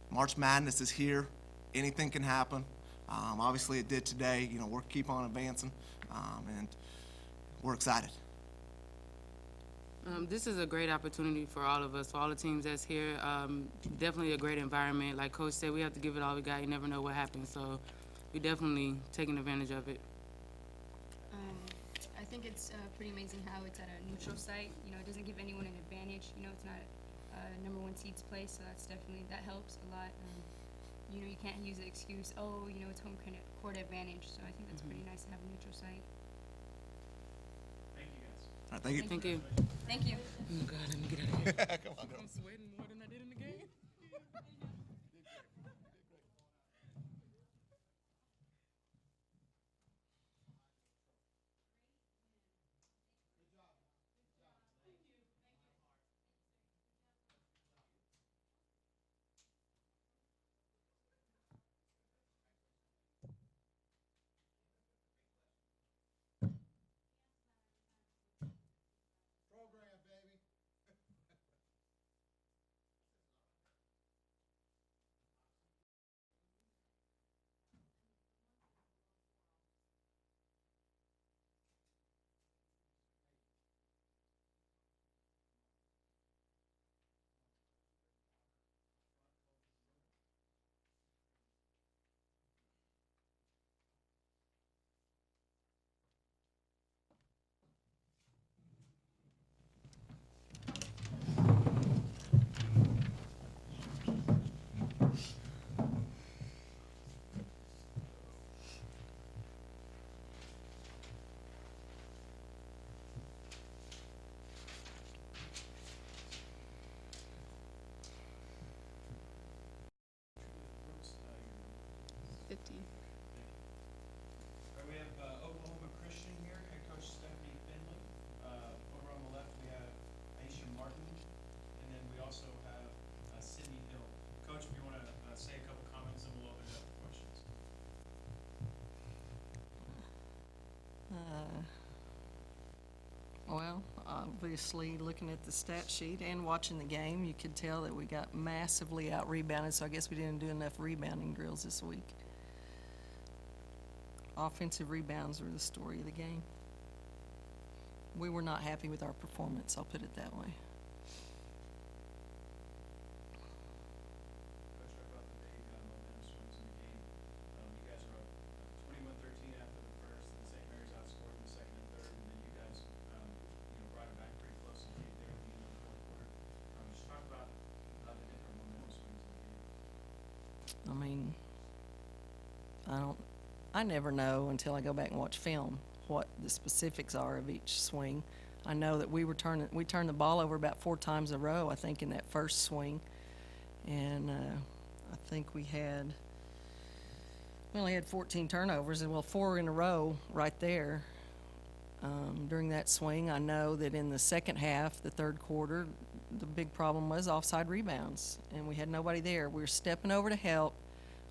March Madness is here. Anything can happen. Obviously it did today. We'll keep on advancing, and we're excited. This is a great opportunity for all of us, for all the teams that's here. Definitely a great environment. Like Coach said, we have to give it all we got. You never know what happens, so we're definitely taking advantage of it. I think it's pretty amazing how it's at a neutral site. It doesn't give anyone an advantage. It's not number 1 seed's place, so that helps a lot. You can't use the excuse, it's home court advantage. So I think that's pretty nice to have a neutral site. Thank you, guys. All right, thank you. Thank you. Thank you. Oh, God, let me get out of here. Come on, girl. I'm sweating more than I did in the game. Program, baby. We have Oklahoma Christian here, head coach Stephanie Finley. Over on the left, we have Aisha Martin, and then we also have Sydney Hill. Coach, if you want to say a couple comments, and we'll open it up for questions. Well, obviously, looking at the stat sheet and watching the game, you could tell that we got massively out-rebounded, so I guess we didn't do enough rebounding drills this week. Offensive rebounds were the story of the game. We were not happy with our performance, I'll put it that way. Coach, what about the big momentum swings in the game? I mean, I never know until I go back and watch film what the specifics are of each swing. I know that we turned the ball over about 4 times in a row, I think, in that first swing. And I think we only had 14 turnovers, and 4 in a row right there. During that swing, I know that in the second half, the third quarter, the big problem was offside rebounds, and we had nobody there. We were stepping over to help,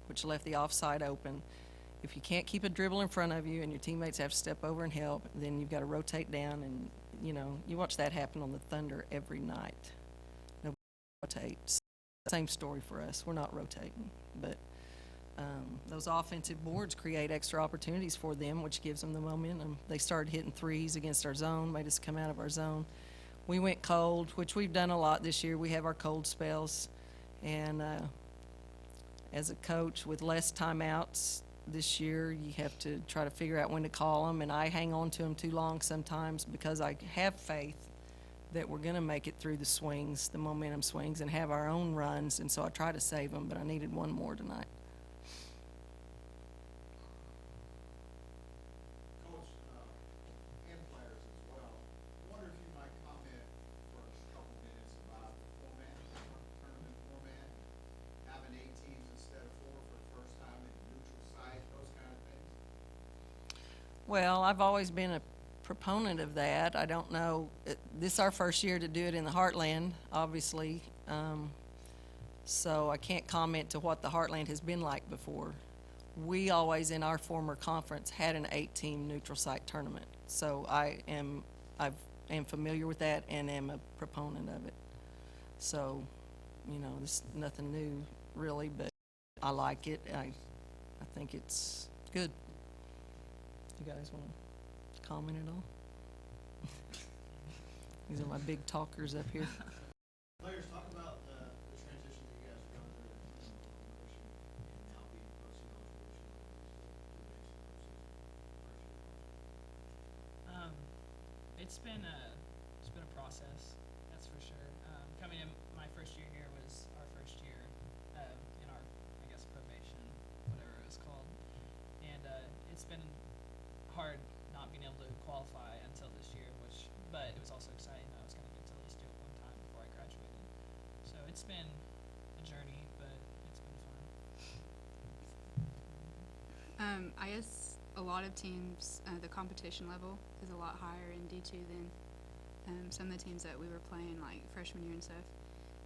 which left the offside open. If you can't keep a dribble in front of you and your teammates have to step over and help, then you've got to rotate down, and you watch that happen on the Thunder every night. Nobody rotates. Same story for us. We're not rotating, but those offensive boards create extra opportunities for them, which gives them the momentum. They started hitting threes against our zone, made us come out of our zone. We went cold, which we've done a lot this year. We have our cold spells, and as a coach with less timeouts this year, you have to try to figure out when to call them, and I hang on to them too long sometimes because I have faith that we're going to make it through the swings, the momentum swings, and have our own runs, and so I try to save them, but I needed one more tonight. Coach, and players as well, I wonder if you might comment for a couple minutes about the format, tournament format, having 8 teams instead of 4 for the first time in neutral site, those kind of things. Well, I've always been a proponent of that. I don't know, this is our first year to do it in the Heartland, obviously, so I can't comment to what the Heartland has been like before. We always, in our former conference, had an 8-team neutral site tournament, so I am familiar with that and am a proponent of it. So, this is nothing new really, but I like it. I think it's good. You guys want to comment at all? These are my big talkers up here. Players, talk about the transition that you guys have gone through from local promotion and now being posting on It's been a process, that's for sure. Coming in my first year here was our first year in our, I guess, probation, whatever it was called, and it's been hard not being able to qualify until this year, but it was also exciting that I was going to get to at least do it one time before I graduated. So it's been a journey, but it's been fun. I guess a lot of teams, the competition level is a lot higher in D2 than some of the teams that we were playing like freshman year and stuff.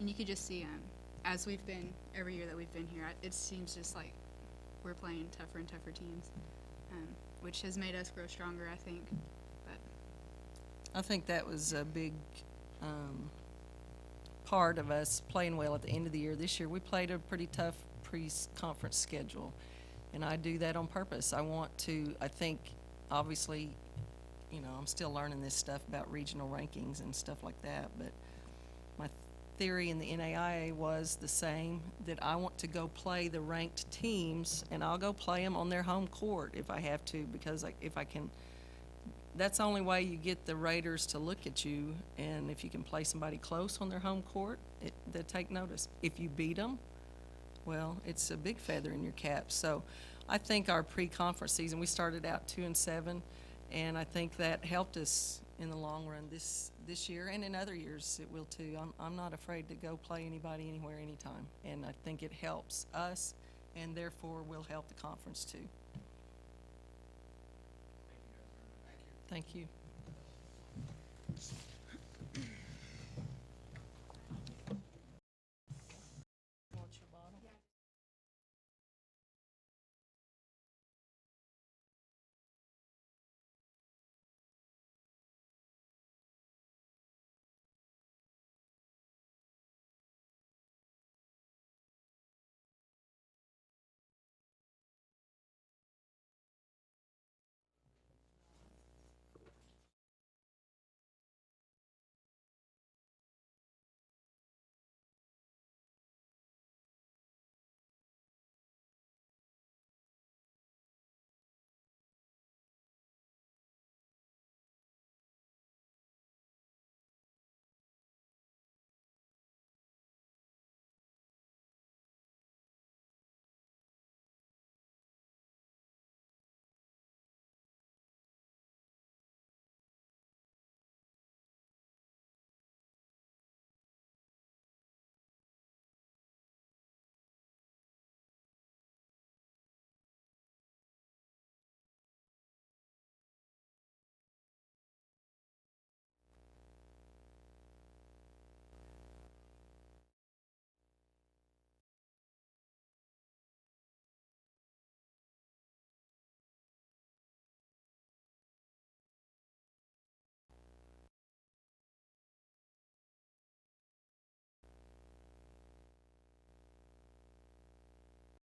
And you could just see, as we've been, every year that we've been here, it seems just like we're playing tougher and tougher teams, which has made us grow stronger, I think. But I think that was a big part of us playing well at the end of the year. This year we played a pretty tough pre-conference schedule, and I do that on purpose. I think, obviously, I'm still learning this stuff about regional rankings and stuff like that, but my theory in the NAIA was the same, that I want to go play the ranked teams, and I'll go play them on their home court if I have to, because if I can, that's the only way you get the Raiders to look at you, and if you can play somebody close on their home court, they'll take notice. If you beat them, well, it's a big feather in your cap. So I think our pre-conference season, we started out 2-7, and I think that helped us in the long run this year, and in other years it will too. I'm not afraid to go play anybody, anywhere, anytime, and I think it helps us, and therefore will help the conference too. Thank you. Thank you.